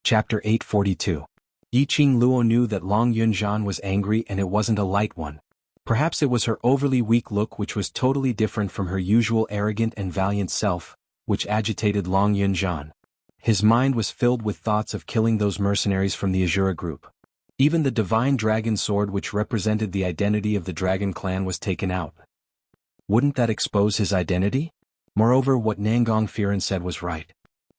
Chapter 842. Yiqing Luo knew that Long Yunzhan was angry and it wasn't a light one. Perhaps it was her overly weak look which was totally different from her usual arrogant and valiant self, which agitated Long Yunzhan. His mind was filled with thoughts of killing those mercenaries from the Azura group. Even the divine dragon sword which represented the identity of the dragon clan was taken out. Wouldn't that expose his identity? Moreover, what Nangong Firen said was right.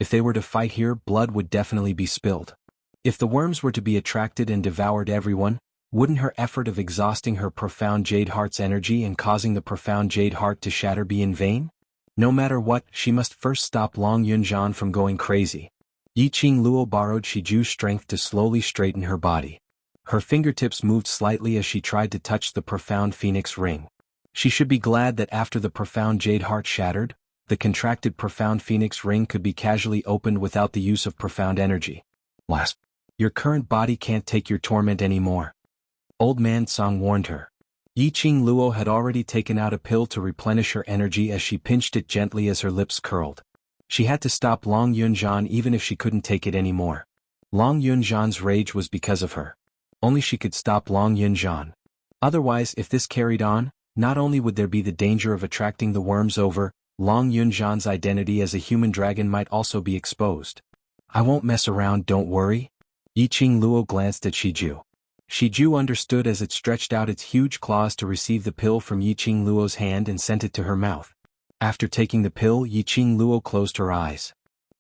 If they were to fight here, blood would definitely be spilled. If the worms were to be attracted and devoured everyone, wouldn't her effort of exhausting her profound Jade Heart's energy and causing the profound Jade Heart to shatter be in vain? No matter what, she must first stop Long Yunzhan from going crazy. Yiqing Luo borrowed Shiju's strength to slowly straighten her body. Her fingertips moved slightly as she tried to touch the profound Phoenix ring. She should be glad that after the profound Jade Heart shattered, the contracted profound Phoenix ring could be casually opened without the use of profound energy. Last. Your current body can't take your torment anymore. Old Man Song warned her. Yiqing Luo had already taken out a pill to replenish her energy as she pinched it gently as her lips curled. She had to stop Long Yunzhan even if she couldn't take it anymore. Long Yunzhan's rage was because of her. Only she could stop Long Yunzhan. Otherwise, if this carried on, not only would there be the danger of attracting the worms over, Long Yunzhan's identity as a human dragon might also be exposed. I won't mess around, don't worry. Yiqing Luo glanced at Shiju. Shiju understood as it stretched out its huge claws to receive the pill from Yiqing Luo's hand and sent it to her mouth. After taking the pill, Yiqing Luo closed her eyes.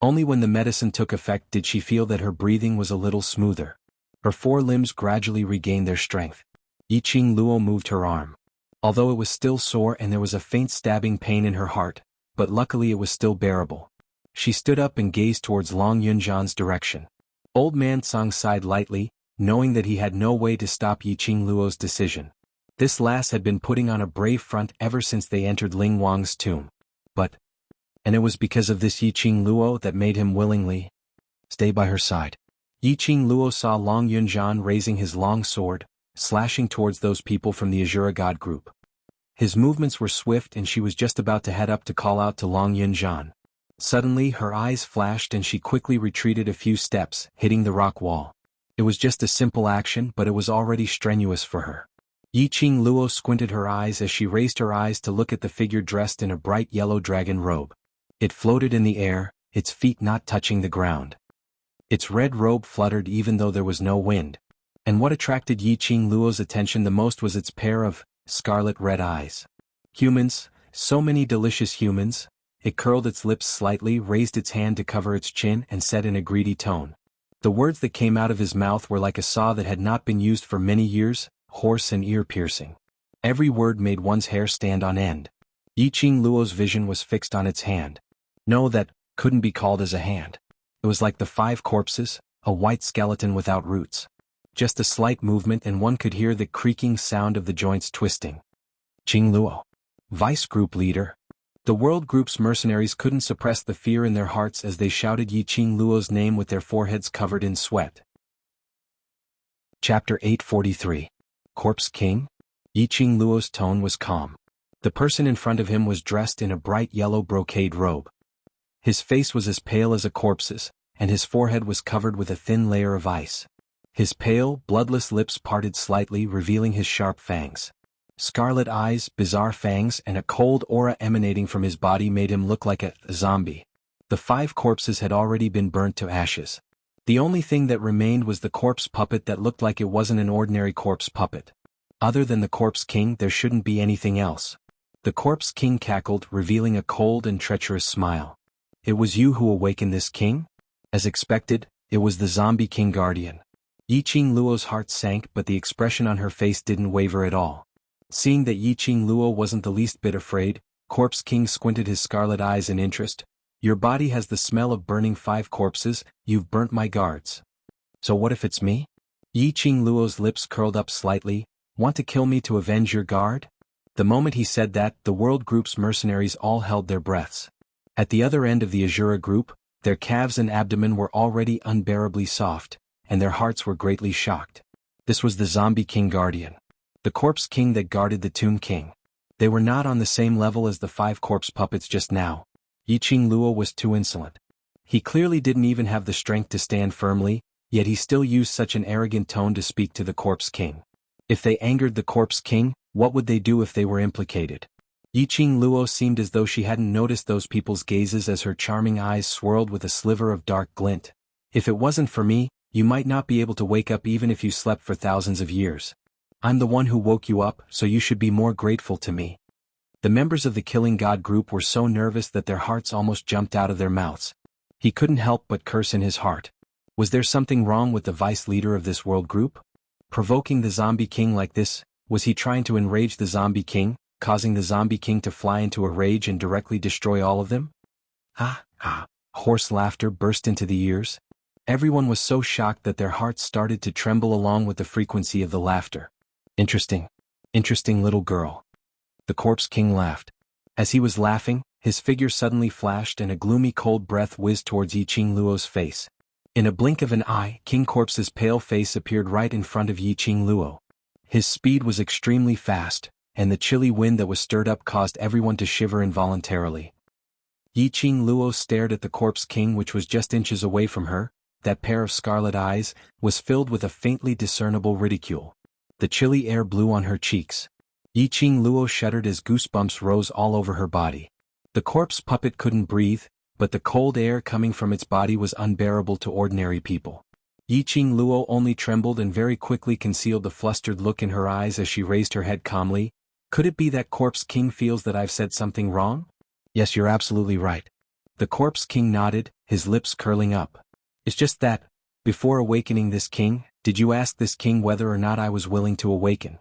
Only when the medicine took effect did she feel that her breathing was a little smoother. Her four limbs gradually regained their strength. Yiqing Luo moved her arm. Although it was still sore and there was a faint stabbing pain in her heart, but luckily it was still bearable. She stood up and gazed towards Long Yunzhan's direction. Old Man Song sighed lightly, knowing that he had no way to stop Yiqing Luo's decision. This lass had been putting on a brave front ever since they entered Ling Wang's tomb. And it was because of this Yiqing Luo that made him willingly stay by her side. Yiqing Luo saw Long Yunzhan raising his long sword, slashing towards those people from the Azura God group. His movements were swift and she was just about to head up to call out to Long Yunzhan. Suddenly her eyes flashed and she quickly retreated a few steps, hitting the rock wall. It was just a simple action, but it was already strenuous for her. Yiqing Luo squinted her eyes as she raised her eyes to look at the figure dressed in a bright yellow dragon robe. It floated in the air, its feet not touching the ground. Its red robe fluttered even though there was no wind. And what attracted Yiqing Luo's attention the most was its pair of scarlet red eyes. Humans, so many delicious humans. It curled its lips slightly, raised its hand to cover its chin and said in a greedy tone. The words that came out of his mouth were like a saw that had not been used for many years, hoarse and ear-piercing. Every word made one's hair stand on end. Yiqing Luo's vision was fixed on its hand. No, that couldn't be called as a hand. It was like the 5 corpses, a white skeleton without roots. Just a slight movement and one could hear the creaking sound of the joints twisting. Yiqing Luo. Vice Group Leader. The World Group's mercenaries couldn't suppress the fear in their hearts as they shouted Yiqing Luo's name with their foreheads covered in sweat. Chapter 843. Corpse King? Yiqing Luo's tone was calm. The person in front of him was dressed in a bright yellow brocade robe. His face was as pale as a corpse's, and his forehead was covered with a thin layer of ice. His pale, bloodless lips parted slightly, revealing his sharp fangs. Scarlet eyes, bizarre fangs, and a cold aura emanating from his body made him look like a zombie. The 5 corpses had already been burnt to ashes. The only thing that remained was the corpse puppet that looked like it wasn't an ordinary corpse puppet. Other than the Corpse King, there shouldn't be anything else. The Corpse King cackled, revealing a cold and treacherous smile. It was you who awakened this king? As expected, it was the Zombie King Guardian. Yiqing Luo's heart sank, but the expression on her face didn't waver at all. Seeing that Yiqing Luo wasn't the least bit afraid, Corpse King squinted his scarlet eyes in interest. Your body has the smell of burning 5 corpses, you've burnt my guards. So what if it's me? Yiqing Luo's lips curled up slightly. Want to kill me to avenge your guard? The moment he said that, the World Group's mercenaries all held their breaths. At the other end of the Azura group, their calves and abdomen were already unbearably soft, and their hearts were greatly shocked. This was the Zombie King Guardian. The Corpse King that guarded the Tomb King. They were not on the same level as the 5 corpse puppets just now. Yiqing Luo was too insolent. He clearly didn't even have the strength to stand firmly, yet he still used such an arrogant tone to speak to the Corpse King. If they angered the Corpse King, what would they do if they were implicated? Yiqing Luo seemed as though she hadn't noticed those people's gazes as her charming eyes swirled with a sliver of dark glint. If it wasn't for me, you might not be able to wake up even if you slept for thousands of years. I'm the one who woke you up, so you should be more grateful to me. The members of the Killing God group were so nervous that their hearts almost jumped out of their mouths. He couldn't help but curse in his heart. Was there something wrong with the vice leader of this world group? Provoking the Zombie King like this, was he trying to enrage the Zombie King, causing the Zombie King to fly into a rage and directly destroy all of them? Ha, ha, hoarse laughter burst into the ears. Everyone was so shocked that their hearts started to tremble along with the frequency of the laughter. Interesting. Interesting little girl. The Corpse King laughed. As he was laughing, his figure suddenly flashed and a gloomy cold breath whizzed towards Yiqing Luo's face. In a blink of an eye, King Corpse's pale face appeared right in front of Yiqing Luo. His speed was extremely fast, and the chilly wind that was stirred up caused everyone to shiver involuntarily. Yiqing Luo stared at the Corpse King, which was just inches away from her. That pair of scarlet eyes was filled with a faintly discernible ridicule. The chilly air blew on her cheeks. Yiqing Luo shuddered as goosebumps rose all over her body. The corpse puppet couldn't breathe, but the cold air coming from its body was unbearable to ordinary people. Yiqing Luo only trembled and very quickly concealed the flustered look in her eyes as she raised her head calmly. Could it be that Corpse King feels that I've said something wrong? Yes, you're absolutely right. The Corpse King nodded, his lips curling up. It's just that, before awakening this king, did you ask this king whether or not I was willing to awaken?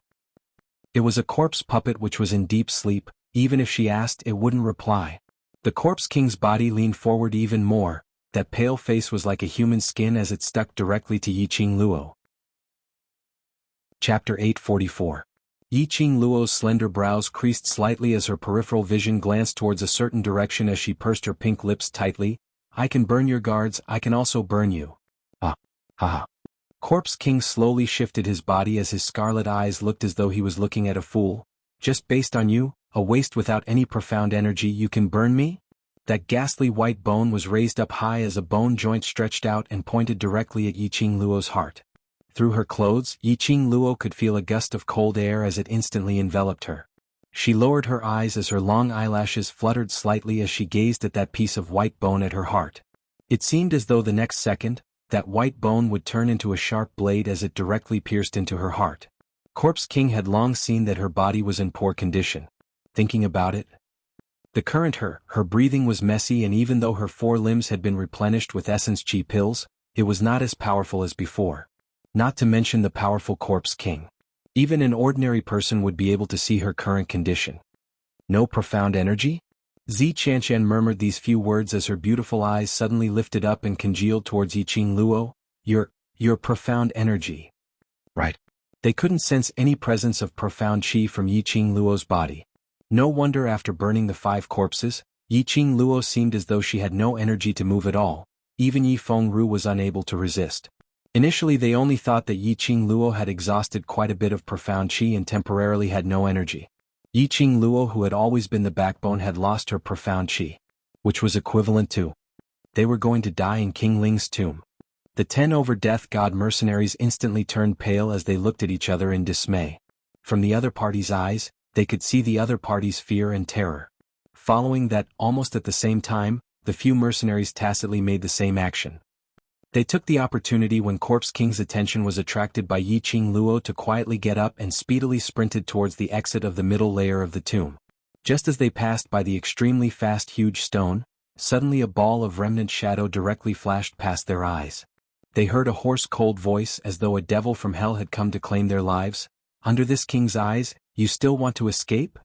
It was a corpse puppet which was in deep sleep. Even if she asked, it wouldn't reply. The Corpse King's body leaned forward even more. That pale face was like a human skin as it stuck directly to Yiqing Luo. Chapter 844. Yiqing Luo's slender brows creased slightly as her peripheral vision glanced towards a certain direction as she pursed her pink lips tightly. I can burn your guards, I can also burn you. Ah, haha. Corpse King slowly shifted his body as his scarlet eyes looked as though he was looking at a fool. Just based on you, a waste without any profound energy, you can burn me? That ghastly white bone was raised up high as a bone joint stretched out and pointed directly at Yiqing Luo's heart. Through her clothes, Yiqing Luo could feel a gust of cold air as it instantly enveloped her. She lowered her eyes as her long eyelashes fluttered slightly as she gazed at that piece of white bone at her heart. It seemed as though the next second, that white bone would turn into a sharp blade as it directly pierced into her heart. Corpse King had long seen that her body was in poor condition. Thinking about it, the current her breathing was messy, and even though her 4 limbs had been replenished with essence chi pills, it was not as powerful as before. Not to mention the powerful Corpse King. Even an ordinary person would be able to see her current condition. No profound energy? Xianxia murmured these few words as her beautiful eyes suddenly lifted up and congealed towards Yiqing Luo. Your profound energy. Right. They couldn't sense any presence of profound chi from Yiqing Luo's body. No wonder after burning the 5 corpses, Yiqing Luo seemed as though she had no energy to move at all. Even Yi Fengru was unable to resist. Initially they only thought that Yiqing Luo had exhausted quite a bit of profound chi and temporarily had no energy. Yiqing Luo, who had always been the backbone, had lost her profound chi, which was equivalent to they were going to die in King Ling's tomb. The 10 over death god mercenaries instantly turned pale as they looked at each other in dismay. From the other party's eyes, they could see the other party's fear and terror. Following that, almost at the same time, the few mercenaries tacitly made the same action. They took the opportunity when Corpse King's attention was attracted by Yiqing Luo to quietly get up and speedily sprinted towards the exit of the middle layer of the tomb. Just as they passed by the extremely fast huge stone, suddenly a ball of remnant shadow directly flashed past their eyes. They heard a hoarse cold voice as though a devil from hell had come to claim their lives. Under this king's eyes, you still want to escape?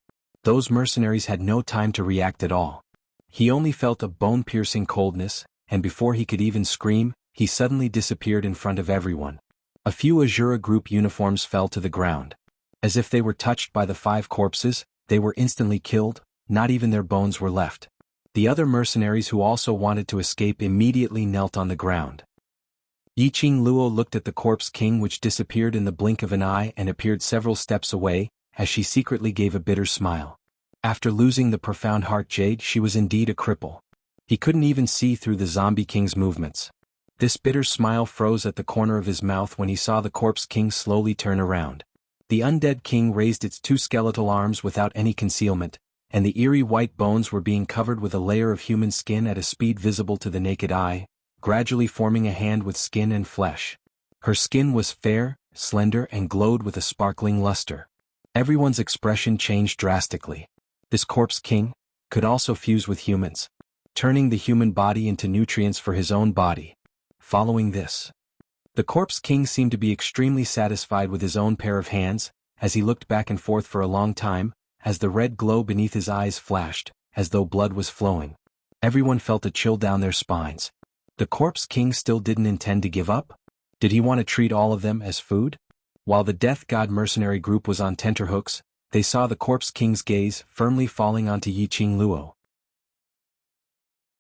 Those mercenaries had no time to react at all. He only felt a bone-piercing coldness, and before he could even scream, he suddenly disappeared in front of everyone. A few Azura group uniforms fell to the ground. As if they were touched by the 5 corpses, they were instantly killed, not even their bones were left. The other mercenaries who also wanted to escape immediately knelt on the ground. Yiqing Luo looked at the Corpse King, which disappeared in the blink of an eye and appeared several steps away, as she secretly gave a bitter smile. After losing the profound heart jade, she was indeed a cripple. He couldn't even see through the zombie king's movements. This bitter smile froze at the corner of his mouth when he saw the corpse king slowly turn around. The undead king raised its two skeletal arms without any concealment, and the eerie white bones were being covered with a layer of human skin at a speed visible to the naked eye, gradually forming a hand with skin and flesh. Her skin was fair, slender, and glowed with a sparkling luster. Everyone's expression changed drastically. This corpse king could also fuse with humans, turning the human body into nutrients for his own body. Following this, the corpse king seemed to be extremely satisfied with his own pair of hands, as he looked back and forth for a long time, as the red glow beneath his eyes flashed, as though blood was flowing. Everyone felt a chill down their spines. The corpse king still didn't intend to give up? Did he want to treat all of them as food? While the death god mercenary group was on tenterhooks, they saw the corpse king's gaze firmly falling onto Yiqing Luo.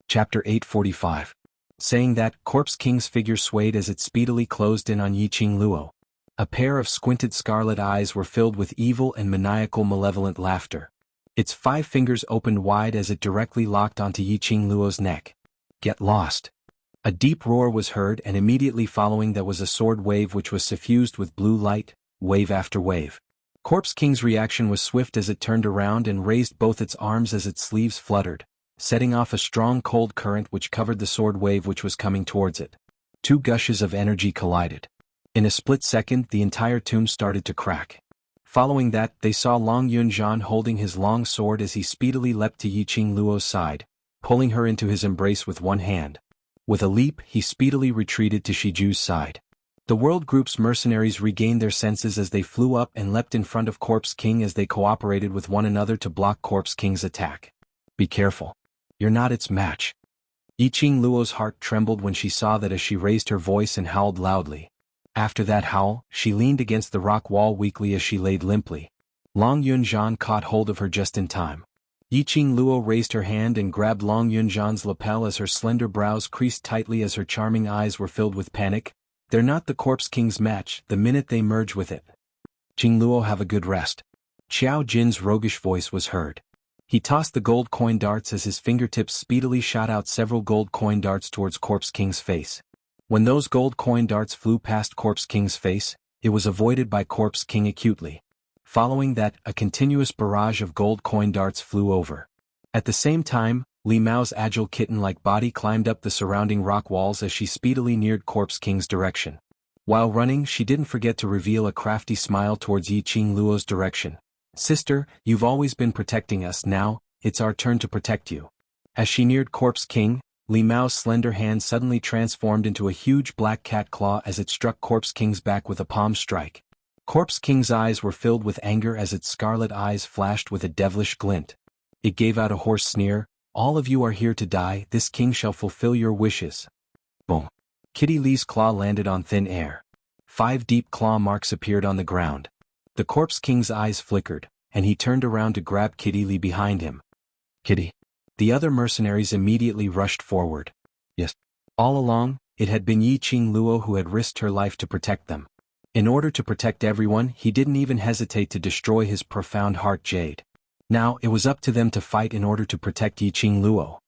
Chapter 845. Saying that, corpse king's figure swayed as it speedily closed in on Yiqing Luo. A pair of squinted scarlet eyes were filled with evil and maniacal malevolent laughter. Its 5 fingers opened wide as it directly locked onto Yiqing Luo's neck. Get lost. A deep roar was heard, and immediately following that was a sword wave which was suffused with blue light, wave after wave. Corpse King's reaction was swift as it turned around and raised both its arms as its sleeves fluttered, setting off a strong cold current which covered the sword wave which was coming towards it. 2 gushes of energy collided. In a split second, the entire tomb started to crack. Following that, they saw Long Yunzhan holding his long sword as he speedily leapt to Yiqing Luo's side, pulling her into his embrace with one hand. With a leap, he speedily retreated to Shiju's side. The world group's mercenaries regained their senses as they flew up and leapt in front of Corpse King as they cooperated with one another to block Corpse King's attack. Be careful. You're not its match. Yiqing Luo's heart trembled when she saw that as she raised her voice and howled loudly. After that howl, she leaned against the rock wall weakly as she laid limply. Long Yunzhan caught hold of her just in time. Yiqing Luo raised her hand and grabbed Long Yunzhan's lapel as her slender brows creased tightly as her charming eyes were filled with panic. They're not the Corpse King's match the minute they merge with it. Yiqing Luo, have a good rest. Xiao Jin's roguish voice was heard. He tossed the gold coin darts as his fingertips speedily shot out several gold coin darts towards Corpse King's face. When those gold coin darts flew past Corpse King's face, it was avoided by Corpse King acutely. Following that, a continuous barrage of gold coin darts flew over. At the same time, Li Mao's agile kitten-like body climbed up the surrounding rock walls as she speedily neared Corpse King's direction. While running, she didn't forget to reveal a crafty smile towards Yiqing Luo's direction. Sister, you've always been protecting us, now, it's our turn to protect you. As she neared Corpse King, Li Mao's slender hand suddenly transformed into a huge black cat claw as it struck Corpse King's back with a palm strike. Corpse King's eyes were filled with anger as its scarlet eyes flashed with a devilish glint. It gave out a hoarse sneer, all of you are here to die, this king shall fulfill your wishes. Boom. Kitty Lee's claw landed on thin air. 5 deep claw marks appeared on the ground. The Corpse King's eyes flickered, and he turned around to grab Kitty Lee behind him. Kitty. The other mercenaries immediately rushed forward. Yes. All along, it had been Yiqing Luo who had risked her life to protect them. In order to protect everyone, he didn't even hesitate to destroy his profound heart jade. Now, it was up to them to fight in order to protect Yiqing Luo.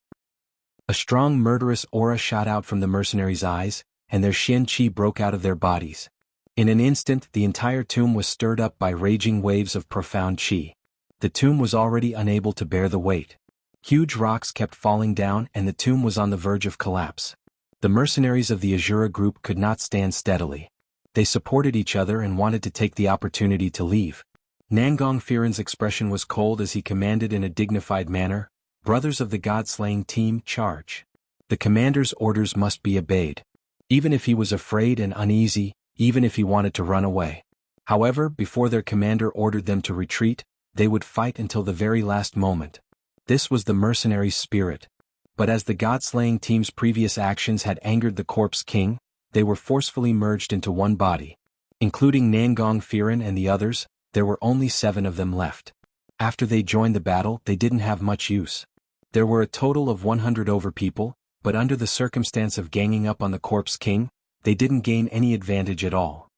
A strong murderous aura shot out from the mercenaries' eyes, and their xianxia broke out of their bodies. In an instant, the entire tomb was stirred up by raging waves of profound qi. The tomb was already unable to bear the weight. Huge rocks kept falling down and the tomb was on the verge of collapse. The mercenaries of the Azura group could not stand steadily. They supported each other and wanted to take the opportunity to leave. Nangong Firen's expression was cold as he commanded in a dignified manner, "Brothers of the God-slaying team, charge." The commander's orders must be obeyed. Even if he was afraid and uneasy, even if he wanted to run away. However, before their commander ordered them to retreat, they would fight until the very last moment. This was the mercenaries' spirit. But as the God-slaying team's previous actions had angered the Corpse King, they were forcefully merged into one body. Including Nangong Firen and the others, there were only 7 of them left. After they joined the battle, they didn't have much use. There were a total of 100 over people, but under the circumstance of ganging up on the Corpse King, they didn't gain any advantage at all.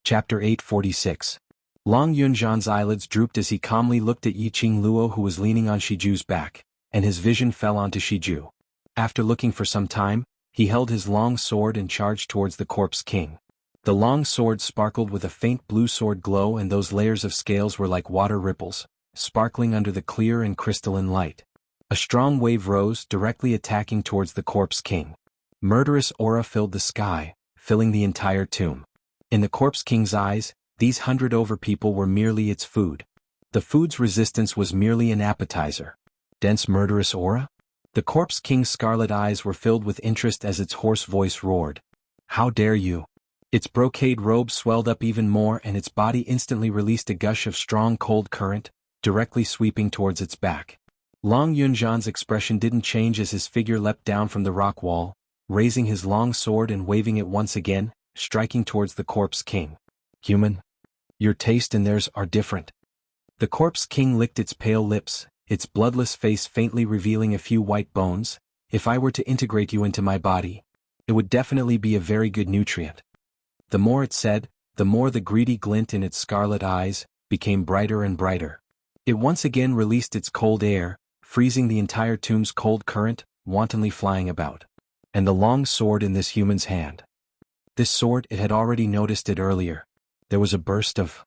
Chapter 846. Long Yunzhan's eyelids drooped as he calmly looked at Yiqing Luo who was leaning on Shiju's back. and his vision fell onto Shiju. After looking for some time, he held his long sword and charged towards the corpse king. The long sword sparkled with a faint blue sword glow, and those layers of scales were like water ripples, sparkling under the clear and crystalline light. A strong wave rose, directly attacking towards the corpse king. Murderous aura filled the sky, filling the entire tomb. In the corpse king's eyes, these 100 people were merely its food. The food's resistance was merely an appetizer. Dense murderous aura? The corpse king's scarlet eyes were filled with interest as its hoarse voice roared. How dare you? Its brocade robe swelled up even more, and its body instantly released a gush of strong cold current, directly sweeping towards its back. Long Yunzhan's expression didn't change as his figure leapt down from the rock wall, raising his long sword and waving it once again, striking towards the corpse king. Human? Your taste and theirs are different. The corpse king licked its pale lips, its bloodless face faintly revealing a few white bones. If I were to integrate you into my body, it would definitely be a very good nutrient. The more it said, the more the greedy glint in its scarlet eyes became brighter and brighter. It once again released its cold air, freezing the entire tomb's cold current, wantonly flying about. And the long sword in this human's hand. This sword, it had already noticed it earlier. There was a burst of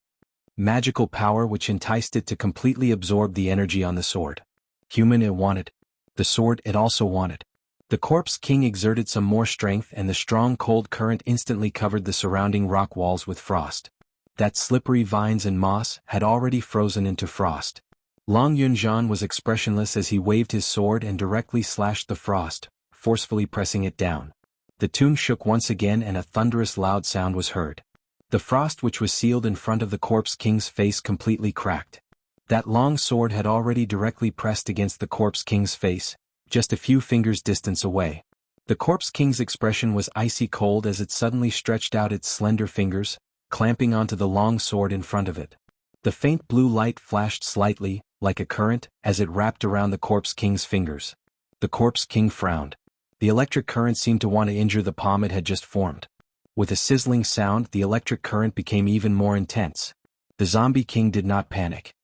magical power which enticed it to completely absorb the energy on the sword. Human it wanted. The sword it also wanted. The corpse king exerted some more strength, and the strong cold current instantly covered the surrounding rock walls with frost. That slippery vines and moss had already frozen into frost. Long Yunzhan was expressionless as he waved his sword and directly slashed the frost, forcefully pressing it down. The tomb shook once again, and a thunderous loud sound was heard. The frost which was sealed in front of the corpse king's face completely cracked. That long sword had already directly pressed against the corpse king's face, just a few fingers' distance away. The corpse king's expression was icy cold as it suddenly stretched out its slender fingers, clamping onto the long sword in front of it. The faint blue light flashed slightly, like a current, as it wrapped around the corpse king's fingers. The corpse king frowned. The electric current seemed to want to injure the palm it had just formed. With a sizzling sound, the electric current became even more intense. The zombie king did not panic.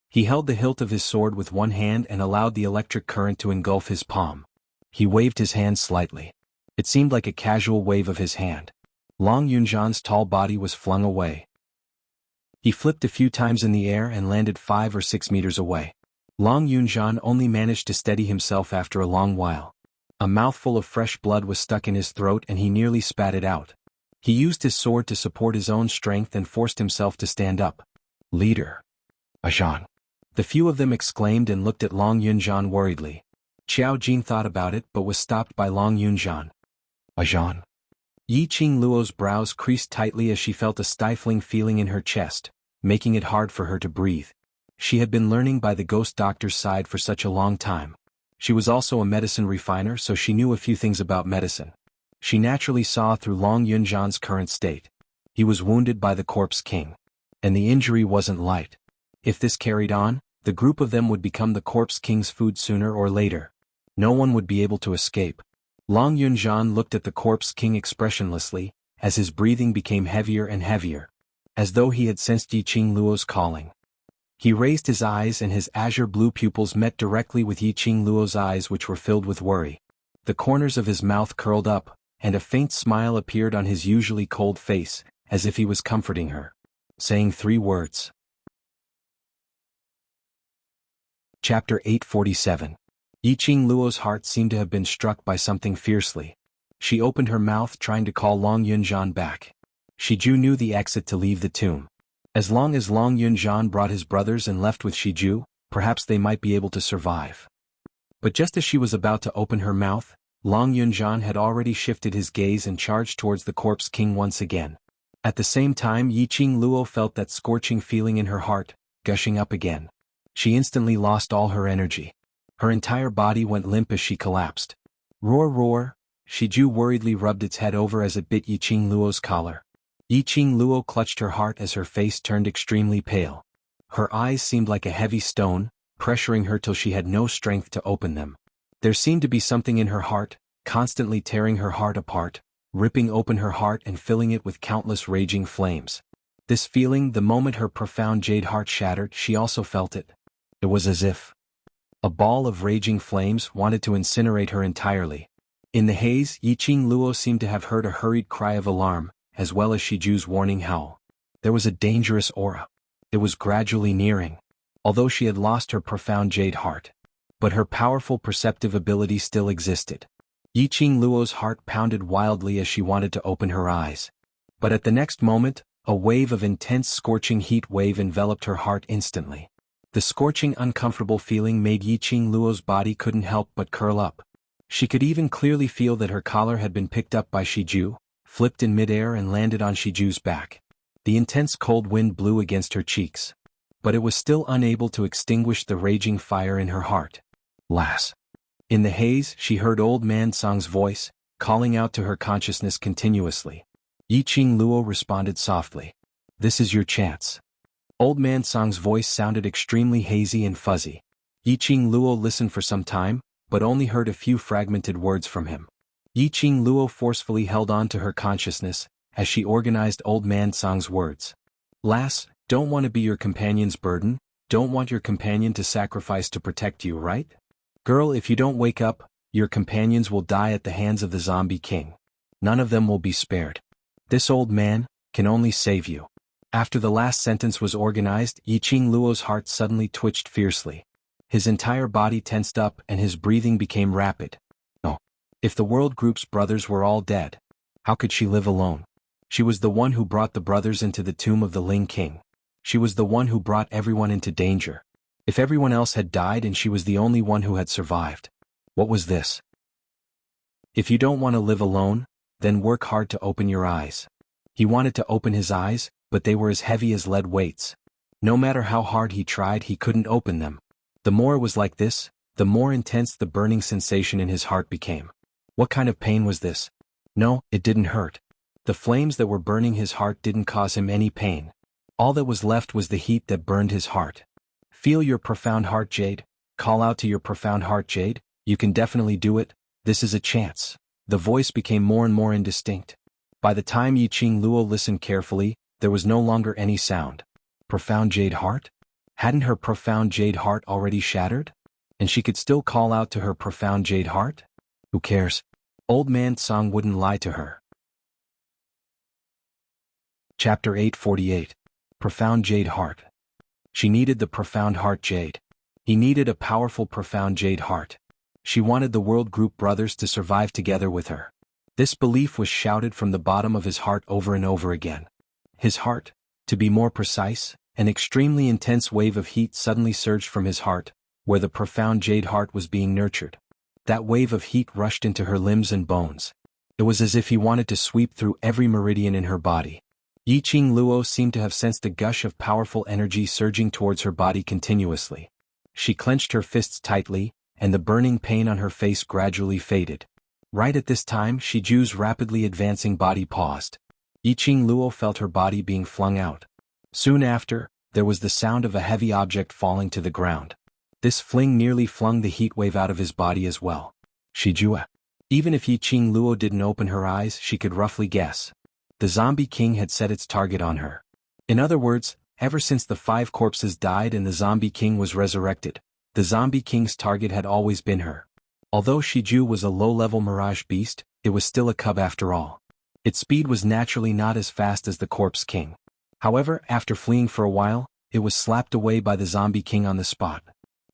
He held the hilt of his sword with one hand and allowed the electric current to engulf his palm. He waved his hand slightly. It seemed like a casual wave of his hand. Long Yunzhan's tall body was flung away. He flipped a few times in the air and landed 5 or 6 meters away. Long Yunzhan only managed to steady himself after a long while. A mouthful of fresh blood was stuck in his throat and he nearly spat it out. He used his sword to support his own strength and forced himself to stand up. Leader. Ajan. The few of them exclaimed and looked at Long Yunzhan worriedly. Xiao Jin thought about it but was stopped by Long Yunzhan. Ajan. Yi Qingluo's brows creased tightly as she felt a stifling feeling in her chest, making it hard for her to breathe. She had been learning by the ghost doctor's side for such a long time. She was also a medicine refiner, so she knew a few things about medicine. She naturally saw through Long Yunzhan's current state. He was wounded by the corpse king. And the injury wasn't light. If this carried on, the group of them would become the corpse king's food sooner or later. No one would be able to escape. Long Yunzhan looked at the corpse king expressionlessly, as his breathing became heavier and heavier, as though he had sensed Yi Qingluo's calling. He raised his eyes and his azure blue pupils met directly with Yi Qingluo's eyes, which were filled with worry. The corners of his mouth curled up, and a faint smile appeared on his usually cold face, as if he was comforting her. Saying 3 words. Chapter 847. Yi Qingluo's heart seemed to have been struck by something fiercely. She opened her mouth trying to call Long Yunzhan back. Shiju knew the exit to leave the tomb. As long as Long Yunzhan brought his brothers and left with Shiju, perhaps they might be able to survive. But just as she was about to open her mouth, Long Yunzhan had already shifted his gaze and charged towards the corpse king once again. At the same time, Yi Qingluo felt that scorching feeling in her heart, gushing up again. She instantly lost all her energy. Her entire body went limp as she collapsed. Roar roar, Shiju worriedly rubbed its head over as it bit Yi Qingluo's collar. Yi Qingluo clutched her heart as her face turned extremely pale. Her eyes seemed like a heavy stone, pressuring her till she had no strength to open them. There seemed to be something in her heart, constantly tearing her heart apart, ripping open her heart and filling it with countless raging flames. This feeling, the moment her profound jade heart shattered, she also felt it. It was as if A ball of raging flames wanted to incinerate her entirely. In the haze, Yiqing Luo seemed to have heard a hurried cry of alarm, as well as Shiju's warning howl. There was a dangerous aura. It was gradually nearing. Although she had lost her profound jade heart. But her powerful perceptive ability still existed. Yiqing Luo's heart pounded wildly as she wanted to open her eyes. But at the next moment, a wave of intense scorching heat wave enveloped her heart instantly. The scorching uncomfortable feeling made Yiqing Luo's body couldn't help but curl up. She could even clearly feel that her collar had been picked up by Shiju, flipped in midair and landed on Shiju's back. The intense cold wind blew against her cheeks. But it was still unable to extinguish the raging fire in her heart. Lass. In the haze, she heard Old Man Song's voice, calling out to her consciousness continuously. Yiqing Luo responded softly. This is your chance. Old Man Song's voice sounded extremely hazy and fuzzy. Yiqing Luo listened for some time, but only heard a few fragmented words from him. Yiqing Luo forcefully held on to her consciousness, as she organized Old Man Song's words. Lass, don't want to be your companion's burden, don't want your companion to sacrifice to protect you, right? Girl, if you don't wake up, your companions will die at the hands of the zombie king. None of them will be spared. This old man can only save you. After the last sentence was organized, Yiqing Luo's heart suddenly twitched fiercely. His entire body tensed up and his breathing became rapid. No. If the world group's brothers were all dead, how could she live alone? She was the one who brought the brothers into the tomb of the Ling King. She was the one who brought everyone into danger. If everyone else had died and she was the only one who had survived, what was this? If you don't want to live alone, then work hard to open your eyes. He wanted to open his eyes, but they were as heavy as lead weights. No matter how hard he tried, he couldn't open them. The more it was like this, the more intense the burning sensation in his heart became. What kind of pain was this? No, it didn't hurt. The flames that were burning his heart didn't cause him any pain. All that was left was the heat that burned his heart. Feel your profound heart, Jade. Call out to your profound heart, Jade. You can definitely do it. This is a chance. The voice became more and more indistinct. By the time Yiqing Luo listened carefully, there was no longer any sound. Profound jade heart? Hadn't her profound jade heart already shattered? And she could still call out to her profound jade heart? Who cares? Old Man Song wouldn't lie to her. Chapter 848. Profound Jade Heart. She needed the profound heart jade. He needed a powerful profound jade heart. She wanted the world group brothers to survive together with her. This belief was shouted from the bottom of his heart over and over again. His heart, to be more precise, an extremely intense wave of heat suddenly surged from his heart, where the profound jade heart was being nurtured. That wave of heat rushed into her limbs and bones. It was as if he wanted to sweep through every meridian in her body. Yiqing Luo seemed to have sensed a gush of powerful energy surging towards her body continuously. She clenched her fists tightly, and the burning pain on her face gradually faded. Right at this time, Shiju's rapidly advancing body paused. Yiqing Luo felt her body being flung out. Soon after, there was the sound of a heavy object falling to the ground. This fling nearly flung the heat wave out of his body as well. Shijua. Even if Yiqing Luo didn't open her eyes, she could roughly guess. The zombie king had set its target on her. In other words, ever since the 5 corpses died and the zombie king was resurrected, the zombie king's target had always been her. Although Shiju was a low-level mirage beast, it was still a cub after all. Its speed was naturally not as fast as the corpse king. However, after fleeing for a while, it was slapped away by the zombie king on the spot.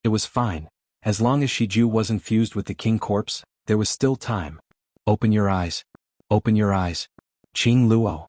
It was fine. As long as Shiju wasn't fused with the king corpse, there was still time. Open your eyes. Open your eyes. Qing Luo.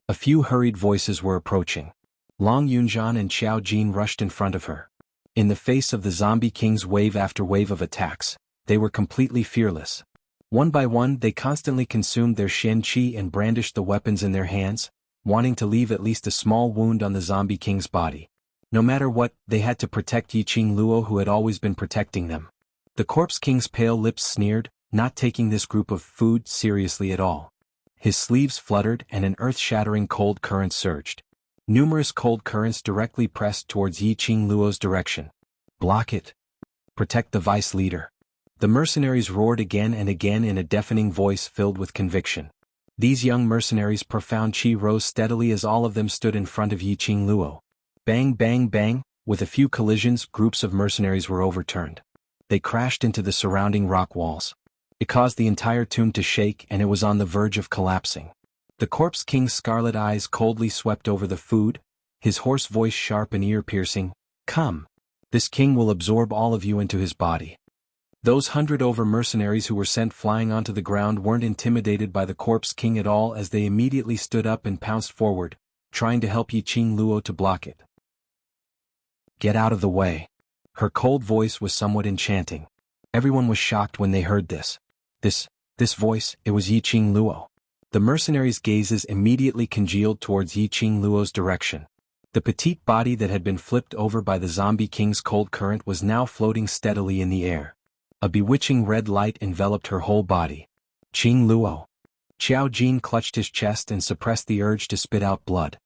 A few hurried voices were approaching. Long Yunjian and Xiao Jin rushed in front of her. In the face of the zombie king's wave after wave of attacks, they were completely fearless. One by one, they constantly consumed their xianxia and brandished the weapons in their hands, wanting to leave at least a small wound on the zombie king's body. No matter what, they had to protect Yiqing Luo, who had always been protecting them. The corpse king's pale lips sneered, not taking this group of food seriously at all. His sleeves fluttered and an earth-shattering cold current surged. Numerous cold currents directly pressed towards Yiqing Luo's direction. Block it. Protect the vice leader. The mercenaries roared again and again in a deafening voice filled with conviction. These young mercenaries' profound chi rose steadily as all of them stood in front of Yiqing Luo. Bang bang bang, with a few collisions, groups of mercenaries were overturned. They crashed into the surrounding rock walls. It caused the entire tomb to shake and it was on the verge of collapsing. The corpse king's scarlet eyes coldly swept over the food, his hoarse voice sharp and ear-piercing. Come. This king will absorb all of you into his body. Those 100 mercenaries who were sent flying onto the ground weren't intimidated by the corpse king at all as they immediately stood up and pounced forward, trying to help Yiqing Luo to block it. Get out of the way. Her cold voice was somewhat enchanting. Everyone was shocked when they heard this. This voice, it was Yiqing Luo. The mercenaries' gazes immediately congealed towards Yiqing Luo's direction. The petite body that had been flipped over by the zombie king's cold current was now floating steadily in the air. A bewitching red light enveloped her whole body. Qing Luo. Xiao Jin clutched his chest and suppressed the urge to spit out blood.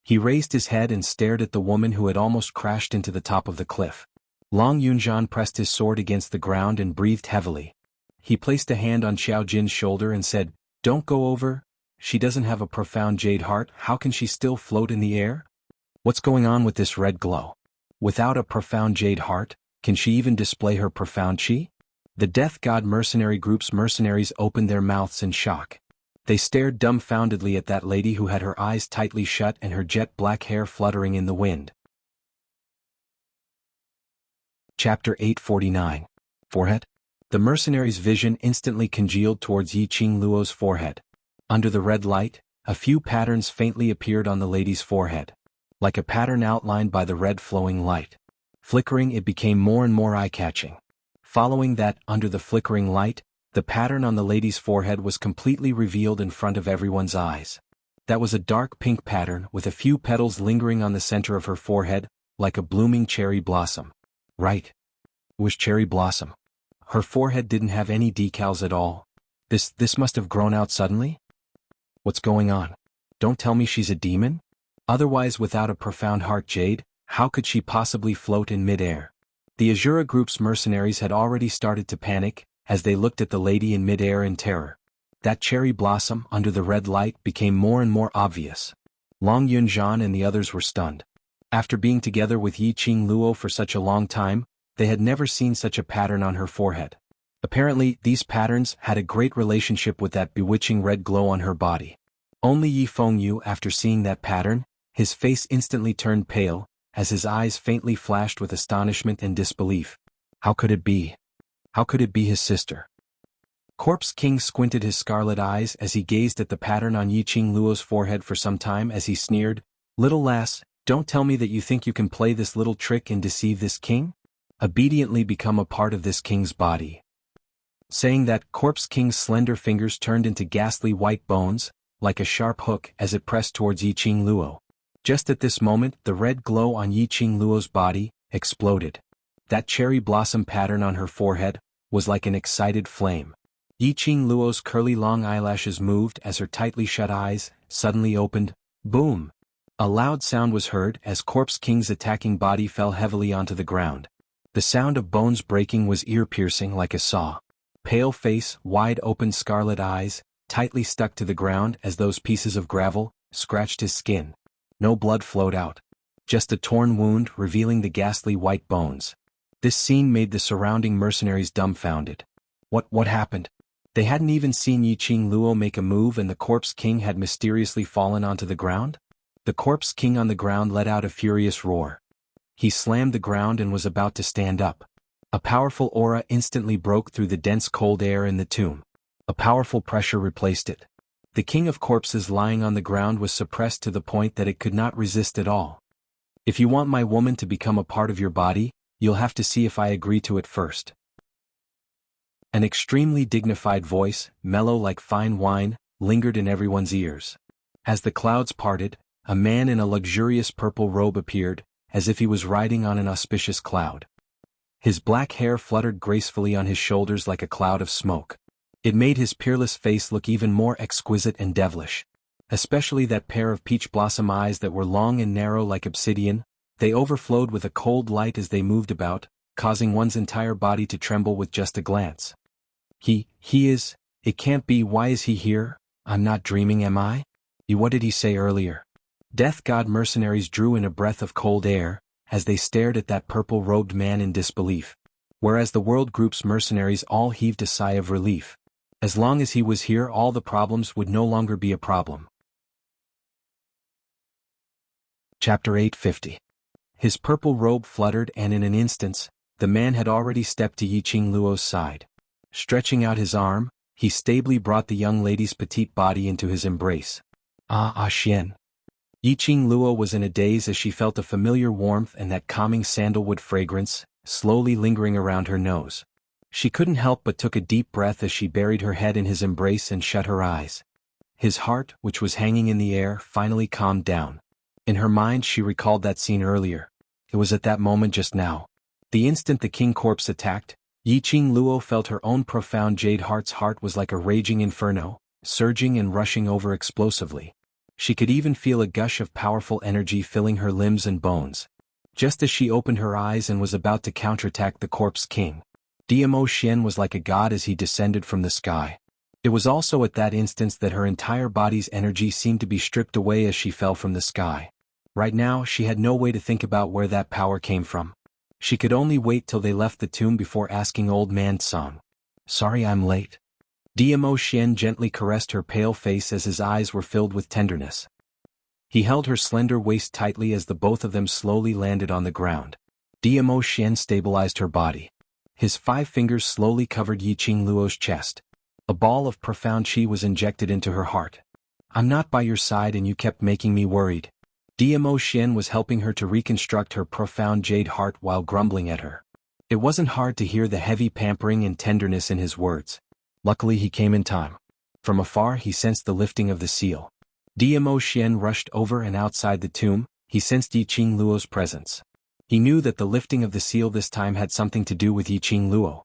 He raised his head and stared at the woman who had almost crashed into the top of the cliff. Long Yunzhan pressed his sword against the ground and breathed heavily. He placed a hand on Xiao Jin's shoulder and said, "Don't go over. She doesn't have a profound jade heart. How can she still float in the air? What's going on with this red glow? Without a profound jade heart, can she even display her profound chi?" The Death God mercenary group's mercenaries opened their mouths in shock. They stared dumbfoundedly at that lady who had her eyes tightly shut and her jet black hair fluttering in the wind. Chapter 849. Forehead? The mercenary's vision instantly congealed towards Yiqing Luo's forehead. Under the red light, a few patterns faintly appeared on the lady's forehead. Like a pattern outlined by the red flowing light. Flickering, it became more and more eye-catching. Following that, under the flickering light, the pattern on the lady's forehead was completely revealed in front of everyone's eyes. That was a dark pink pattern with a few petals lingering on the center of her forehead, like a blooming cherry blossom. Right. It was cherry blossom. Her forehead didn't have any decals at all. This must have grown out suddenly? What's going on? Don't tell me she's a demon? Otherwise, without a profound heart jade, how could she possibly float in mid-air? The Azura group's mercenaries had already started to panic, as they looked at the lady in mid-air in terror. That cherry blossom under the red light became more and more obvious. Long Yunzhan and the others were stunned. After being together with Yiqing Luo for such a long time, they had never seen such a pattern on her forehead. Apparently, these patterns had a great relationship with that bewitching red glow on her body. Only Yi Fengyu, after seeing that pattern, his face instantly turned pale, as his eyes faintly flashed with astonishment and disbelief. How could it be? How could it be his sister? Corpse King squinted his scarlet eyes as he gazed at the pattern on Yiqing Luo's forehead for some time as he sneered, "Little lass, don't tell me that you think you can play this little trick and deceive this king? Obediently become a part of this king's body." Saying that, Corpse King's slender fingers turned into ghastly white bones, like a sharp hook as it pressed towards Yiqing Luo. Just at this moment, the red glow on Yiqing Luo's body exploded. That cherry blossom pattern on her forehead was like an excited flame. Yiqing Luo's curly long eyelashes moved as her tightly shut eyes suddenly opened. Boom! A loud sound was heard as Corpse King's attacking body fell heavily onto the ground. The sound of bones breaking was ear-piercing like a saw. Pale face, wide-open scarlet eyes, tightly stuck to the ground as those pieces of gravel scratched his skin. No blood flowed out. Just a torn wound revealing the ghastly white bones. This scene made the surrounding mercenaries dumbfounded. What happened? They hadn't even seen Yiqing Luo make a move and the Corpse King had mysteriously fallen onto the ground? The Corpse King on the ground let out a furious roar. He slammed the ground and was about to stand up. A powerful aura instantly broke through the dense cold air in the tomb. A powerful pressure replaced it. The King of Corpses lying on the ground was suppressed to the point that it could not resist at all. "If you want my woman to become a part of your body, you'll have to see if I agree to it first." An extremely dignified voice, mellow like fine wine, lingered in everyone's ears. As the clouds parted, a man in a luxurious purple robe appeared, as if he was riding on an auspicious cloud. His black hair fluttered gracefully on his shoulders like a cloud of smoke. It made his peerless face look even more exquisite and devilish. Especially that pair of peach blossom eyes that were long and narrow like obsidian, they overflowed with a cold light as they moved about, causing one's entire body to tremble with just a glance. He is, it can't be, why is he here? I'm not dreaming, am I? What did he say earlier? Death God mercenaries drew in a breath of cold air, as they stared at that purple-robed man in disbelief. whereas the world group's mercenaries all heaved a sigh of relief. As long as he was here, all the problems would no longer be a problem. Chapter 850. His purple robe fluttered, and in an instant, the man had already stepped to Yiqing Luo's side. Stretching out his arm, he stably brought the young lady's petite body into his embrace. Xian. Yiqing Luo was in a daze as she felt a familiar warmth and that calming sandalwood fragrance, slowly lingering around her nose. She couldn't help but took a deep breath as she buried her head in his embrace and shut her eyes. His heart, which was hanging in the air, finally calmed down. In her mind she recalled that scene earlier. It was at that moment just now. The instant the king corpse attacked, Yiqing Luo felt her own profound jade heart's heart was like a raging inferno, surging and rushing over explosively. She could even feel a gush of powerful energy filling her limbs and bones. Just as she opened her eyes and was about to counterattack the corpse king, Dmo Xian was like a god as he descended from the sky. It was also at that instant that her entire body's energy seemed to be stripped away as she fell from the sky. Right now she had no way to think about where that power came from. She could only wait till they left the tomb before asking Old Man Song. "Sorry I'm late." Dmo Xian gently caressed her pale face as his eyes were filled with tenderness. He held her slender waist tightly as the both of them slowly landed on the ground. Dmo Xian stabilized her body. His 5 fingers slowly covered Yiqing Luo's chest. A ball of profound qi was injected into her heart. "I'm not by your side and you kept making me worried." Dmo Xian was helping her to reconstruct her profound jade heart while grumbling at her. It wasn't hard to hear the heavy pampering and tenderness in his words. Luckily he came in time. From afar he sensed the lifting of the seal. Dmo Xian rushed over, and outside the tomb, he sensed Yiqing Luo's presence. He knew that the lifting of the seal this time had something to do with Yiqing Luo.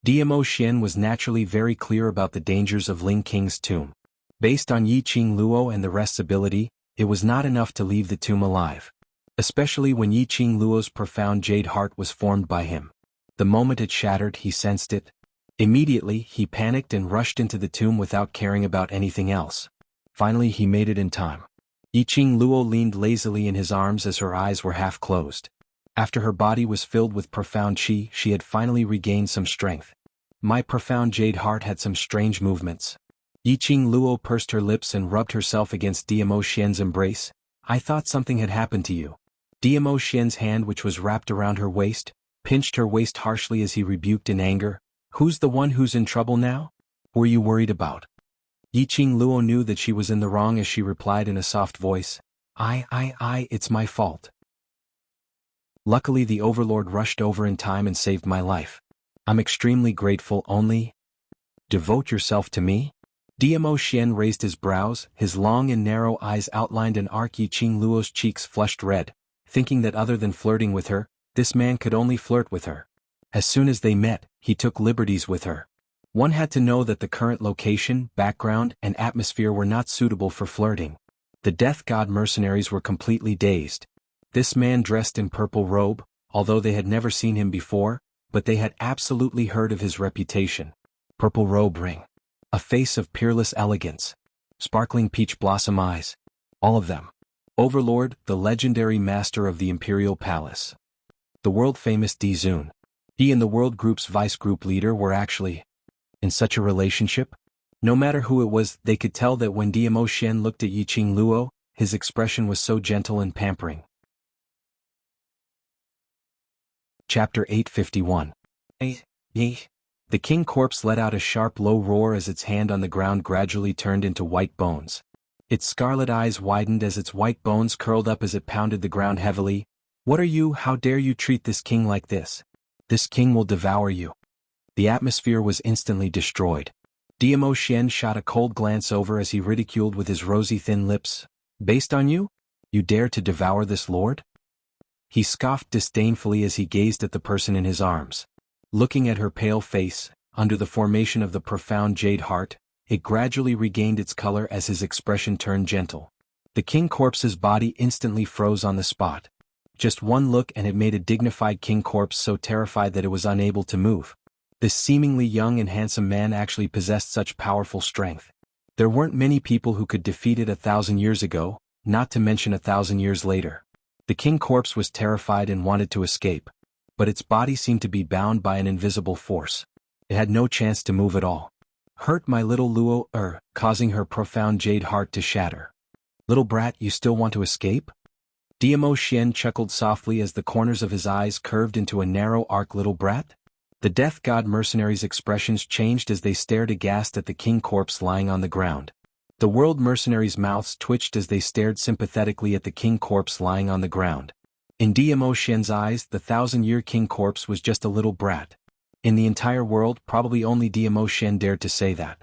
Dmo Xian was naturally very clear about the dangers of Ling King's tomb. Based on Yiqing Luo and the rest's ability, it was not enough to leave the tomb alive. Especially when Yiqing Luo's profound jade heart was formed by him. The moment it shattered, he sensed it. Immediately, he panicked and rushed into the tomb without caring about anything else. Finally he made it in time. Yiqing Luo leaned lazily in his arms as her eyes were half closed. After her body was filled with profound qi, she had finally regained some strength. My profound jade heart had some strange movements. Yiqing Luo pursed her lips and rubbed herself against Dmo Xian's embrace. "I thought something had happened to you." Dmo Xian's hand, which was wrapped around her waist, pinched her waist harshly as he rebuked in anger. "Who's the one who's in trouble now? Who are you worried about?" Yiqing Luo knew that she was in the wrong as she replied in a soft voice, It's my fault. Luckily the Overlord rushed over in time and saved my life. I'm extremely grateful. Only devote yourself to me?" Dmo Xian raised his brows, his long and narrow eyes outlined an arc. Yiqing Luo's cheeks flushed red, thinking that other than flirting with her, this man could only flirt with her. As soon as they met, he took liberties with her. One had to know that the current location, background, and atmosphere were not suitable for flirting. The Death God mercenaries were completely dazed. This man dressed in purple robe, although they had never seen him before, but they had absolutely heard of his reputation. Purple robe ring. A face of peerless elegance. Sparkling peach blossom eyes. All of them. Overlord, the legendary master of the Imperial Palace. The world-famous Di Zun. He and the world group's vice group leader were actually in such a relationship? No matter who it was, they could tell that when Dmo Xian looked at Yiqing Luo, his expression was so gentle and pampering. Chapter 851. The king corpse let out a sharp low roar as its hand on the ground gradually turned into white bones. Its scarlet eyes widened as its white bones curled up as it pounded the ground heavily. "What are you? How dare you treat this king like this? This king will devour you." The atmosphere was instantly destroyed. Dmo Xian shot a cold glance over as he ridiculed with his rosy thin lips. "Based on you? You dare to devour this lord?" He scoffed disdainfully as he gazed at the person in his arms. Looking at her pale face, under the formation of the profound jade heart, it gradually regained its color as his expression turned gentle. The king corpse's body instantly froze on the spot. Just one look and it made a dignified king corpse so terrified that it was unable to move. This seemingly young and handsome man actually possessed such powerful strength. There weren't many people who could defeat it 1,000 years ago, not to mention 1,000 years later. The king corpse was terrified and wanted to escape. but its body seemed to be bound by an invisible force. It had no chance to move at all. Hurt my little Luo, causing her profound jade heart to shatter. Little brat, you still want to escape? Diamo Xian chuckled softly as the corners of his eyes curved into a narrow arc. Little brat? The death god mercenaries' expressions changed as they stared aghast at the king corpse lying on the ground. The world mercenaries' mouths twitched as they stared sympathetically at the king corpse lying on the ground. In Diamo Xian's eyes, the 1,000-year king corpse was just a little brat. In the entire world, probably only Diamo Xian dared to say that.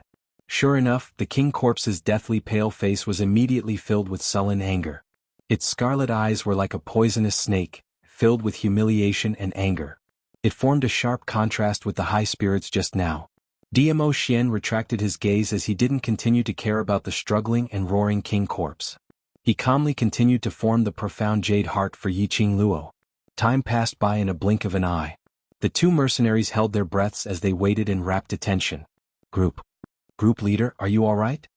Sure enough, the king corpse's deathly pale face was immediately filled with sullen anger. Its scarlet eyes were like a poisonous snake, filled with humiliation and anger. It formed a sharp contrast with the high spirits just now. Diamo Xian retracted his gaze as he didn't continue to care about the struggling and roaring king corpse. He calmly continued to form the profound jade heart for Yiqing Luo. Time passed by in a blink of an eye. The two mercenaries held their breaths as they waited in rapt attention. Group leader, are you all right?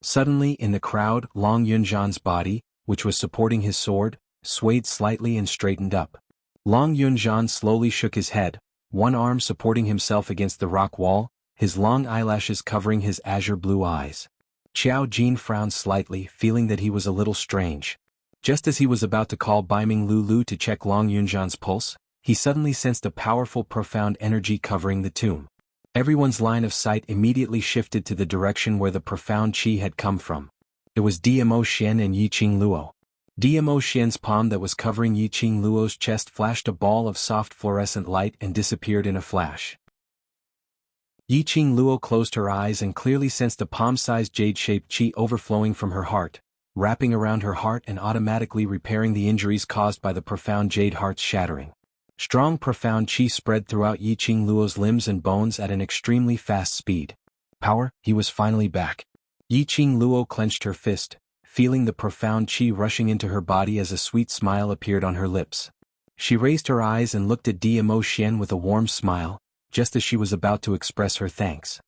Suddenly, in the crowd, Long Yunzhan's body, which was supporting his sword, swayed slightly and straightened up. Long Yunzhan slowly shook his head, one arm supporting himself against the rock wall, his long eyelashes covering his azure blue eyes. Qiao Jin frowned slightly, feeling that he was a little strange. Just as he was about to call Baiming Lulu to check Long Yunzhan's pulse, he suddenly sensed a powerful, profound energy covering the tomb. Everyone's line of sight immediately shifted to the direction where the profound qi had come from. It was Diamo Xian and Yiqing Luo. Diamo Xian's palm that was covering Yiqing Luo's chest flashed a ball of soft fluorescent light and disappeared in a flash. Yiqing Luo closed her eyes and clearly sensed a palm-sized jade-shaped qi overflowing from her heart, wrapping around her heart and automatically repairing the injuries caused by the profound jade heart's shattering. Strong profound qi spread throughout Yiqing Luo's limbs and bones at an extremely fast speed. Power, he was finally back. Yiqing Luo clenched her fist, feeling the profound qi rushing into her body as a sweet smile appeared on her lips. She raised her eyes and looked at Diamo Xian with a warm smile, just as she was about to express her thanks.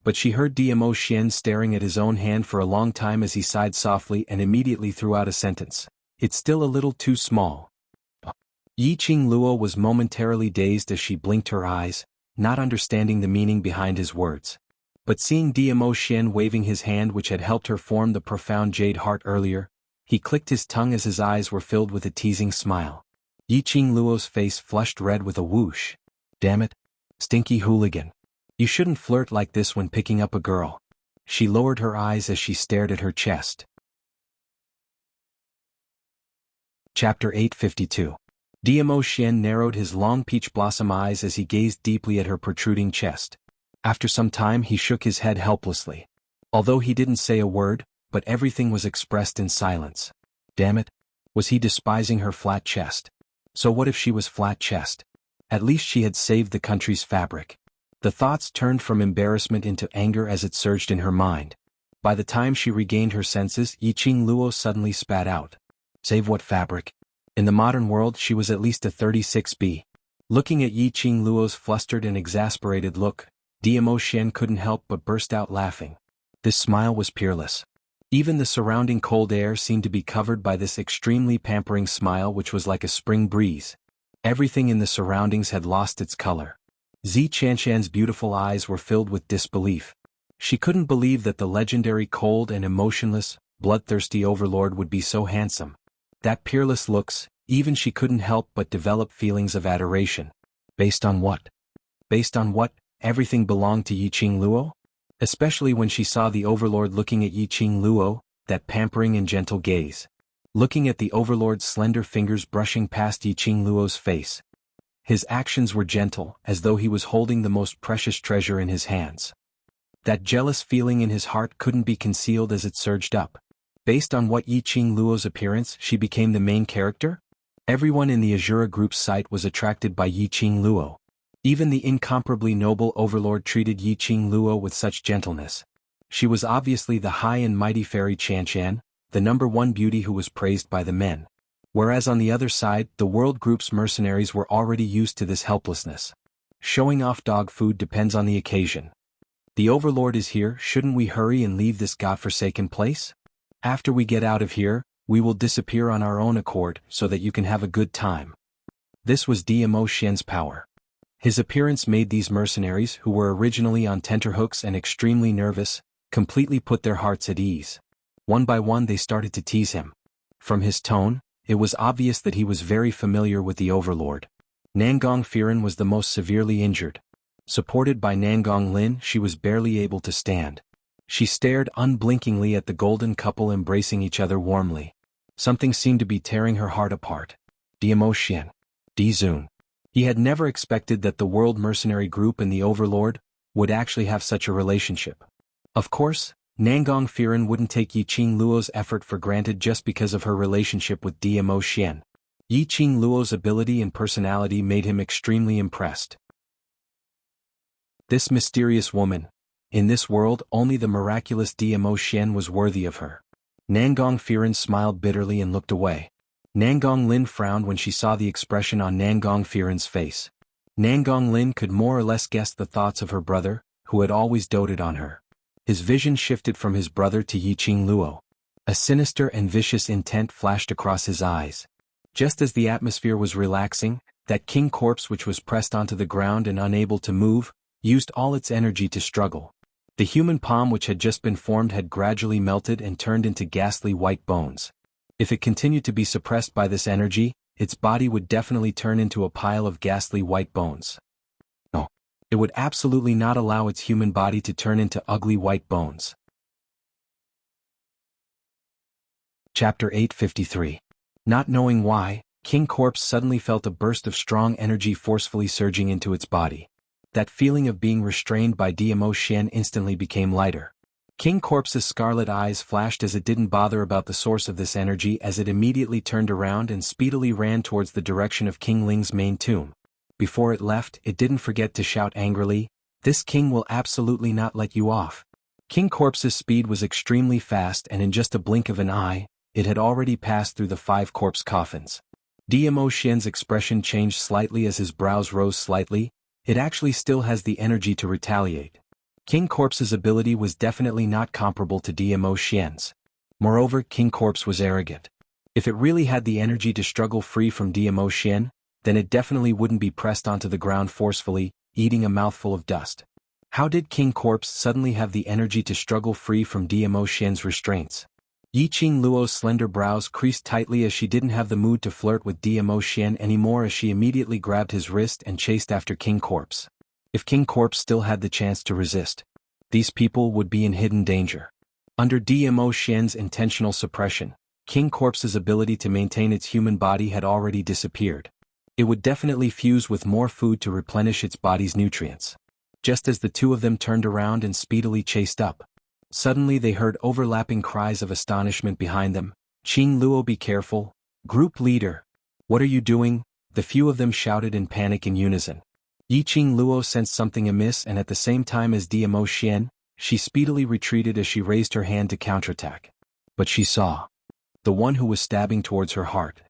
But she heard Diamo Xian staring at his own hand for a long time as he sighed softly and immediately threw out a sentence. It's still a little too small. Yiqing Luo was momentarily dazed as she blinked her eyes, not understanding the meaning behind his words. But seeing Diamo Xian waving his hand which had helped her form the profound jade heart earlier, he clicked his tongue as his eyes were filled with a teasing smile. Yiqing Luo's face flushed red with a whoosh. Damn it. Stinky hooligan. You shouldn't flirt like this when picking up a girl. She lowered her eyes as she stared at her chest. Chapter 852. Diamo Xian narrowed his long peach blossom eyes as he gazed deeply at her protruding chest. After some time he shook his head helplessly. Although he didn't say a word, but everything was expressed in silence. Damn it. Was he despising her flat chest? So what if she was flat chest? At least she had saved the country's fabric. The thoughts turned from embarrassment into anger as it surged in her mind. By the time she regained her senses, Yiqing Luo suddenly spat out. Save what fabric? In the modern world she was at least a 36B. Looking at Yiqing Luo's flustered and exasperated look, Diamo Xian couldn't help but burst out laughing. This smile was peerless. Even the surrounding cold air seemed to be covered by this extremely pampering smile which was like a spring breeze. Everything in the surroundings had lost its color. Xianxian's beautiful eyes were filled with disbelief. She couldn't believe that the legendary cold and emotionless, bloodthirsty overlord would be so handsome. That peerless looks, even she couldn't help but develop feelings of adoration. Based on what? Based on what? Everything belonged to Yiqing Luo? Especially when she saw the overlord looking at Yiqing Luo, that pampering and gentle gaze. Looking at the overlord's slender fingers brushing past Yiqing Luo's face. His actions were gentle, as though he was holding the most precious treasure in his hands. That jealous feeling in his heart couldn't be concealed as it surged up. Based on what Yiqing Luo's appearance, she became the main character? Everyone in the Azura group's sight was attracted by Yiqing Luo. Even the incomparably noble overlord treated Yiqing Luo with such gentleness. She was obviously the high and mighty fairy Xianxian, the #1 beauty who was praised by the men. Whereas on the other side, the world group's mercenaries were already used to this helplessness. Showing off dog food depends on the occasion. The overlord is here, shouldn't we hurry and leave this godforsaken place? After we get out of here, we will disappear on our own accord so that you can have a good time. This was Dmo Xian's power. His appearance made these mercenaries, who were originally on tenterhooks and extremely nervous, completely put their hearts at ease. One by one they started to tease him. From his tone, it was obvious that he was very familiar with the overlord. Nangong Firen was the most severely injured. Supported by Nangong Lin, she was barely able to stand. She stared unblinkingly at the golden couple embracing each other warmly. Something seemed to be tearing her heart apart. Dmo Xian. Dizun. He had never expected that the World Mercenary Group and the Overlord would actually have such a relationship. Of course, Nangong Firen wouldn't take Yiqing Luo's effort for granted just because of her relationship with Dmo Xian. Yiqing Luo's ability and personality made him extremely impressed. This mysterious woman. In this world, only the miraculous Dmo Xian was worthy of her. Nangong Firen smiled bitterly and looked away. Nangong Lin frowned when she saw the expression on Nangong Firen's face. Nangong Lin could more or less guess the thoughts of her brother, who had always doted on her. His vision shifted from his brother to Yiqing Luo. A sinister and vicious intent flashed across his eyes. Just as the atmosphere was relaxing, that king corpse which was pressed onto the ground and unable to move, used all its energy to struggle. The human palm which had just been formed had gradually melted and turned into ghastly white bones. If it continued to be suppressed by this energy, its body would definitely turn into a pile of ghastly white bones. No. It would absolutely not allow its human body to turn into ugly white bones. Chapter 853. Not knowing why, King Corpse suddenly felt a burst of strong energy forcefully surging into its body. That feeling of being restrained by Dmo Xian instantly became lighter. King Corpse's scarlet eyes flashed as it didn't bother about the source of this energy, as it immediately turned around and speedily ran towards the direction of King Ling's main tomb. Before it left, it didn't forget to shout angrily, "This king will absolutely not let you off." King Corpse's speed was extremely fast, and in just a blink of an eye, it had already passed through the 5 corpse coffins. Dmo Xian's expression changed slightly as his brows rose slightly. It actually still has the energy to retaliate. King Corpse's ability was definitely not comparable to Dmo Xian's. Moreover, King Corpse was arrogant. If it really had the energy to struggle free from Dmo Xian, then it definitely wouldn't be pressed onto the ground forcefully, eating a mouthful of dust. How did King Corpse suddenly have the energy to struggle free from Dmo Xian's restraints? Yiqing Luo's slender brows creased tightly as she didn't have the mood to flirt with Dmo Xian anymore, as she immediately grabbed his wrist and chased after King Corpse. If King Corpse still had the chance to resist, these people would be in hidden danger. Under Dmo Xian's intentional suppression, King Corpse's ability to maintain its human body had already disappeared. It would definitely fuse with more food to replenish its body's nutrients. Just as the two of them turned around and speedily chased up, suddenly they heard overlapping cries of astonishment behind them. "Qing Luo, be careful! Group leader! What are you doing?" the few of them shouted in panic in unison. Yiqing Luo sensed something amiss, and at the same time as Dmo Xian, she speedily retreated as she raised her hand to counterattack. But she saw. The one who was stabbing towards her heart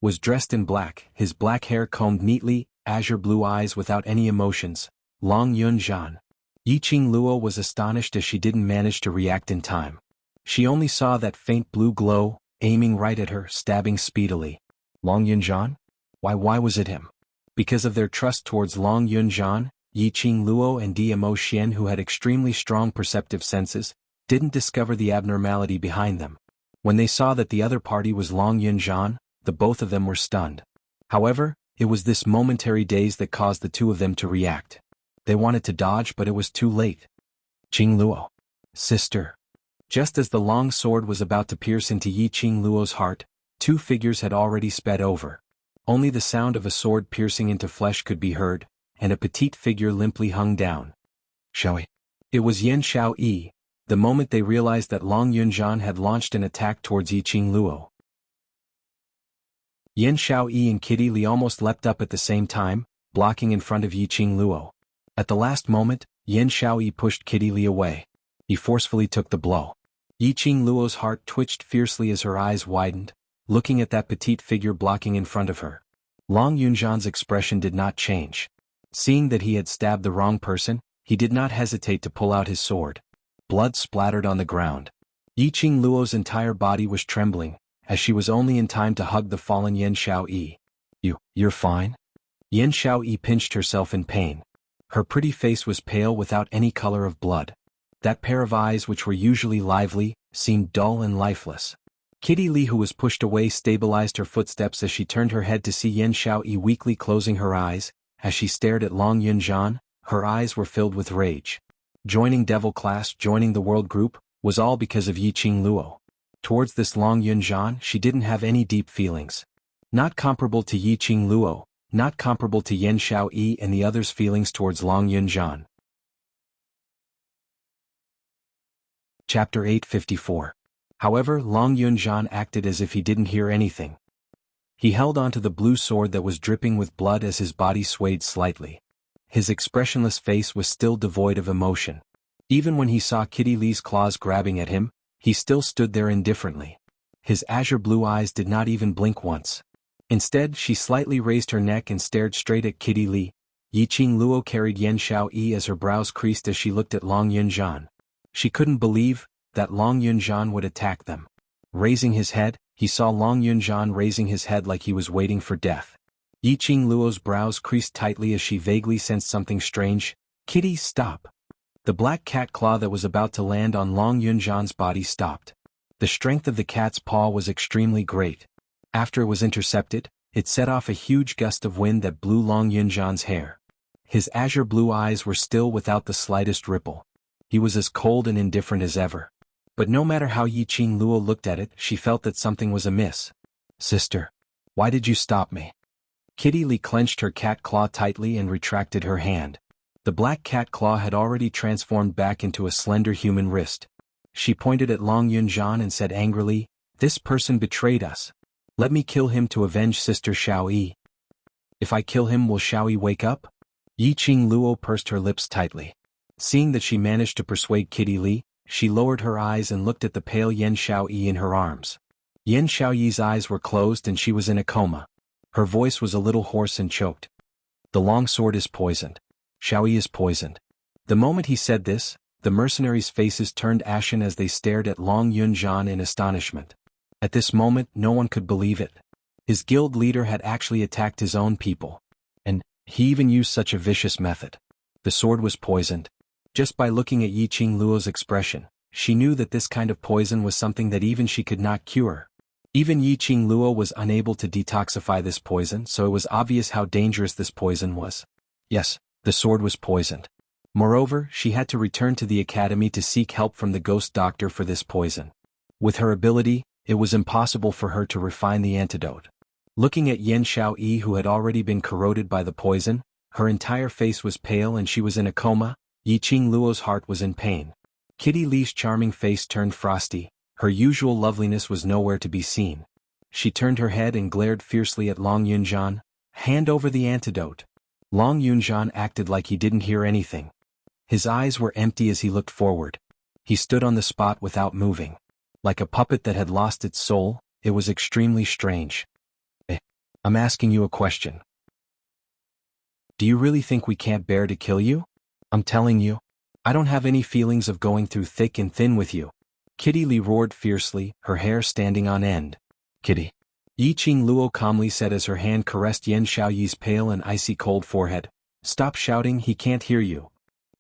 was dressed in black, his black hair combed neatly, azure blue eyes without any emotions, Long Yunzhan. Yiqing Luo was astonished as she didn't manage to react in time. She only saw that faint blue glow, aiming right at her, stabbing speedily. Long Yunzhan? Why was it him? Because of their trust towards Long Yunzhan, Yiqing Luo and Dmo Xian, who had extremely strong perceptive senses, didn't discover the abnormality behind them. When they saw that the other party was Long Yunzhan, the both of them were stunned. However, it was this momentary daze that caused the two of them to react. They wanted to dodge, but it was too late. "Qing Luo. Sister." Just as the long sword was about to pierce into Yiqing Luo's heart, 2 figures had already sped over. Only the sound of a sword piercing into flesh could be heard, and a petite figure limply hung down. Xiaoyi. It was Yan Xiaoyi, the moment they realized that Long Yunzhan had launched an attack towards Yiqing Luo. Yan Xiaoyi and Kitty Li almost leapt up at the same time, blocking in front of Yiqing Luo. At the last moment, Yan Xiaoyi pushed Kitty Li away. He forcefully took the blow. Yiqing Luo's heart twitched fiercely as her eyes widened, looking at that petite figure blocking in front of her. Long Yunzhan's expression did not change. Seeing that he had stabbed the wrong person, he did not hesitate to pull out his sword. Blood splattered on the ground. Yiqing Luo's entire body was trembling, as she was only in time to hug the fallen Yan Xiaoyi. You're fine? Yan Xiaoyi pinched herself in pain. Her pretty face was pale without any color of blood. That pair of eyes, which were usually lively, seemed dull and lifeless. Kitty Li, who was pushed away, stabilized her footsteps as she turned her head to see Yan Xiaoyi weakly closing her eyes. As she stared at Long Yunzhan, her eyes were filled with rage. Joining Devil Class, joining the world group, was all because of Yiqing Luo. Towards this Long Yunzhan, she didn't have any deep feelings. Not comparable to Yiqing Luo, not comparable to Yan Xiaoyi and the others' feelings towards Long Yunzhan. Chapter 854. However, Long Yunzhan acted as if he didn't hear anything. He held onto the blue sword that was dripping with blood as his body swayed slightly. His expressionless face was still devoid of emotion. Even when he saw Kitty Li's claws grabbing at him, he still stood there indifferently. His azure blue eyes did not even blink once. Instead, she slightly raised her neck and stared straight at Kitty Li. Yiqing Luo carried Yan Xiaoyi as her brows creased as she looked at Long Yunzhan. She couldn't believe that Long Yunzhan would attack them. Raising his head, he saw Long Yunzhan raising his head like he was waiting for death. Yiqing Luo's brows creased tightly as she vaguely sensed something strange. Kitty, stop! The black cat claw that was about to land on Long Yunzhan's body stopped. The strength of the cat's paw was extremely great. After it was intercepted, it set off a huge gust of wind that blew Long Yunzhan's hair. His azure blue eyes were still without the slightest ripple. He was as cold and indifferent as ever. But no matter how Yiqing Luo looked at it, she felt that something was amiss. Sister, why did you stop me? Kitty Li clenched her cat claw tightly and retracted her hand. The black cat claw had already transformed back into a slender human wrist. She pointed at Long Yunzhan and said angrily, "This person betrayed us. Let me kill him to avenge Sister Xiaoyi. If I kill him, will Xiaoyi wake up?" Yiqing Luo pursed her lips tightly. Seeing that she managed to persuade Kitty Li, she lowered her eyes and looked at the pale Yan Xiaoyi in her arms. Yan Xiaoyi's eyes were closed and she was in a coma. Her voice was a little hoarse and choked. "The long sword is poisoned. Xiaoyi is poisoned." The moment he said this, the mercenaries' faces turned ashen as they stared at Long Yunzhan in astonishment. At this moment, no one could believe it. His guild leader had actually attacked his own people. And he even used such a vicious method. The sword was poisoned. Just by looking at Yiqing Luo's expression, she knew that this kind of poison was something that even she could not cure. Even Yiqing Luo was unable to detoxify this poison, so it was obvious how dangerous this poison was. Yes, the sword was poisoned. Moreover, she had to return to the academy to seek help from the ghost doctor for this poison. With her ability, it was impossible for her to refine the antidote. Looking at Yan Xiaoyi, who had already been corroded by the poison, her entire face was pale and she was in a coma. Yiqing Luo's heart was in pain. Kitty Li's charming face turned frosty. Her usual loveliness was nowhere to be seen. She turned her head and glared fiercely at Long Yunzhan. "Hand over the antidote." Long Yunzhan acted like he didn't hear anything. His eyes were empty as he looked forward. He stood on the spot without moving. Like a puppet that had lost its soul, it was extremely strange. I'm asking you a question. Do you really think we can't bear to kill you? I'm telling you, I don't have any feelings of going through thick and thin with you. Kitty Li roared fiercely, her hair standing on end. Kitty. Yiqing Luo calmly said as her hand caressed Yan Xiaoyi's pale and icy cold forehead. Stop shouting, he can't hear you.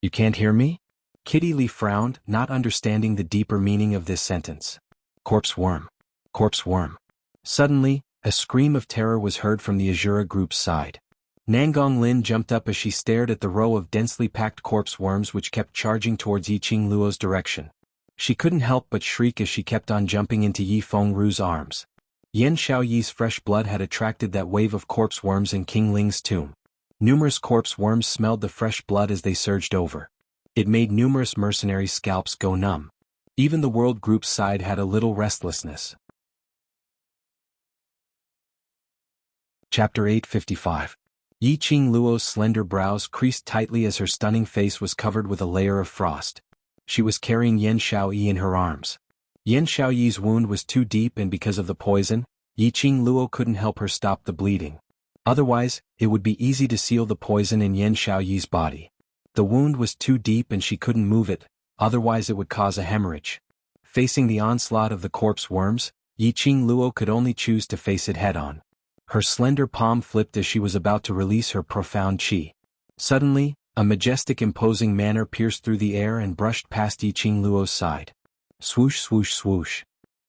You can't hear me? Kitty Li frowned, not understanding the deeper meaning of this sentence. Corpse worm. Corpse worm. Suddenly, a scream of terror was heard from the Azura group's side. Nangong Lin jumped up as she stared at the row of densely packed corpse worms which kept charging towards Yiqing Luo's direction. She couldn't help but shriek as she kept on jumping into Yi Fengru's arms. Yan Xiaoyi's fresh blood had attracted that wave of corpse worms in King Ling's tomb. Numerous corpse worms smelled the fresh blood as they surged over. It made numerous mercenary scalps go numb. Even the world group's side had a little restlessness. Chapter 855. Yiqing Luo's slender brows creased tightly as her stunning face was covered with a layer of frost. She was carrying Yan Xiaoyi in her arms. Yan Xiaoyi's wound was too deep and because of the poison, Yiqing Luo couldn't help her stop the bleeding. Otherwise, it would be easy to seal the poison in Yan Xiaoyi's body. The wound was too deep and she couldn't move it, otherwise it would cause a hemorrhage. Facing the onslaught of the corpse worms, Yiqing Luo could only choose to face it head-on. Her slender palm flipped as she was about to release her profound chi. Suddenly, a majestic imposing manner pierced through the air and brushed past Yiqing Luo's side. Swoosh swoosh swoosh.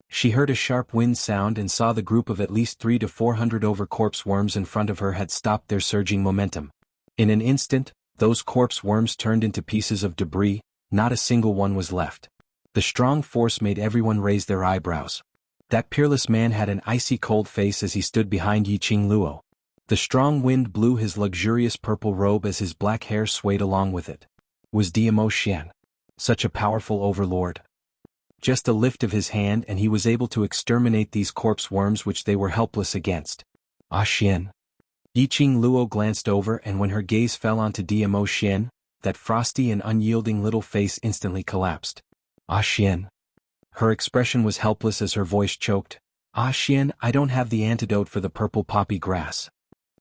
She heard a sharp wind sound and saw the group of at least 300 to 400 overcorpse worms in front of her had stopped their surging momentum. In an instant, those corpse worms turned into pieces of debris, not a single one was left. The strong force made everyone raise their eyebrows. That peerless man had an icy cold face as he stood behind Yiqing Luo. The strong wind blew his luxurious purple robe as his black hair swayed along with it. Was Diamo Xian such a powerful overlord? Just a lift of his hand and he was able to exterminate these corpse worms which they were helpless against. Ah Xian. Yiqing Luo glanced over and when her gaze fell onto Diamo Xian, that frosty and unyielding little face instantly collapsed. Ah Xian. Her expression was helpless as her voice choked. Ah Xian, I don't have the antidote for the purple poppy grass.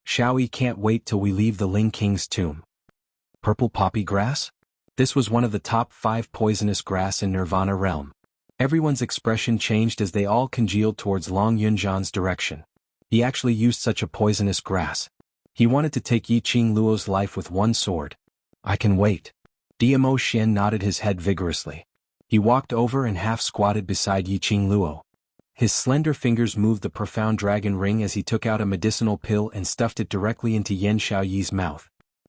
Xiaoyi can't wait till we leave the Ling King's tomb. Purple poppy grass? This was one of the top 5 poisonous grass in Nirvana realm. Everyone's expression changed as they all congealed towards Long Yunzhan's direction. He actually used such a poisonous grass. He wanted to take Yiqing Luo's life with one sword. I can wait. Diamo Xian nodded his head vigorously. He walked over and half-squatted beside Yiqing Luo. His slender fingers moved the profound dragon ring as he took out a medicinal pill and stuffed it directly into Yan Xiaoyi's mouth.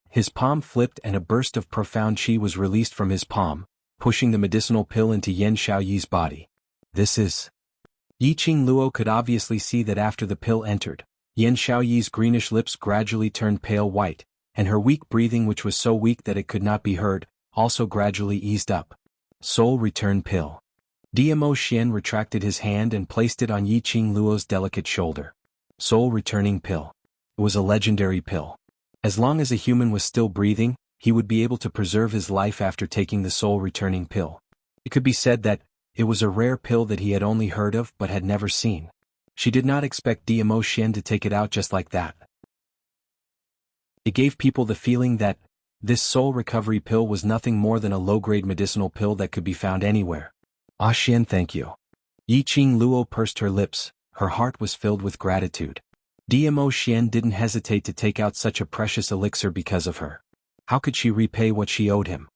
His palm flipped and a burst of profound qi was released from his palm, pushing the medicinal pill into Yan Xiaoyi's body. This is... Yiqing Luo could obviously see that after the pill entered, Yan Xiaoyi's greenish lips gradually turned pale white, and her weak breathing, which was so weak that it could not be heard, also gradually eased up. Soul Return Pill. Diamo Xian retracted his hand and placed it on Yiqing Luo's delicate shoulder. Soul Returning Pill. It was a legendary pill. As long as a human was still breathing, he would be able to preserve his life after taking the Soul Returning Pill. It could be said that it was a rare pill that he had only heard of but had never seen. She did not expect Diamo Xian to take it out just like that. It gave people the feeling that this soul recovery pill was nothing more than a low-grade medicinal pill that could be found anywhere. Ah Xian, thank you. Yiqing Luo pursed her lips, her heart was filled with gratitude. Diamo Xian didn't hesitate to take out such a precious elixir because of her. How could she repay what she owed him?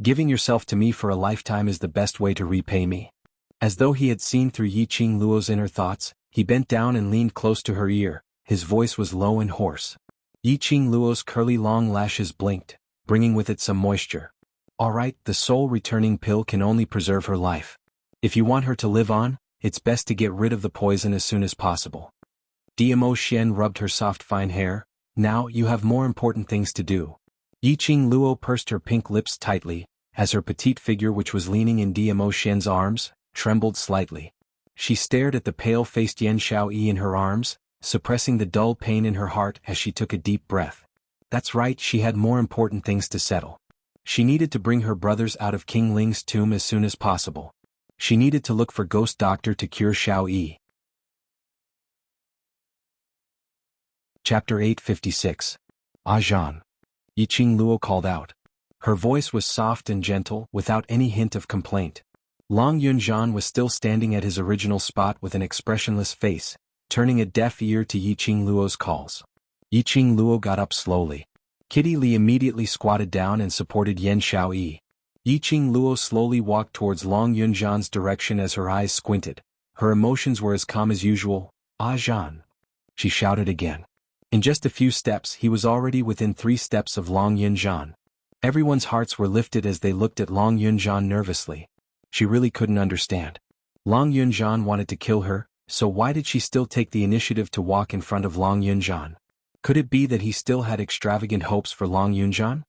Giving yourself to me for a lifetime is the best way to repay me. As though he had seen through Yiqing Luo's inner thoughts, he bent down and leaned close to her ear, his voice was low and hoarse. Yiqing Luo's curly long lashes blinked, bringing with it some moisture. Alright, the soul returning pill can only preserve her life. If you want her to live on, it's best to get rid of the poison as soon as possible. Diamo Xian rubbed her soft fine hair. Now you have more important things to do. Yiqing Luo pursed her pink lips tightly, as her petite figure, which was leaning in Diamo Xian's arms, trembled slightly. She stared at the pale-faced Yan Xiaoyi in her arms, suppressing the dull pain in her heart as she took a deep breath. That's right, she had more important things to settle. She needed to bring her brothers out of King Ling's tomb as soon as possible. She needed to look for Ghost Doctor to cure Xiaoyi. Chapter 856. Zhan. Yiqing Luo called out. Her voice was soft and gentle, without any hint of complaint. Long Yunzhan was still standing at his original spot with an expressionless face, turning a deaf ear to Yiqing Luo's calls. Yiqing Luo got up slowly. Kitty Li immediately squatted down and supported Yan Xiaoyi. Yiqing Luo slowly walked towards Long Yunzhan's direction as her eyes squinted. Her emotions were as calm as usual. Zhan. She shouted again. In just a few steps he was already within 3 steps of Long Yunzhan. Everyone's hearts were lifted as they looked at Long Yunzhan nervously. She really couldn't understand. Long Yunzhan wanted to kill her, so why did she still take the initiative to walk in front of Long Yunzhan? Could it be that he still had extravagant hopes for Long Yunzhan?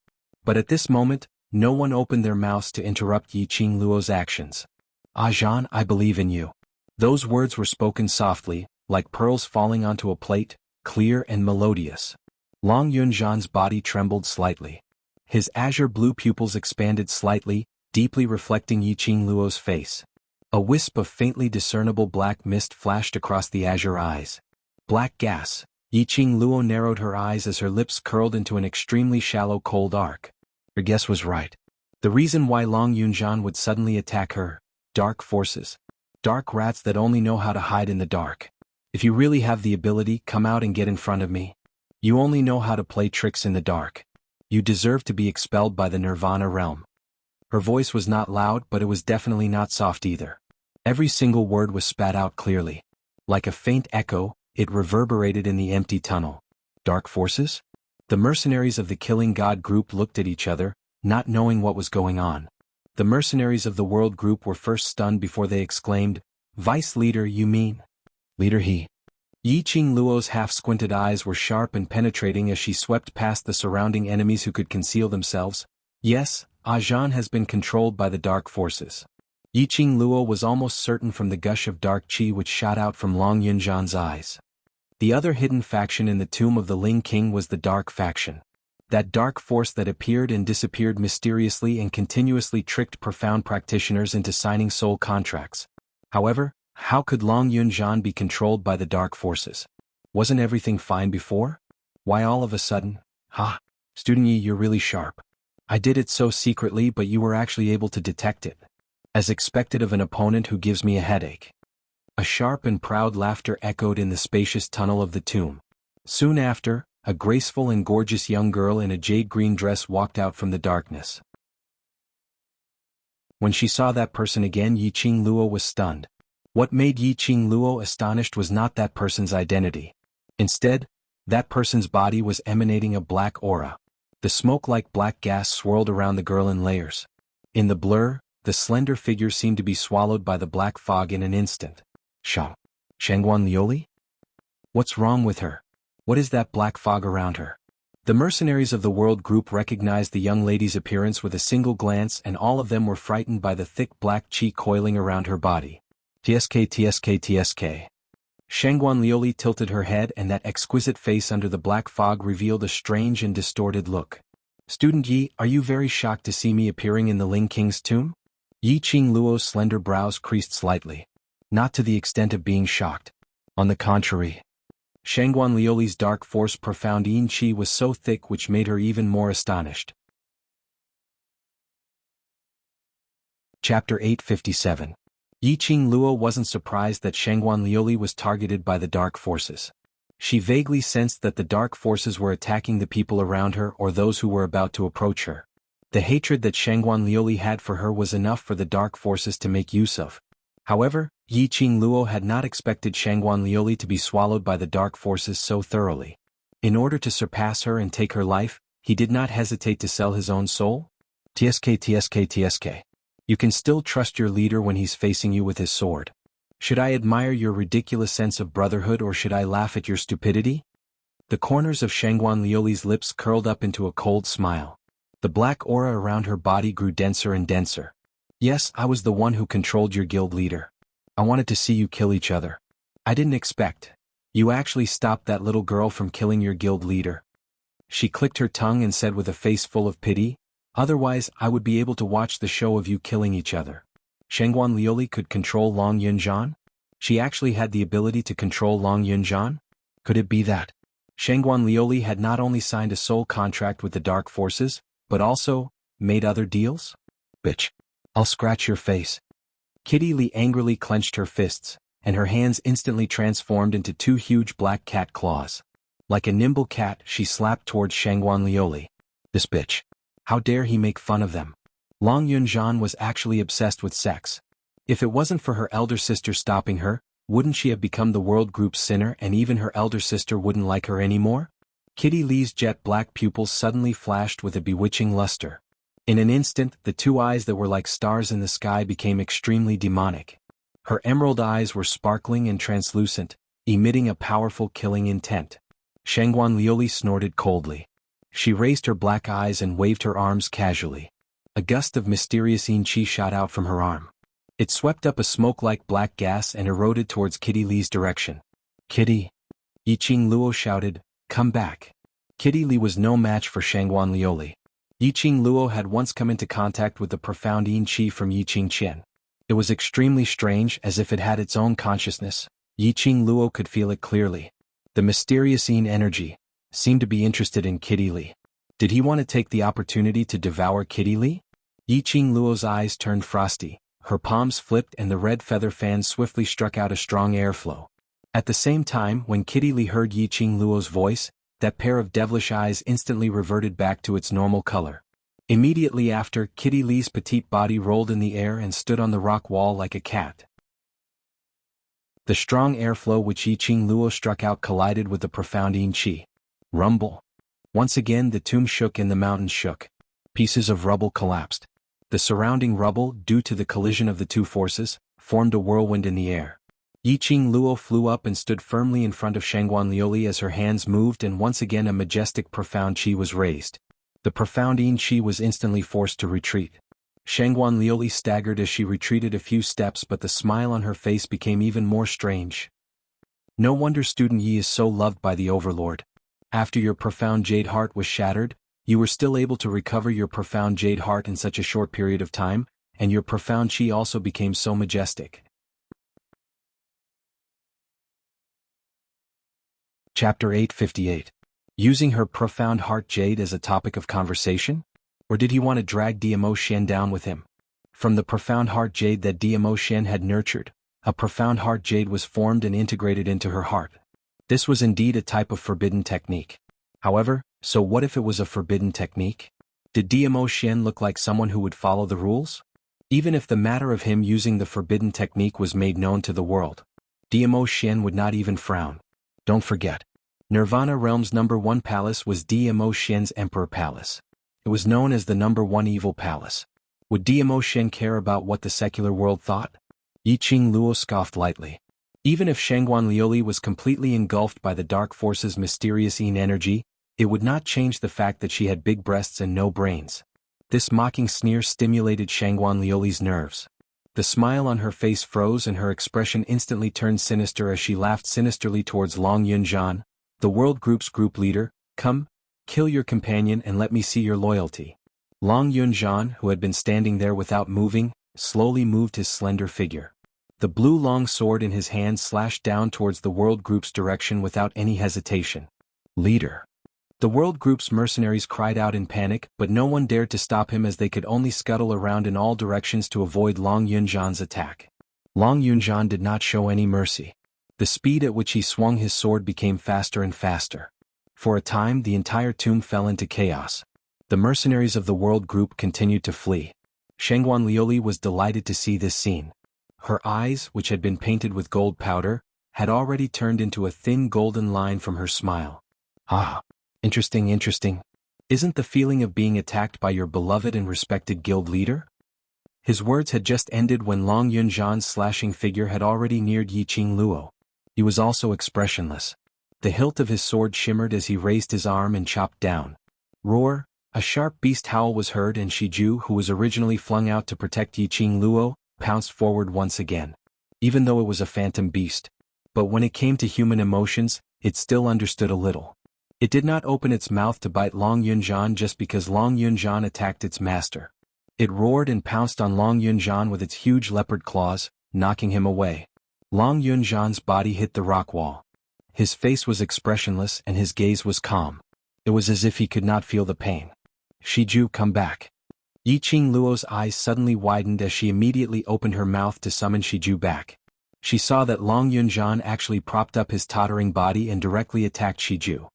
But at this moment, no one opened their mouths to interrupt Yiqing Luo's actions. Zhan, I believe in you. Those words were spoken softly, like pearls falling onto a plate, clear and melodious. Long Yunzhan's body trembled slightly. His azure blue pupils expanded slightly, deeply reflecting Yiqing Luo's face. A wisp of faintly discernible black mist flashed across the azure eyes. Black gas. Yiqing Luo narrowed her eyes as her lips curled into an extremely shallow cold arc. Her guess was right. The reason why Long Yunzhan would suddenly attack her, dark forces. Dark rats that only know how to hide in the dark. If you really have the ability, come out and get in front of me. You only know how to play tricks in the dark. You deserve to be expelled by the Nirvana realm. Her voice was not loud, but it was definitely not soft either. Every single word was spat out clearly. Like a faint echo, it reverberated in the empty tunnel. Dark forces? The mercenaries of the Killing God group looked at each other, not knowing what was going on. The mercenaries of the World group were first stunned before they exclaimed, "Vice leader, you mean?" "Leader he." Yiqing Luo's half-squinted eyes were sharp and penetrating as she swept past the surrounding enemies who could conceal themselves. "Yes, Zhan has been controlled by the dark forces." Yiqing Luo was almost certain from the gush of dark qi which shot out from Long Yunzhan's eyes. The other hidden faction in the tomb of the Ling King was the Dark Faction. That dark force that appeared and disappeared mysteriously and continuously tricked profound practitioners into signing soul contracts. However, how could Long Yunzhan be controlled by the dark forces? Wasn't everything fine before? Why all of a sudden? Ha! Student Yi, you're really sharp. I did it so secretly, but you were actually able to detect it. As expected of an opponent who gives me a headache. A sharp and proud laughter echoed in the spacious tunnel of the tomb. Soon after, a graceful and gorgeous young girl in a jade-green dress walked out from the darkness. When she saw that person again, Yiqing Luo was stunned. What made Yiqing Luo astonished was not that person's identity. Instead, that person's body was emanating a black aura. The smoke-like black gas swirled around the girl in layers. In the blur, the slender figure seemed to be swallowed by the black fog in an instant. Xuanhuan Lioli? What's wrong with her? What is that black fog around her? The mercenaries of the World group recognized the young lady's appearance with a single glance, and all of them were frightened by the thick black qi coiling around her body. TSK. Xuanhuan Lioli tilted her head, and that exquisite face under the black fog revealed a strange and distorted look. Student Yi, are you very shocked to see me appearing in the Ling King's tomb? Yiqing Luo's slender brows creased slightly. Not to the extent of being shocked. On the contrary. Xuanhuan Lioli's dark force profound yin qi was so thick which made her even more astonished. Chapter 857. Yiqing Luo wasn't surprised that Xuanhuan Lioli was targeted by the dark forces. She vaguely sensed that the dark forces were attacking the people around her or those who were about to approach her. The hatred that Xuanhuan Lioli had for her was enough for the dark forces to make use of. However, Yiqing Luo had not expected Xuanhuan Lioli to be swallowed by the dark forces so thoroughly. In order to surpass her and take her life, he did not hesitate to sell his own soul? TSK. You can still trust your leader when he's facing you with his sword. Should I admire your ridiculous sense of brotherhood or should I laugh at your stupidity? The corners of Xuanhuan Lioli's lips curled up into a cold smile. The black aura around her body grew denser and denser. Yes, I was the one who controlled your guild leader. I wanted to see you kill each other. I didn't expect. You actually stopped that little girl from killing your guild leader. She clicked her tongue and said with a face full of pity, otherwise I would be able to watch the show of you killing each other. Xuanhuan Lioli could control Long Yunzhan? She actually had the ability to control Long Yunzhan? Could it be that Xuanhuan Lioli had not only signed a soul contract with the dark forces, but also made other deals? Bitch. I'll scratch your face. Kitty Lee angrily clenched her fists, and her hands instantly transformed into two huge black cat claws. Like a nimble cat, she slapped towards Xuanhuan Lioli. This bitch. How dare he make fun of them? Long Yunzhan was actually obsessed with sex. If it wasn't for her elder sister stopping her, wouldn't she have become the World group's sinner and even her elder sister wouldn't like her anymore? Kitty Lee's jet black pupils suddenly flashed with a bewitching luster. In an instant, the two eyes that were like stars in the sky became extremely demonic. Her emerald eyes were sparkling and translucent, emitting a powerful killing intent. Xuanhuan Lioli snorted coldly. She raised her black eyes and waved her arms casually. A gust of mysterious yin qi shot out from her arm. It swept up a smoke-like black gas and eroded towards Kitty Lee's direction. Kitty! Yiqing Luo shouted, come back. Kitty Lee was no match for Xuanhuan Lioli. Yiqing Luo had once come into contact with the profound yin qi from Yiqing Qian. It was extremely strange, as if it had its own consciousness. Yiqing Luo could feel it clearly. The mysterious yin energy seemed to be interested in Kitty Lee. Did he want to take the opportunity to devour Kitty Lee? Yiqing Luo's eyes turned frosty, her palms flipped and the red feather fan swiftly struck out a strong airflow. At the same time, when Kitty Lee heard Yiqing Luo's voice, that pair of devilish eyes instantly reverted back to its normal color. Immediately after, Kitty Lee's petite body rolled in the air and stood on the rock wall like a cat. The strong airflow which Yiqing Luo struck out collided with the profound yin qi. Rumble. Once again the tomb shook and the mountains shook. Pieces of rubble collapsed. The surrounding rubble, due to the collision of the two forces, formed a whirlwind in the air. Yiqing Luo flew up and stood firmly in front of Xuanhuan Liuli as her hands moved, and once again a majestic profound qi was raised. The profound yin qi was instantly forced to retreat. Xuanhuan Liuli staggered as she retreated a few steps, but the smile on her face became even more strange. No wonder student Yi is so loved by the Overlord. After your profound jade heart was shattered, you were still able to recover your profound jade heart in such a short period of time, and your profound qi also became so majestic. Chapter 858. Using her profound heart jade as a topic of conversation? Or did he want to drag Dmo Shen down with him? From the profound heart jade that Dmo Shen had nurtured, a profound heart jade was formed and integrated into her heart. This was indeed a type of forbidden technique. However, so what if it was a forbidden technique? Did Dmo Shen look like someone who would follow the rules? Even if the matter of him using the forbidden technique was made known to the world, Dmo Shen would not even frown. Don't forget, Nirvana Realm's #1 palace was Dmo Shen's Emperor Palace. It was known as the #1 evil palace. Would Dmo Shen care about what the secular world thought? Yiqing Luo scoffed lightly. Even if Xuanhuan Liuli was completely engulfed by the dark force's mysterious yin energy, it would not change the fact that she had big breasts and no brains. This mocking sneer stimulated Xuanhuan Liuli's nerves. The smile on her face froze and her expression instantly turned sinister as she laughed sinisterly towards Long Yunzhan, the world group's group leader. Come, kill your companion and let me see your loyalty. Long Yunzhan, who had been standing there without moving, slowly moved his slender figure. The blue long sword in his hand slashed down towards the world group's direction without any hesitation. Leader. The world group's mercenaries cried out in panic, but no one dared to stop him as they could only scuttle around in all directions to avoid Long Yunzhan's attack. Long Yunzhan did not show any mercy. The speed at which he swung his sword became faster and faster. For a time the entire tomb fell into chaos. The mercenaries of the world group continued to flee. Xuanhuan Liuli was delighted to see this scene. Her eyes, which had been painted with gold powder, had already turned into a thin golden line from her smile. Ah! Interesting. Isn't the feeling of being attacked by your beloved and respected guild leader? His words had just ended when Long Yunzhan's slashing figure had already neared Yiqing Luo. He was also expressionless. The hilt of his sword shimmered as he raised his arm and chopped down. Roar! A sharp beast howl was heard, and Shiju, who was originally flung out to protect Yiqing Luo, pounced forward once again. Even though it was a phantom beast. But when it came to human emotions, it still understood a little. It did not open its mouth to bite Long Yunzhan just because Long Yunzhan attacked its master. It roared and pounced on Long Yunzhan with its huge leopard claws, knocking him away. Long Yunzhan's body hit the rock wall. His face was expressionless and his gaze was calm. It was as if he could not feel the pain. Shiju, come back. Yiqing Luo's eyes suddenly widened as she immediately opened her mouth to summon Shiju back. She saw that Long Yunzhan actually propped up his tottering body and directly attacked Shiju.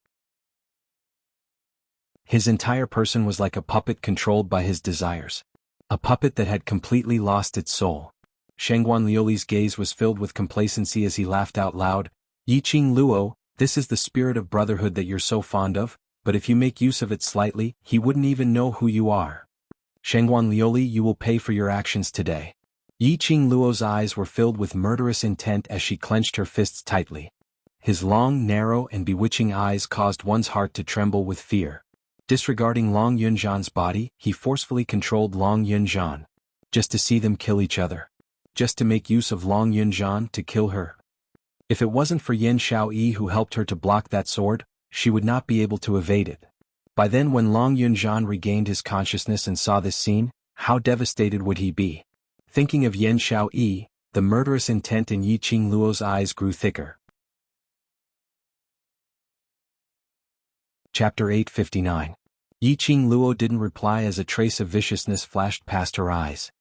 His entire person was like a puppet controlled by his desires. A puppet that had completely lost its soul. Xuanhuan Liuli's gaze was filled with complacency as he laughed out loud. Yiqing Luo, this is the spirit of brotherhood that you're so fond of, but if you make use of it slightly, he wouldn't even know who you are. Xuanhuan Liuli, you will pay for your actions today. Yiqing Luo's eyes were filled with murderous intent as she clenched her fists tightly. His long, narrow, and bewitching eyes caused one's heart to tremble with fear. Disregarding Long Yunzhan's body, he forcefully controlled Long Yunzhan. Just to see them kill each other. Just to make use of Long Yunzhan to kill her. If it wasn't for Yan Xiaoyi who helped her to block that sword, she would not be able to evade it. By then, when Long Yunzhan regained his consciousness and saw this scene, how devastated would he be? Thinking of Yan Xiaoyi, the murderous intent in Yiqing Luo's eyes grew thicker. Chapter 859. Yiqing Luo didn't reply as a trace of viciousness flashed past her eyes.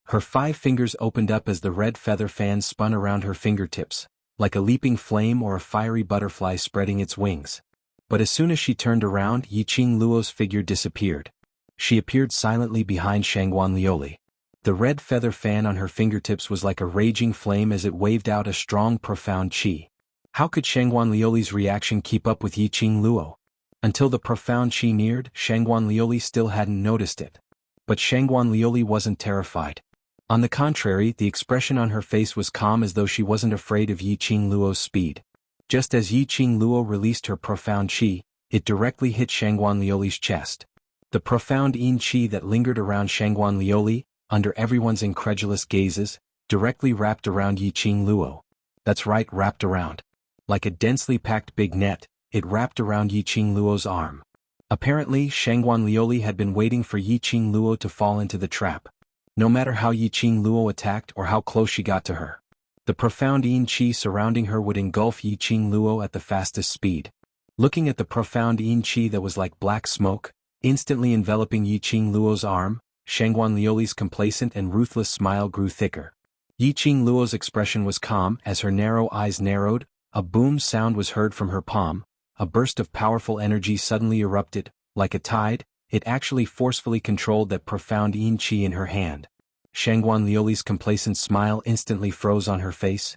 Her 5 fingers opened up as the red feather fans spun around her fingertips. like a leaping flame or a fiery butterfly spreading its wings. But as soon as she turned around, Yiqing Luo's figure disappeared. She appeared silently behind Xuanhuan Lioli. The red feather fan on her fingertips was like a raging flame as it waved out a strong, profound qi. How could Xuanhuan Lioli's reaction keep up with Yiqing Luo? Until the profound qi neared, Xuanhuan Lioli still hadn't noticed it. But Xuanhuan Lioli wasn't terrified. On the contrary, the expression on her face was calm as though she wasn't afraid of Yiqing Luo's speed. Just as Yiqing Luo released her profound qi, it directly hit Xuanhuan Lioli's chest. The profound yin qi that lingered around Xuanhuan Lioli, under everyone's incredulous gazes, directly wrapped around Yiqing Luo. That's right, wrapped around. Like a densely packed big net, it wrapped around Yiqing Luo's arm. Apparently, Xuanhuan Lioli had been waiting for Yiqing Luo to fall into the trap. No matter how Yiqing Luo attacked or how close she got to her, the profound yin qi surrounding her would engulf Yiqing Luo at the fastest speed. Looking at the profound yin qi that was like black smoke, instantly enveloping Yiqing Luo's arm, Xuanhuan Lioli's complacent and ruthless smile grew thicker. Yiqing Luo's expression was calm as her narrow eyes narrowed, a boom sound was heard from her palm, a burst of powerful energy suddenly erupted, like a tide, it actually forcefully controlled that profound yin qi in her hand. Xuanhuan Lioli's complacent smile instantly froze on her face.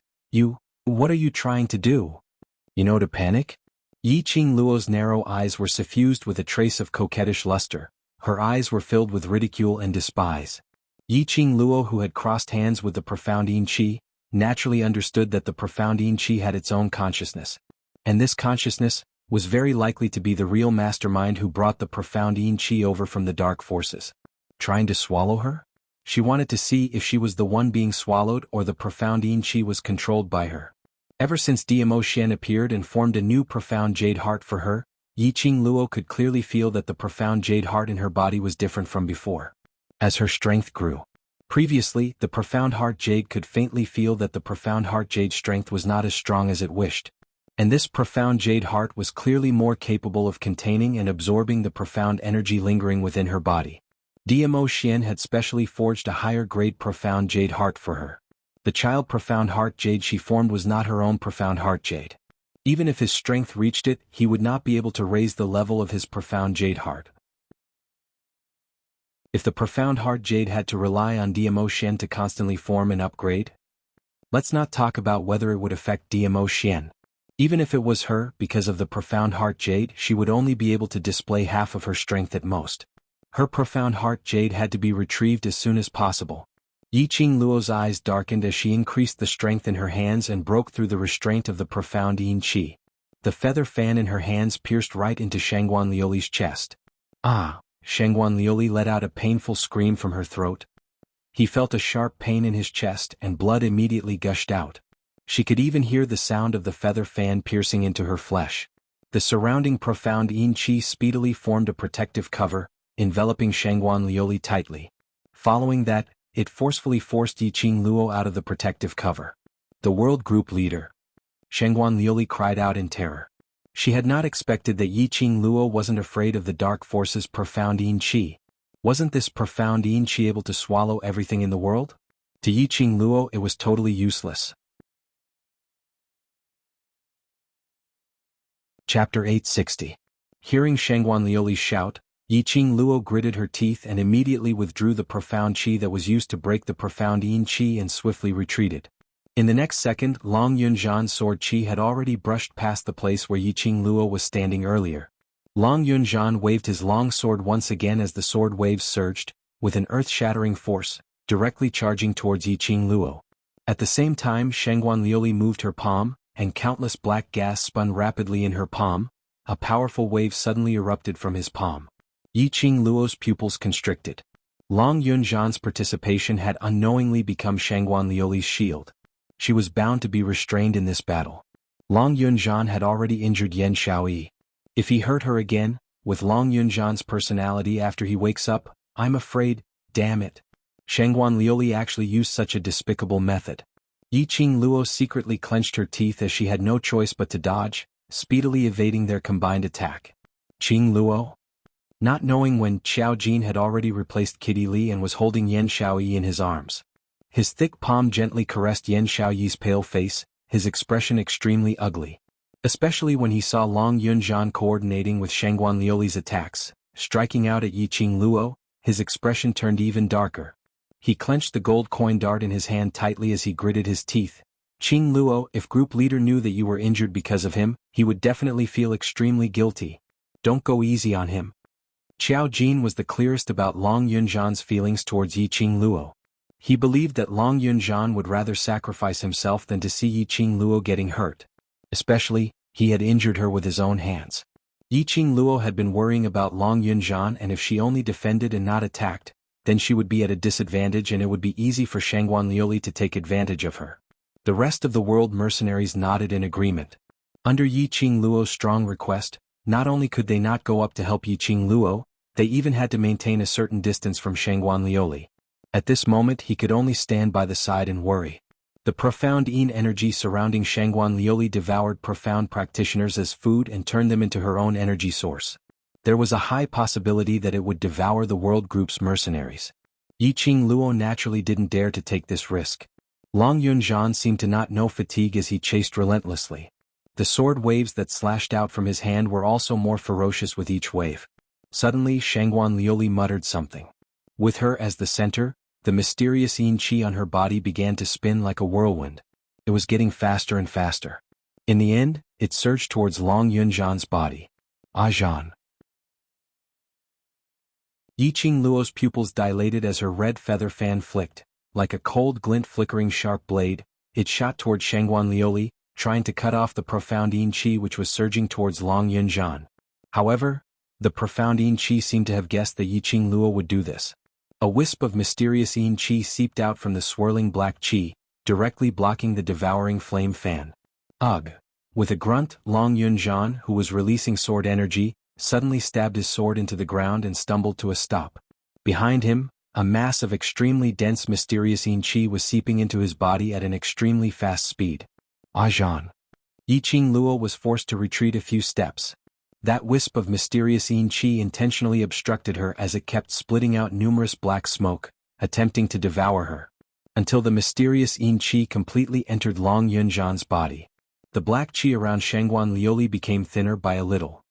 What are you trying to do? To panic? Yiqing Luo's narrow eyes were suffused with a trace of coquettish luster. Her eyes were filled with ridicule and despise. Yiqing Luo, who had crossed hands with the profound yin qi, naturally understood that the profound yin qi had its own consciousness. And this consciousness was very likely to be the real mastermind who brought the profound yin qi over from the dark forces. Trying to swallow her? She wanted to see if she was the one being swallowed or the profound yin qi was controlled by her. Ever since Diamo Xian appeared and formed a new profound jade heart for her, Yiqing Luo could clearly feel that the profound jade heart in her body was different from before. As her strength grew. Previously, the profound heart jade could faintly feel that the profound heart jade strength was not as strong as it wished. And this profound jade heart was clearly more capable of containing and absorbing the profound energy lingering within her body. Diamo Xian had specially forged a higher-grade profound jade heart for her. The child profound heart jade she formed was not her own profound heart jade. Even if his strength reached it, he would not be able to raise the level of his profound jade heart. If the profound heart jade had to rely on Diamo Xian to constantly form and upgrade, let's not talk about whether it would affect Diamo Xian. Even if it was her, because of the profound heart jade, she would only be able to display half of her strength at most. Her profound heart jade had to be retrieved as soon as possible. Yiqing Luo's eyes darkened as she increased the strength in her hands and broke through the restraint of the profound yin qi. The feather fan in her hands pierced right into Xuanhuan Lioli's chest. Ah! Xuanhuan Lioli let out a painful scream from her throat. He felt a sharp pain in his chest and blood immediately gushed out. She could even hear the sound of the feather fan piercing into her flesh. The surrounding profound yin qi speedily formed a protective cover, enveloping Xuanhuan Lioli tightly. Following that, it forcefully forced Yiqing Luo out of the protective cover. The world group leader. Xuanhuan Lioli cried out in terror. She had not expected that Yiqing Luo wasn't afraid of the dark force's profound yin qi. Wasn't this profound yin qi able to swallow everything in the world? To Yiqing Luo it was totally useless. Chapter 860. Hearing Xuanhuan Lioli's shout, Yiqing Luo gritted her teeth and immediately withdrew the profound qi that was used to break the profound yin qi and swiftly retreated. In the next second, Long Yunzhan's sword qi had already brushed past the place where Yiqing Luo was standing earlier. Long Yunzhan waved his long sword once again as the sword waves surged, with an earth-shattering force, directly charging towards Yiqing Luo. At the same time, Xuanhuan Lioli moved her palm, and countless black gas spun rapidly in her palm. A powerful wave suddenly erupted from his palm. Yiqing Luo's pupils constricted. Long Yunzhan's participation had unknowingly become Xuanhuan Lioli's shield. She was bound to be restrained in this battle. Long Yunzhan had already injured Yan Xiaoyi. If he hurt her again, with Long Yunzhan's personality after he wakes up, I'm afraid, damn it. Xuanhuan Lioli actually used such a despicable method. Yiqing Luo secretly clenched her teeth as she had no choice but to dodge, speedily evading their combined attack. Qing Luo? Not knowing when Xiao Jin had already replaced Kitty Li and was holding Yan Xiaoyi in his arms. His thick palm gently caressed Yan Xiaoyi's pale face, his expression extremely ugly. Especially when he saw Long Yunzhan coordinating with Xuanhuan Liuli's attacks, striking out at Yiqing Luo, his expression turned even darker. He clenched the gold coin dart in his hand tightly as he gritted his teeth. Qing Luo, if group leader knew that you were injured because of him, he would definitely feel extremely guilty. Don't go easy on him. Qiao Jin was the clearest about Long Yunzhan's feelings towards Yiqing Luo. He believed that Long Yunzhan would rather sacrifice himself than to see Yiqing Luo getting hurt. Especially, he had injured her with his own hands. Yiqing Luo had been worrying about Long Yunzhan, and if she only defended and not attacked, then she would be at a disadvantage and it would be easy for Xuanhuan Liuli to take advantage of her. The rest of the world mercenaries nodded in agreement. Under Yiqing Luo's strong request, not only could they not go up to help Yiqing Luo, they even had to maintain a certain distance from Xuanhuan Liuli. At this moment he could only stand by the side and worry. The profound Yin energy surrounding Xuanhuan Liuli devoured profound practitioners as food and turned them into her own energy source. There was a high possibility that it would devour the world group's mercenaries. Yiqing Luo naturally didn't dare to take this risk. Long Yunzhan seemed to not know fatigue as he chased relentlessly. The sword waves that slashed out from his hand were also more ferocious with each wave. Suddenly Xuanhuan Liuli muttered something. With her as the center, the mysterious yin qi on her body began to spin like a whirlwind. It was getting faster and faster. In the end, it surged towards Long Yunzhan's body. Zhan. Yiqing Luo's pupils dilated as her red feather fan flicked. Like a cold glint flickering sharp blade, it shot toward Xuanhuan Liuli, trying to cut off the profound yin qi which was surging towards Long Yunzhan. However, the profound yin qi seemed to have guessed that Yiqing Luo would do this. A wisp of mysterious yin qi seeped out from the swirling black qi, directly blocking the devouring flame fan. Ugh! With a grunt, Long Yunzhan, who was releasing sword energy, suddenly stabbed his sword into the ground and stumbled to a stop. Behind him, a mass of extremely dense mysterious yin qi was seeping into his body at an extremely fast speed. Zhan. Yiqing Luo was forced to retreat a few steps. That wisp of mysterious yin qi intentionally obstructed her as it kept splitting out numerous black smoke, attempting to devour her. Until the mysterious yin qi completely entered Long Yunzhan's body. The black qi around Xuanhuan Liuli became thinner by a little.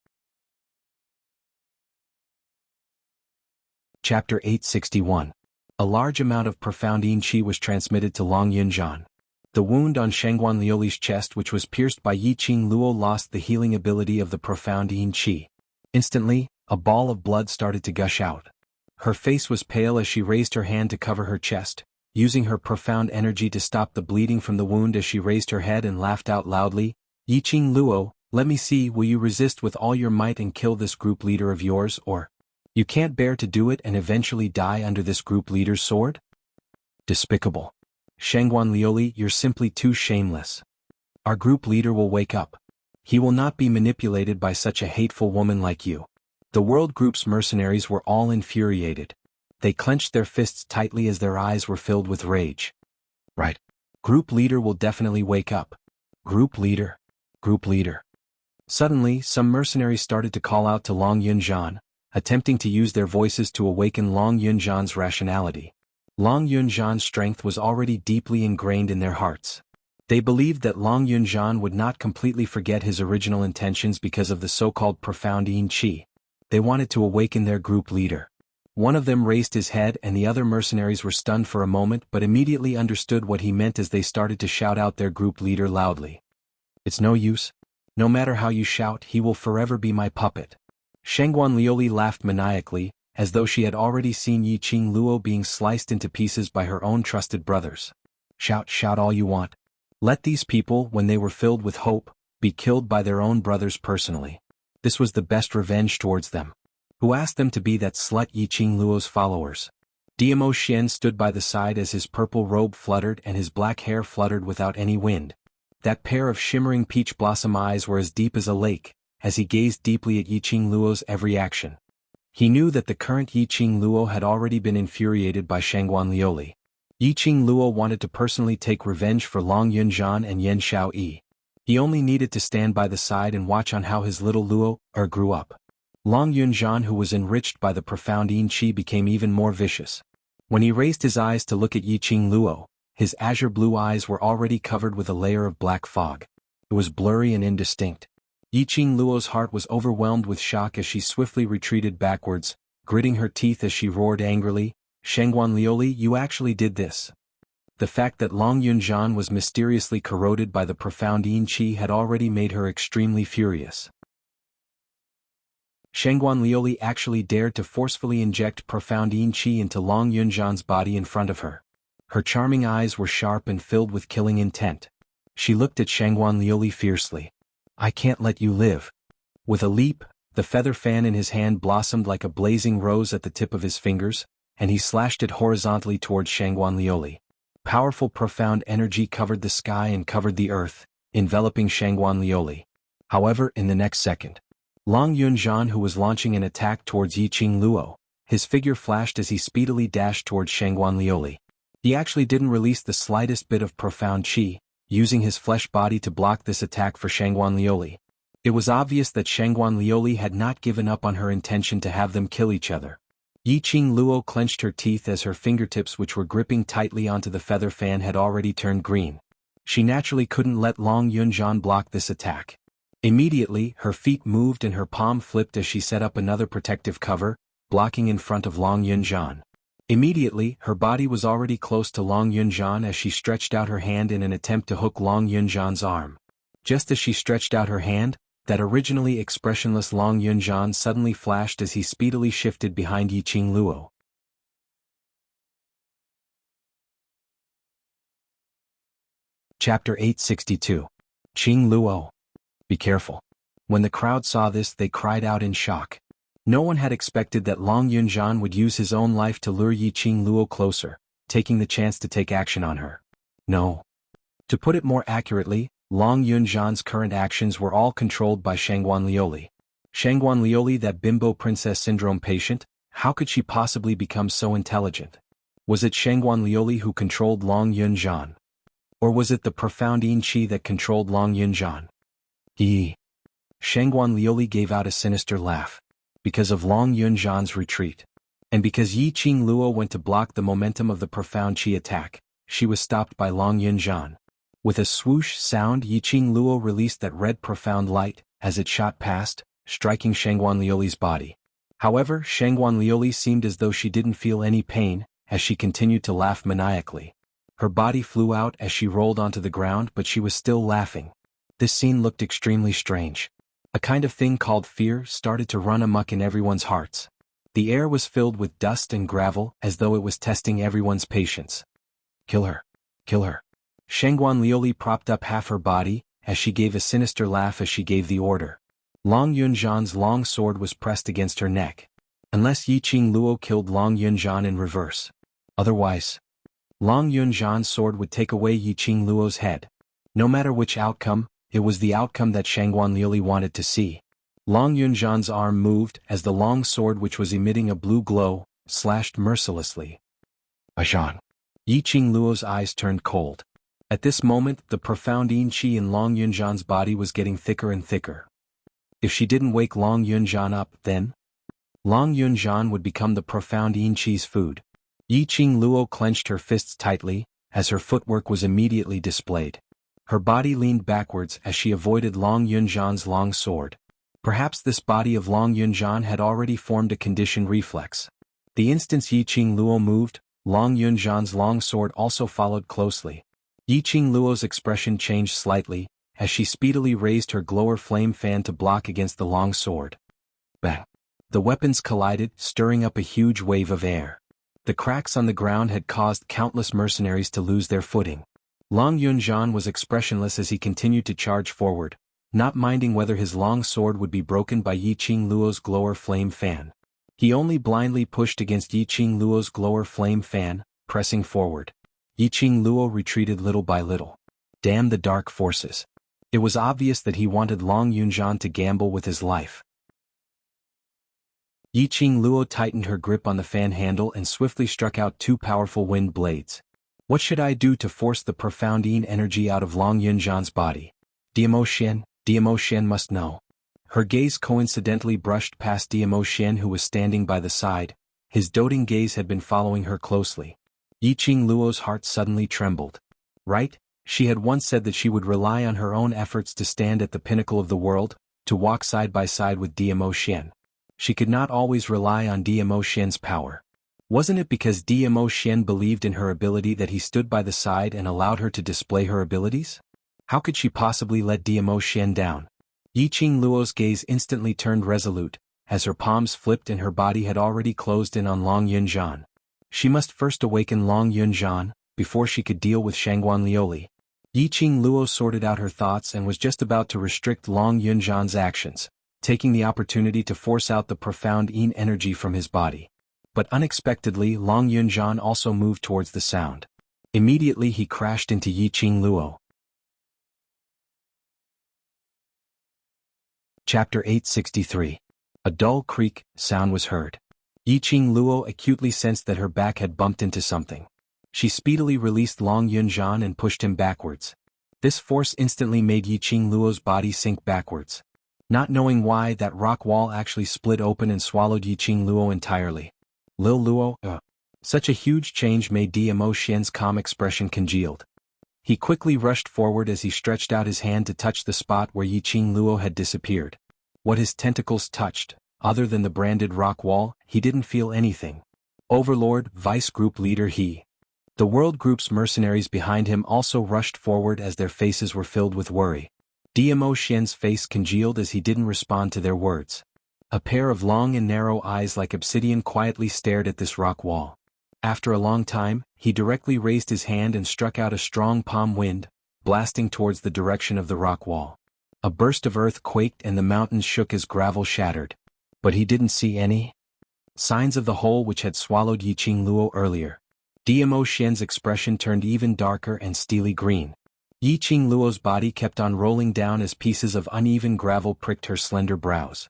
Chapter 861. A large amount of profound yin qi was transmitted to Long Yunzhan. The wound on Xuanhuan Liuli's chest which was pierced by Yiqing Luo lost the healing ability of the profound yin qi. Instantly, a ball of blood started to gush out. Her face was pale as she raised her hand to cover her chest, using her profound energy to stop the bleeding from the wound as she raised her head and laughed out loudly. Yiqing Luo, let me see, will you resist with all your might and kill this group leader of yours, or you can't bear to do it and eventually die under this group leader's sword? Despicable. Xuanhuan Liuli, you're simply too shameless. Our group leader will wake up. He will not be manipulated by such a hateful woman like you. The world group's mercenaries were all infuriated. They clenched their fists tightly as their eyes were filled with rage. Right. Group leader will definitely wake up. Group leader. Group leader. Suddenly, some mercenaries started to call out to Long Yunzhan, attempting to use their voices to awaken Long Yunzhan's rationality. Long Yunzhan's strength was already deeply ingrained in their hearts. They believed that Long Yunzhan would not completely forget his original intentions because of the so-called profound yin qi. They wanted to awaken their group leader. One of them raised his head and the other mercenaries were stunned for a moment but immediately understood what he meant as they started to shout out their group leader loudly. It's no use. No matter how you shout, he will forever be my puppet. Xuanhuan Liuli laughed maniacally, as though she had already seen Yiqing Luo being sliced into pieces by her own trusted brothers. Shout, shout all you want. Let these people, when they were filled with hope, be killed by their own brothers personally. This was the best revenge towards them. Who asked them to be that slut Yiqing Luo's followers? Diamo Xian stood by the side as his purple robe fluttered and his black hair fluttered without any wind. That pair of shimmering peach blossom eyes were as deep as a lake, as he gazed deeply at Yiqing Luo's every action. He knew that the current Yiqing Luo had already been infuriated by Xuanhuan Liuli. Yiqing Luo wanted to personally take revenge for Long Yunzhan and Yan Xiaoyi. He only needed to stand by the side and watch on how his little Luo grew up. Long Yunzhan, who was enriched by the profound yin qi, became even more vicious. When he raised his eyes to look at Yiqing Luo, His azure blue eyes were already covered with a layer of black fog. It was blurry and indistinct. Yiqing Luo's heart was overwhelmed with shock as she swiftly retreated backwards, gritting her teeth as she roared angrily, "Xuanhuan Lioli, you actually did this." The fact that Long Yunzhan was mysteriously corroded by the profound yin qi had already made her extremely furious. Xuanhuan Lioli actually dared to forcefully inject profound yin qi into Long Yunzhan's body in front of her. Her charming eyes were sharp and filled with killing intent. She looked at Xuanhuan Lioli fiercely. "I can't let you live." With a leap, the feather fan in his hand blossomed like a blazing rose at the tip of his fingers, and he slashed it horizontally towards Xuanhuan Lioli. Powerful profound energy covered the sky and covered the earth, enveloping Xuanhuan Lioli. However, in the next second, Long Yunzhan, who was launching an attack towards Yiqing Luo, his figure flashed as he speedily dashed towards Xuanhuan Lioli. He actually didn't release the slightest bit of profound qi, using his flesh body to block this attack for Xuanhuan Lioli. It was obvious that Xuanhuan Lioli had not given up on her intention to have them kill each other. Yiqing Luo clenched her teeth as her fingertips, which were gripping tightly onto the feather fan, had already turned green. She naturally couldn't let Long Yunzhan block this attack. Immediately, her feet moved and her palm flipped as she set up another protective cover, blocking in front of Long Yunzhan. Immediately, her body was already close to Long Yunzhan as she stretched out her hand in an attempt to hook Long Yunzhan's arm. Just as she stretched out her hand, that originally expressionless Long Yunzhan suddenly flashed as he speedily shifted behind Yiqing Luo. Chapter 862. Qing Luo. Be careful. When the crowd saw this, they cried out in shock. No one had expected that Long Yunzhan would use his own life to lure Yiqing Luo closer, taking the chance to take action on her. No. To put it more accurately, Long Yunzhan's current actions were all controlled by Xuanhuan Lioli. Xuanhuan Lioli, that bimbo princess syndrome patient, how could she possibly become so intelligent? Was it Xuanhuan Lioli who controlled Long Yunzhan? Or was it the profound yin qi that controlled Long Yunzhan? Xuanhuan Lioli gave out a sinister laugh. Because of Long Yunzhan's retreat, and because Yiqing Luo went to block the momentum of the profound qi attack, she was stopped by Long Yunzhan. With a swoosh sound, Yiqing Luo released that red profound light, as it shot past, striking Xuanhuan Lioli's body. However, Xuanhuan Lioli seemed as though she didn't feel any pain, as she continued to laugh maniacally. Her body flew out as she rolled onto the ground, but she was still laughing. This scene looked extremely strange. A kind of thing called fear started to run amok in everyone's hearts. The air was filled with dust and gravel, as though it was testing everyone's patience. "Kill her! Kill her!" Xuanhuan Lioli propped up half her body, as she gave a sinister laugh as she gave the order. Long Yunzhan's long sword was pressed against her neck. Unless Yiqing Luo killed Long Yunzhan in reverse. Otherwise, Long Yunzhan's sword would take away Yiqing Luo's head. No matter which outcome, it was the outcome that Xuanhuan Lioli wanted to see. Long Yunzhan's arm moved as the long sword, which was emitting a blue glow, slashed mercilessly. Ashan. Yiqing Luo's eyes turned cold. At this moment, the profound yin qi in Long Yunzhan's body was getting thicker and thicker. If she didn't wake Long Yunzhan up, then Long Yunzhan would become the profound yin qi's food. Yiqing Luo clenched her fists tightly, as her footwork was immediately displayed. Her body leaned backwards as she avoided Long Yunzhan's long sword. Perhaps this body of Long Yunzhan had already formed a conditioned reflex. The instant Yiqing Luo moved, Long Yunzhan's long sword also followed closely. Yiqing Luo's expression changed slightly, as she speedily raised her glower flame fan to block against the long sword. Bang! The weapons collided, stirring up a huge wave of air. The cracks on the ground had caused countless mercenaries to lose their footing. Long Yunzhan was expressionless as he continued to charge forward, not minding whether his long sword would be broken by Yiqing Luo's glower flame fan. He only blindly pushed against Yiqing Luo's glower flame fan, pressing forward. Yiqing Luo retreated little by little. Damn the dark forces. It was obvious that he wanted Long Yunzhan to gamble with his life. Yiqing Luo tightened her grip on the fan handle and swiftly struck out two powerful wind blades. What should I do to force the profound yin energy out of Long Yunzhan's body? Diamo Xian must know. Her gaze coincidentally brushed past Diamo Xian, who was standing by the side. His doting gaze had been following her closely. Yiqing Luo's heart suddenly trembled. Right? She had once said that she would rely on her own efforts to stand at the pinnacle of the world, to walk side by side with Dmo Xian. She could not always rely on Dmo Xian's power. Wasn't it because Dmo Xian believed in her ability that he stood by the side and allowed her to display her abilities? How could she possibly let Dmo Xian down? Yiqing Luo's gaze instantly turned resolute, as her palms flipped and her body had already closed in on Long Yunzhan. She must first awaken Long Yunzhan, before she could deal with Xuanhuan Liuli. Yiqing Luo sorted out her thoughts and was just about to restrict Long Yunzhan's actions, taking the opportunity to force out the profound yin energy from his body. But unexpectedly Long Yunzhan also moved towards the sound. Immediately he crashed into Yiqing Luo. Chapter 863. A dull creak sound was heard. Yiqing Luo acutely sensed that her back had bumped into something. She speedily released Long Yunzhan and pushed him backwards. This force instantly made Yiqing Luo's body sink backwards. Not knowing why, that rock wall actually split open and swallowed Yiqing Luo entirely. Lil Luo, Such a huge change made Dmo Xian's calm expression congealed. He quickly rushed forward as he stretched out his hand to touch the spot where Yiqing Luo had disappeared. What his tentacles touched, other than the branded rock wall, he didn't feel anything. Overlord, Vice Group Leader he. The World Group's mercenaries behind him also rushed forward as their faces were filled with worry. Dmo Xian's face congealed as he didn't respond to their words. A pair of long and narrow eyes like obsidian quietly stared at this rock wall. After a long time, he directly raised his hand and struck out a strong palm wind, blasting towards the direction of the rock wall. A burst of earth quaked and the mountains shook as gravel shattered. But he didn't see any signs of the hole which had swallowed Yiqing Luo earlier. Dmo Xian's expression turned even darker and steely green. Yiqing Luo's body kept on rolling down as pieces of uneven gravel pricked her slender brows.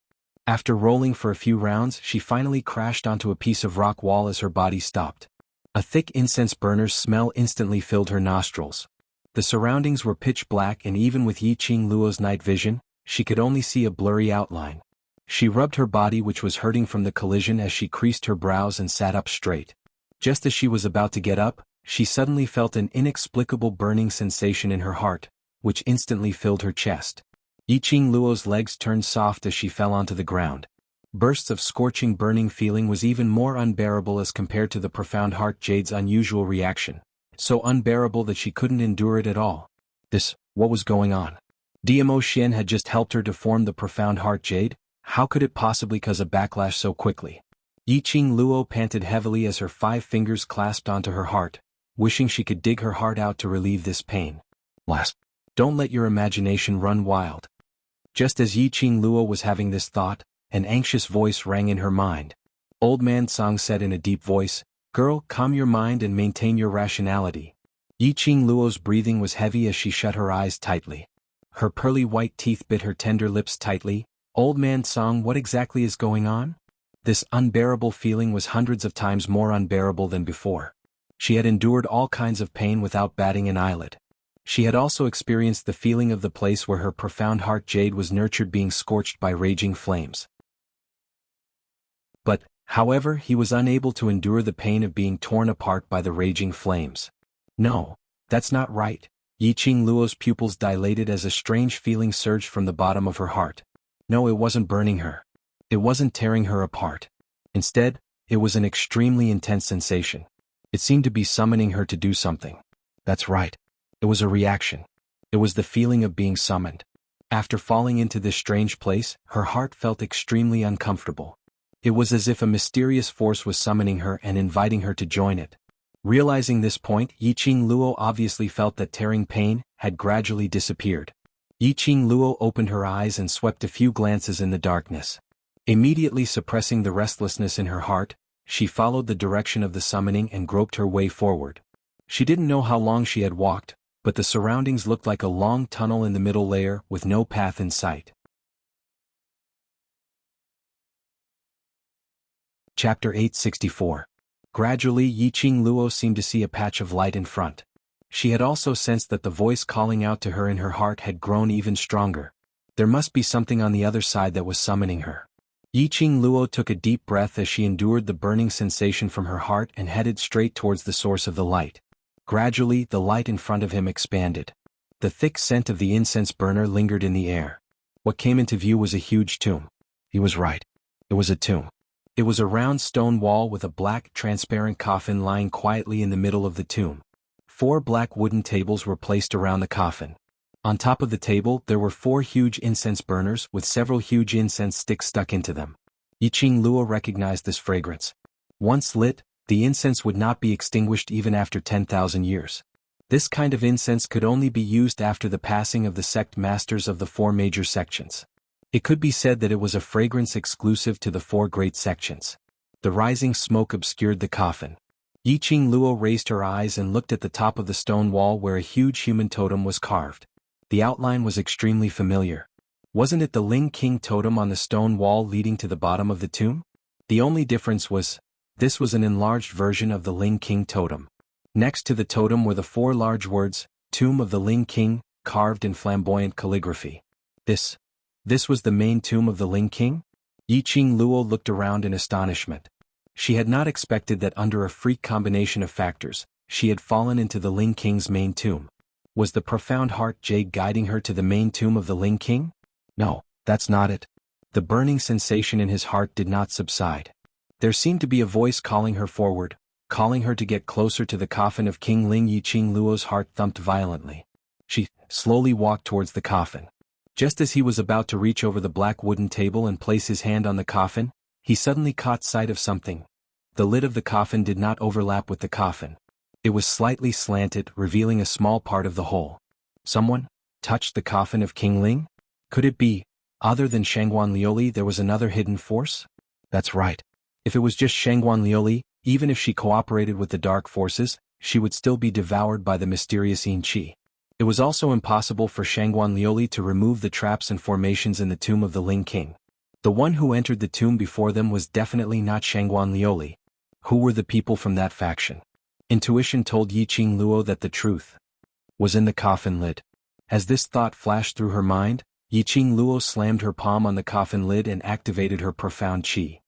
After rolling for a few rounds, she finally crashed onto a piece of rock wall as her body stopped. A thick incense burner's smell instantly filled her nostrils. The surroundings were pitch black, and even with Yiqing Luo's night vision, she could only see a blurry outline. She rubbed her body, which was hurting from the collision, as she creased her brows and sat up straight. Just as she was about to get up, she suddenly felt an inexplicable burning sensation in her heart, which instantly filled her chest. Yiqing Luo's legs turned soft as she fell onto the ground. Bursts of scorching burning feeling was even more unbearable as compared to the profound heart jade's unusual reaction, so unbearable that she couldn't endure it at all. What was going on? Dmo Xian had just helped her to form the profound heart jade. How could it possibly cause a backlash so quickly? Yiqing Luo panted heavily as her 5 fingers clasped onto her heart, wishing she could dig her heart out to relieve this pain. Don't let your imagination run wild. Just as Yiqing Luo was having this thought, an anxious voice rang in her mind. Old Man Song said in a deep voice, "Girl, calm your mind and maintain your rationality." Yiqing Luo's breathing was heavy as she shut her eyes tightly. Her pearly white teeth bit her tender lips tightly. Old Man Song, what exactly is going on? This unbearable feeling was hundreds of times more unbearable than before. She had endured all kinds of pain without batting an eyelid. She had also experienced the feeling of the place where her profound heart jade was nurtured being scorched by raging flames. But, however, he was unable to endure the pain of being torn apart by the raging flames. No, that's not right. Yiqing Luo's pupils dilated as a strange feeling surged from the bottom of her heart. No, it wasn't burning her. It wasn't tearing her apart. Instead, it was an extremely intense sensation. It seemed to be summoning her to do something. That's right. It was a reaction. It was the feeling of being summoned. After falling into this strange place, her heart felt extremely uncomfortable. It was as if a mysterious force was summoning her and inviting her to join it. Realizing this point, Yiqing Luo obviously felt that tearing pain had gradually disappeared. Yiqing Luo opened her eyes and swept a few glances in the darkness. Immediately suppressing the restlessness in her heart, she followed the direction of the summoning and groped her way forward. She didn't know how long she had walked, but the surroundings looked like a long tunnel in the middle layer with no path in sight. Chapter 864. Gradually, Yiqing Luo seemed to see a patch of light in front. She had also sensed that the voice calling out to her in her heart had grown even stronger. There must be something on the other side that was summoning her. Yiqing Luo took a deep breath as she endured the burning sensation from her heart and headed straight towards the source of the light. Gradually, the light in front of him expanded. The thick scent of the incense burner lingered in the air. What came into view was a huge tomb. He was right. It was a tomb. It was a round stone wall with a black, transparent coffin lying quietly in the middle of the tomb. 4 black wooden tables were placed around the coffin. On top of the table there were 4 huge incense burners with several huge incense sticks stuck into them. Yiqing Luo recognized this fragrance. Once lit, the incense would not be extinguished even after 10,000 years. This kind of incense could only be used after the passing of the sect masters of the 4 major sections. It could be said that it was a fragrance exclusive to the 4 great sections. The rising smoke obscured the coffin. Yiqing Luo raised her eyes and looked at the top of the stone wall where a huge human totem was carved. The outline was extremely familiar. Wasn't it the Ling King totem on the stone wall leading to the bottom of the tomb? The only difference was, this was an enlarged version of the Ling King totem. Next to the totem were the 4 large words, Tomb of the Ling King, carved in flamboyant calligraphy. This was the main tomb of the Ling King? Yiqing Luo looked around in astonishment. She had not expected that under a freak combination of factors, she had fallen into the Ling King's main tomb. Was the profound heart jade guiding her to the main tomb of the Ling King? No, that's not it. The burning sensation in his heart did not subside. There seemed to be a voice calling her forward, calling her to get closer to the coffin of King Ling. Yiqing Luo's heart thumped violently. She slowly walked towards the coffin. Just as he was about to reach over the black wooden table and place his hand on the coffin, he suddenly caught sight of something. The lid of the coffin did not overlap with the coffin. It was slightly slanted, revealing a small part of the hole. Someone touched the coffin of King Ling? Could it be, other than Xuanhuan Liuli, there was another hidden force? That's right. If it was just Xuanhuan Liuli, even if she cooperated with the dark forces, she would still be devoured by the mysterious xianxia. It was also impossible for Xuanhuan Liuli to remove the traps and formations in the tomb of the Ling King. The one who entered the tomb before them was definitely not Xuanhuan Liuli. Who were the people from that faction? Intuition told Yiqing Luo that the truth was in the coffin lid. As this thought flashed through her mind, Yiqing Luo slammed her palm on the coffin lid and activated her profound qi.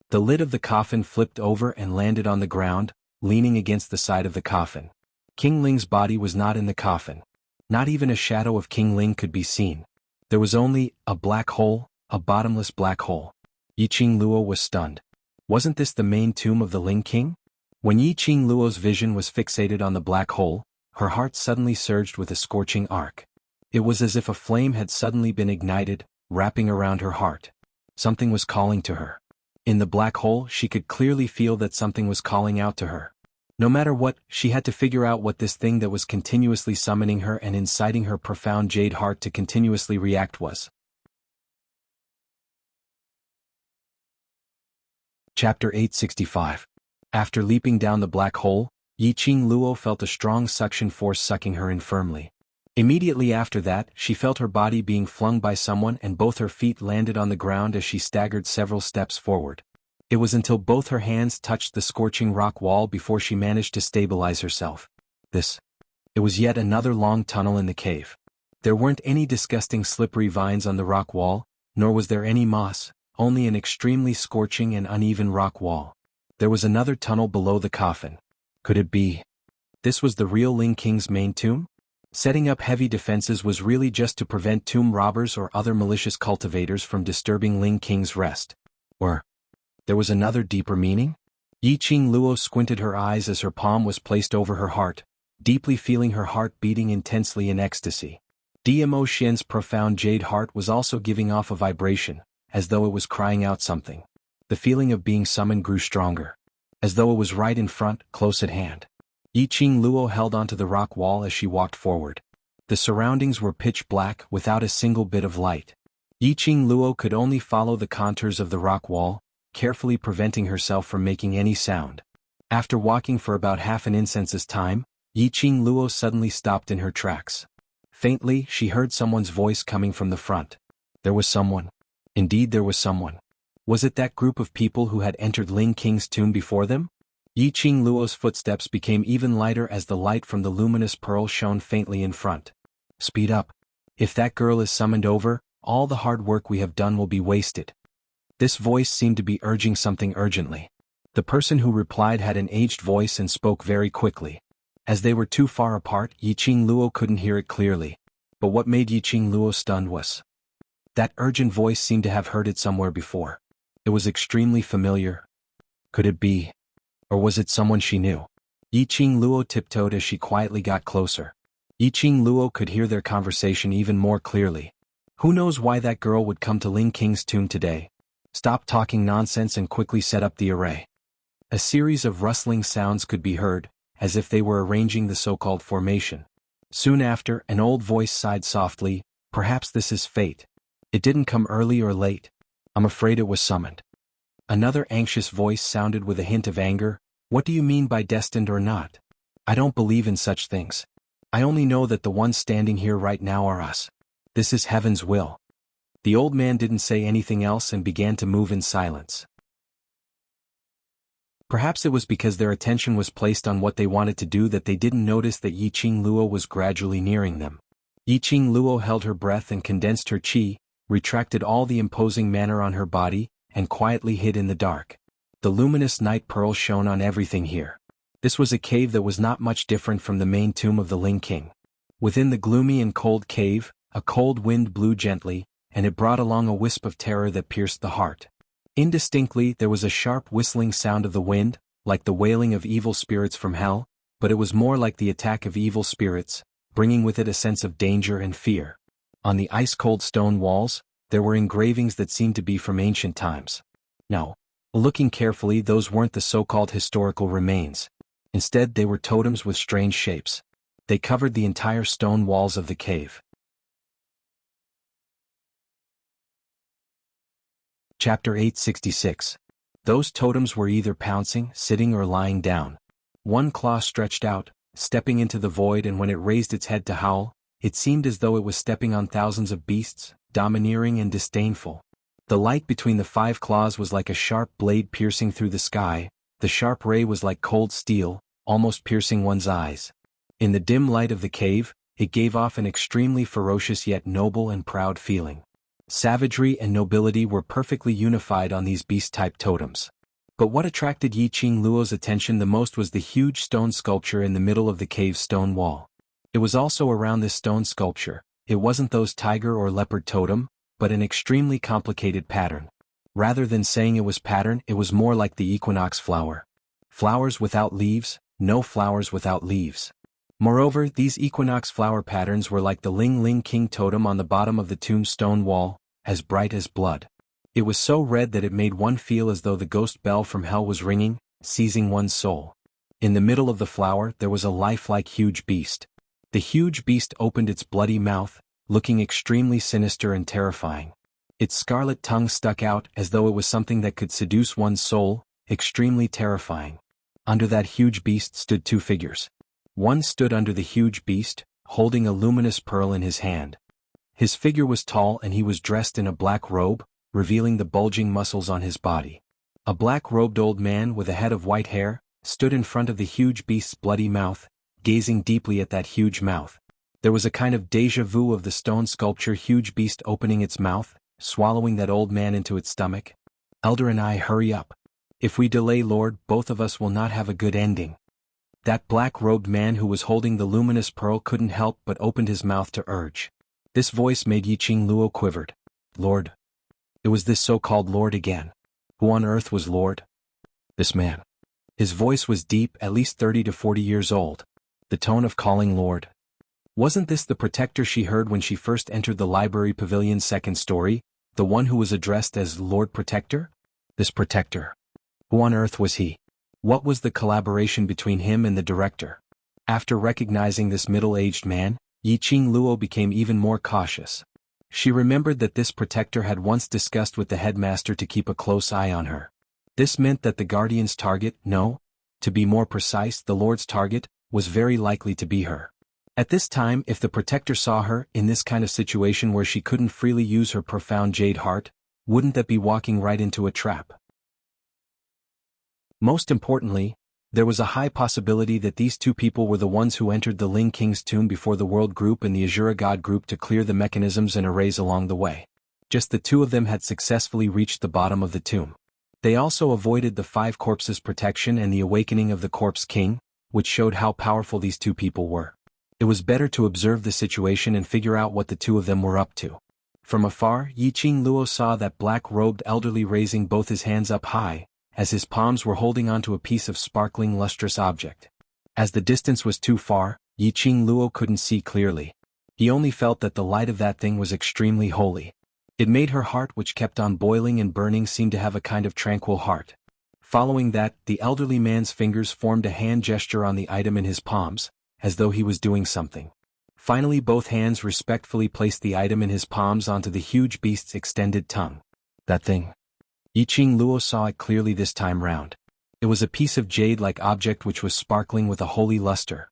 The lid of the coffin flipped over and landed on the ground, leaning against the side of the coffin. King Ling's body was not in the coffin. Not even a shadow of King Ling could be seen. There was only a black hole, a bottomless black hole. Yiqing Luo was stunned. Wasn't this the main tomb of the Ling King? When Yiqing Luo's vision was fixated on the black hole, her heart suddenly surged with a scorching arc. It was as if a flame had suddenly been ignited, wrapping around her heart. Something was calling to her. In the black hole, she could clearly feel that something was calling out to her. No matter what, she had to figure out what this thing that was continuously summoning her and inciting her profound jade heart to continuously react was. Chapter 865. After leaping down the black hole, Yiqing Luo felt a strong suction force sucking her in firmly. Immediately after that, she felt her body being flung by someone and both her feet landed on the ground as she staggered several steps forward. It was until both her hands touched the scorching rock wall before she managed to stabilize herself. It was yet another long tunnel in the cave. There weren't any disgusting slippery vines on the rock wall, nor was there any moss, only an extremely scorching and uneven rock wall. There was another tunnel below the coffin. Could it be? This was the real Ling King's main tomb? Setting up heavy defenses was really just to prevent tomb robbers or other malicious cultivators from disturbing Ling King's rest. Or there was another deeper meaning? Yiqing Luo squinted her eyes as her palm was placed over her heart, deeply feeling her heart beating intensely in ecstasy. Dmo Xian's profound jade heart was also giving off a vibration, as though it was crying out something. The feeling of being summoned grew stronger. As though it was right in front, close at hand. Yiqing Luo held onto the rock wall as she walked forward. The surroundings were pitch black without a single bit of light. Yiqing Luo could only follow the contours of the rock wall, carefully preventing herself from making any sound. After walking for about half an incense's time, Yiqing Luo suddenly stopped in her tracks. Faintly, she heard someone's voice coming from the front. There was someone. Indeed there was someone. Was it that group of people who had entered Ling King's tomb before them? Yiqing Luo's footsteps became even lighter as the light from the luminous pearl shone faintly in front. Speed up. If that girl is summoned over, all the hard work we have done will be wasted. This voice seemed to be urging something urgently. The person who replied had an aged voice and spoke very quickly. As they were too far apart, Yiqing Luo couldn't hear it clearly. But what made Yiqing Luo stunned was that urgent voice seemed to have heard it somewhere before. It was extremely familiar. Could it be? Or was it someone she knew? Yiqing Luo tiptoed as she quietly got closer. Yiqing Luo could hear their conversation even more clearly. Who knows why that girl would come to Ling King's tomb today? Stop talking nonsense and quickly set up the array. A series of rustling sounds could be heard, as if they were arranging the so-called formation. Soon after, an old voice sighed softly, perhaps this is fate. It didn't come early or late. I'm afraid it was summoned. Another anxious voice sounded with a hint of anger. What do you mean by destined or not? I don't believe in such things. I only know that the ones standing here right now are us. This is heaven's will. The old man didn't say anything else and began to move in silence. Perhaps it was because their attention was placed on what they wanted to do that they didn't notice that Yiqing Luo was gradually nearing them. Yiqing Luo held her breath and condensed her qi, retracted all the imposing manner on her body, and quietly hid in the dark. The luminous night pearl shone on everything here. This was a cave that was not much different from the main tomb of the Ling King. Within the gloomy and cold cave, a cold wind blew gently, and it brought along a wisp of terror that pierced the heart. Indistinctly, there was a sharp whistling sound of the wind, like the wailing of evil spirits from hell, but it was more like the attack of evil spirits, bringing with it a sense of danger and fear. On the ice-cold stone walls, there were engravings that seemed to be from ancient times. No. Looking carefully, those weren't the so-called historical remains. Instead, they were totems with strange shapes. They covered the entire stone walls of the cave. Chapter 866. Those totems were either pouncing, sitting or lying down. One claw stretched out, stepping into the void, and when it raised its head to howl, it seemed as though it was stepping on thousands of beasts, domineering and disdainful. The light between the 5 claws was like a sharp blade piercing through the sky. The sharp ray was like cold steel, almost piercing one's eyes. In the dim light of the cave, it gave off an extremely ferocious yet noble and proud feeling. Savagery and nobility were perfectly unified on these beast-type totems. But what attracted Yiqing Luo's attention the most was the huge stone sculpture in the middle of the cave's stone wall. It was also around this stone sculpture. It wasn't those tiger or leopard totem, but an extremely complicated pattern. Rather than saying it was pattern, it was more like the equinox flower. Flowers without leaves, no flowers without leaves. Moreover, these equinox flower patterns were like the Ling King totem on the bottom of the tomb's stone wall, as bright as blood. It was so red that it made one feel as though the ghost bell from hell was ringing, seizing one's soul. In the middle of the flower there was a lifelike huge beast. The huge beast opened its bloody mouth, looking extremely sinister and terrifying. Its scarlet tongue stuck out as though it was something that could seduce one's soul, extremely terrifying. Under that huge beast stood 2 figures. One stood under the huge beast, holding a luminous pearl in his hand. His figure was tall and he was dressed in a black robe, revealing the bulging muscles on his body. A black-robed old man with a head of white hair stood in front of the huge beast's bloody mouth, gazing deeply at that huge mouth. There was a kind of déjà vu of the stone sculpture huge beast opening its mouth, swallowing that old man into its stomach. Elder and I, hurry up. If we delay, Lord, both of us will not have a good ending. That black-robed man who was holding the luminous pearl couldn't help but opened his mouth to urge. This voice made Yiqing Luo quivered. Lord. It was this so-called Lord again. Who on earth was Lord? This man. His voice was deep, at least 30 to 40 years old. The tone of calling Lord. Wasn't this the protector she heard when she first entered the library pavilion's second story, the one who was addressed as Lord Protector? This protector. Who on earth was he? What was the collaboration between him and the director? After recognizing this middle-aged man, Yiqing Luo became even more cautious. She remembered that this protector had once discussed with the headmaster to keep a close eye on her. This meant that the guardian's target, no, to be more precise, the Lord's target, was very likely to be her. At this time, if the protector saw her in this kind of situation where she couldn't freely use her profound jade heart, wouldn't that be walking right into a trap? Most importantly, there was a high possibility that these 2 people were the ones who entered the Ling King's tomb before the World Group and the Azura God Group to clear the mechanisms and arrays along the way. Just the two of them had successfully reached the bottom of the tomb. They also avoided the 5 corpses' protection and the awakening of the Corpse King, which showed how powerful these two people were. It was better to observe the situation and figure out what the two of them were up to. From afar, Yiqing Luo saw that black-robed elderly raising both his hands up high, as his palms were holding onto a piece of sparkling lustrous object. As the distance was too far, Yiqing Luo couldn't see clearly. He only felt that the light of that thing was extremely holy. It made her heart, which kept on boiling and burning, seem to have a kind of tranquil heart. Following that, the elderly man's fingers formed a hand gesture on the item in his palms, as though he was doing something. Finally, both hands respectfully placed the item in his palms onto the huge beast's extended tongue. That thing. Yiqing Luo saw it clearly this time round. It was a piece of jade-like object which was sparkling with a holy luster.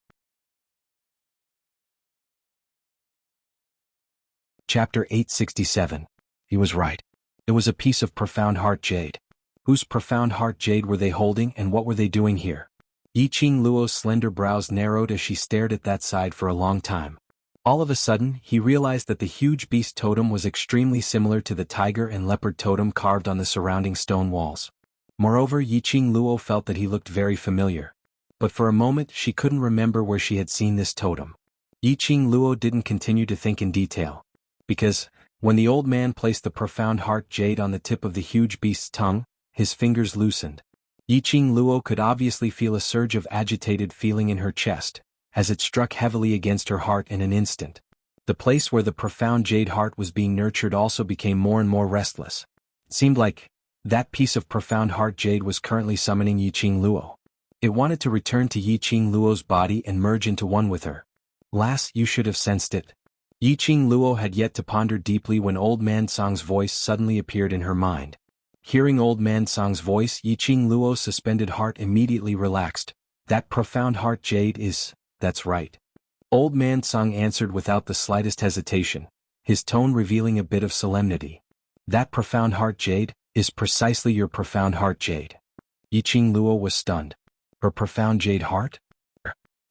Chapter 867. He was right. It was a piece of profound heart jade. Whose profound heart jade were they holding, and what were they doing here? Yiqing Luo's slender brows narrowed as she stared at that side for a long time. All of a sudden, he realized that the huge beast totem was extremely similar to the tiger and leopard totem carved on the surrounding stone walls. Moreover, Yiqing Luo felt that he looked very familiar. But for a moment she couldn't remember where she had seen this totem. Yiqing Luo didn't continue to think in detail. Because, when the old man placed the profound heart jade on the tip of the huge beast's tongue, his fingers loosened. Yiqing Luo could obviously feel a surge of agitated feeling in her chest, as it struck heavily against her heart in an instant. The place where the profound jade heart was being nurtured also became more and more restless. It seemed like that piece of profound heart jade was currently summoning Yiqing Luo. It wanted to return to Yiqing Luo's body and merge into one with her. Lass, you should have sensed it. Yiqing Luo had yet to ponder deeply when Old Man Song's voice suddenly appeared in her mind. Hearing Old Man Song's voice, Yiqing Luo's suspended heart immediately relaxed. That profound heart jade is... That's right. Old Man Song answered without the slightest hesitation, his tone revealing a bit of solemnity. That profound heart jade is precisely your profound heart jade. Yiqing Luo was stunned. Her profound jade heart?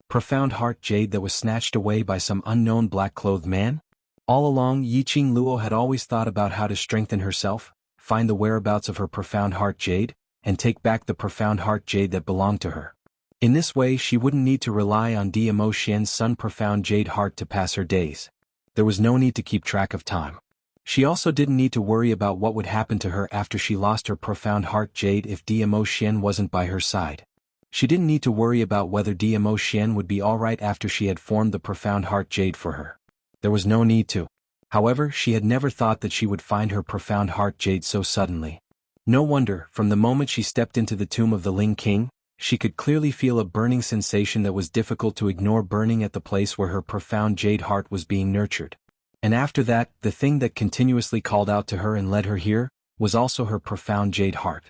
Profound heart jade that was snatched away by some unknown black-clothed man? All along, Yiqing Luo had always thought about how to strengthen herself, find the whereabouts of her profound heart jade, and take back the profound heart jade that belonged to her. In this way she wouldn't need to rely on Dmo Xian's sun profound jade heart to pass her days. There was no need to keep track of time. She also didn't need to worry about what would happen to her after she lost her profound heart jade if Dmo Xian wasn't by her side. She didn't need to worry about whether Dmo Xian would be alright after she had formed the profound heart jade for her. There was no need to. However, she had never thought that she would find her profound heart jade so suddenly. No wonder, from the moment she stepped into the tomb of the Ling King, she could clearly feel a burning sensation that was difficult to ignore, burning at the place where her profound jade heart was being nurtured. And after that, the thing that continuously called out to her and led her here, was also her profound jade heart.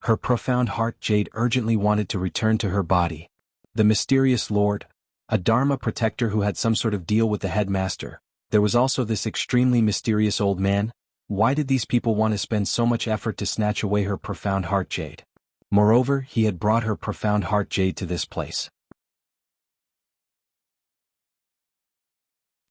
Her profound heart jade urgently wanted to return to her body. The mysterious lord, a Dharma protector who had some sort of deal with the headmaster. There was also this extremely mysterious old man. Why did these people want to spend so much effort to snatch away her profound heart jade? Moreover, he had brought her profound heart jade to this place.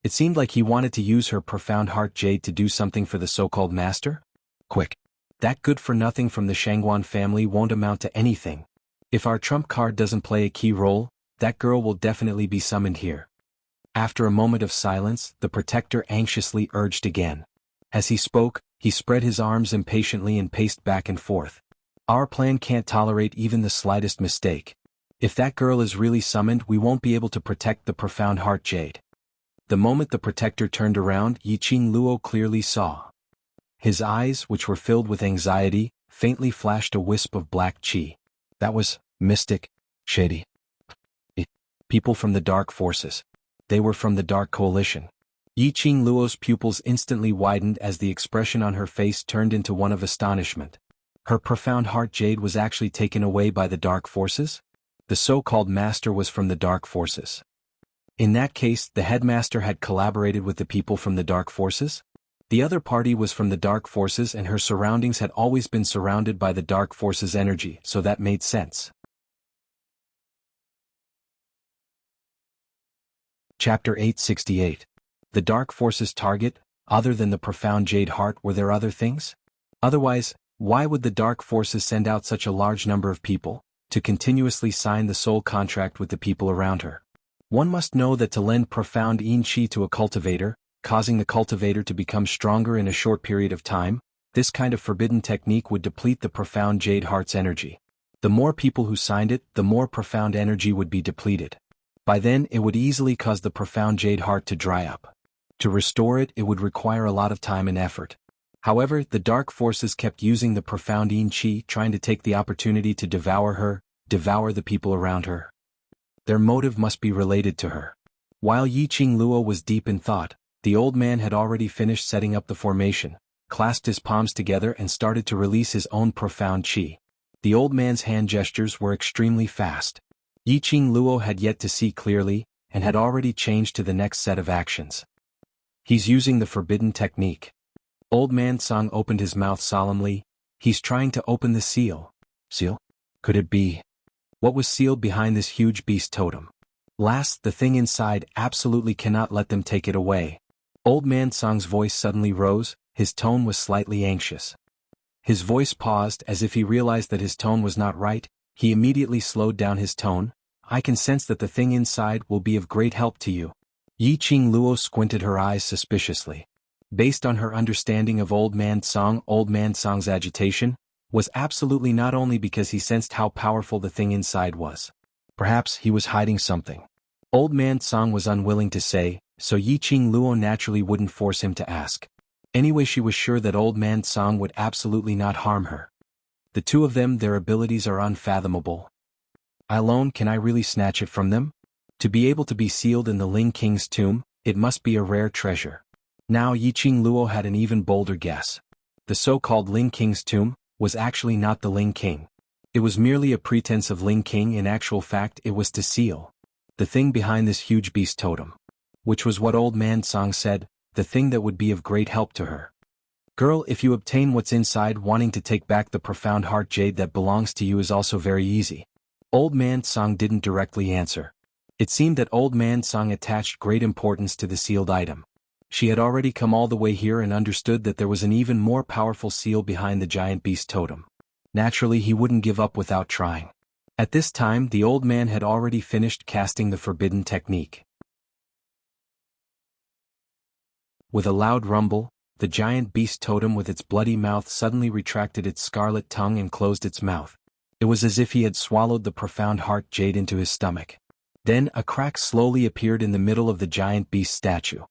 It seemed like he wanted to use her profound heart jade to do something for the so-called master? Quick. That good-for-nothing from the Xuanhuan family won't amount to anything. If our trump card doesn't play a key role, that girl will definitely be summoned here. After a moment of silence, the protector anxiously urged again. As he spoke, he spread his arms impatiently and paced back and forth. Our plan can't tolerate even the slightest mistake. If that girl is really summoned, we won't be able to protect the profound heart jade. The moment the protector turned around, Yiqing Luo clearly saw. His eyes, which were filled with anxiety, faintly flashed a wisp of black chi. That was mystic, shady. People from the dark forces. They were from the Dark Coalition. Yiqing Luo's pupils instantly widened as the expression on her face turned into one of astonishment. Her profound heart jade was actually taken away by the dark forces? The so-called master was from the dark forces. In that case, the headmaster had collaborated with the people from the dark forces? The other party was from the dark forces and her surroundings had always been surrounded by the dark forces' energy, so that made sense. Chapter 868. The Dark Forces' target, Other than the profound jade heart, were there other things? Otherwise, why would the dark forces send out such a large number of people to continuously sign the soul contract with the people around her? One must know that to lend profound yin qi to a cultivator, causing the cultivator to become stronger in a short period of time, this kind of forbidden technique would deplete the profound jade heart's energy. The more people who signed it, the more profound energy would be depleted. By then, it would easily cause the profound jade heart to dry up. To restore it, it would require a lot of time and effort. However, the dark forces kept using the profound yin qi, trying to take the opportunity to devour her, devour the people around her. Their motive must be related to her. While Yiqing Luo was deep in thought, the old man had already finished setting up the formation, clasped his palms together and started to release his own profound qi. The old man's hand gestures were extremely fast. Yiqing Luo had yet to see clearly, and had already changed to the next set of actions. He's using the forbidden technique. Old man Song opened his mouth solemnly. He's trying to open the seal. Seal? Could it be? What was sealed behind this huge beast totem? Last, the thing inside absolutely cannot let them take it away. Old man Song's voice suddenly rose, his tone was slightly anxious. His voice paused as if he realized that his tone was not right. He immediately slowed down his tone. I can sense that the thing inside will be of great help to you. Yiqing Luo squinted her eyes suspiciously. Based on her understanding of Old Man Song's agitation was absolutely not only because he sensed how powerful the thing inside was. Perhaps he was hiding something. Old Man Song was unwilling to say, so Yiqing Luo naturally wouldn't force him to ask. Anyway, she was sure that Old Man Song would absolutely not harm her. The two of them, their abilities are unfathomable. Alone, can I really snatch it from them? To be able to be sealed in the Ling King's tomb, it must be a rare treasure. Now Yiqing Luo had an even bolder guess. The so-called Ling King's tomb was actually not the Ling King. It was merely a pretense of Ling King. In actual fact, it was to seal the thing behind this huge beast totem. Which was what Old Man Song said, the thing that would be of great help to her. Girl, if you obtain what's inside, wanting to take back the profound heart jade that belongs to you is also very easy. Old Man Song didn't directly answer. It seemed that Old Man Song attached great importance to the sealed item. She had already come all the way here and understood that there was an even more powerful seal behind the giant beast totem. Naturally, he wouldn't give up without trying. At this time, the old man had already finished casting the forbidden technique. With a loud rumble, the giant beast totem with its bloody mouth suddenly retracted its scarlet tongue and closed its mouth. It was as if he had swallowed the profound heart jade into his stomach. Then a crack slowly appeared in the middle of the giant beast statue.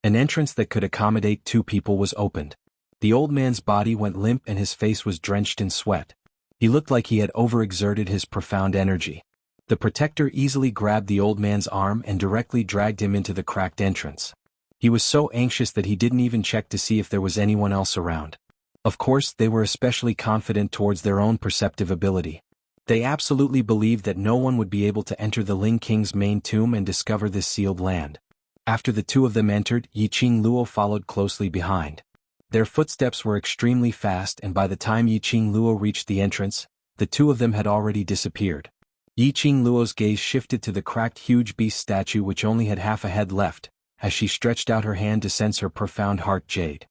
An entrance that could accommodate two people was opened. The old man's body went limp and his face was drenched in sweat. He looked like he had overexerted his profound energy. The protector easily grabbed the old man's arm and directly dragged him into the cracked entrance. He was so anxious that he didn't even check to see if there was anyone else around. Of course, they were especially confident towards their own perceptive ability. They absolutely believed that no one would be able to enter the Ling King's main tomb and discover this sealed land. After the two of them entered, Yiqing Luo followed closely behind. Their footsteps were extremely fast, and by the time Yiqing Luo reached the entrance, the two of them had already disappeared. Yiqing Luo's gaze shifted to the cracked huge beast statue which only had half a head left, as she stretched out her hand to sense her profound heart jade.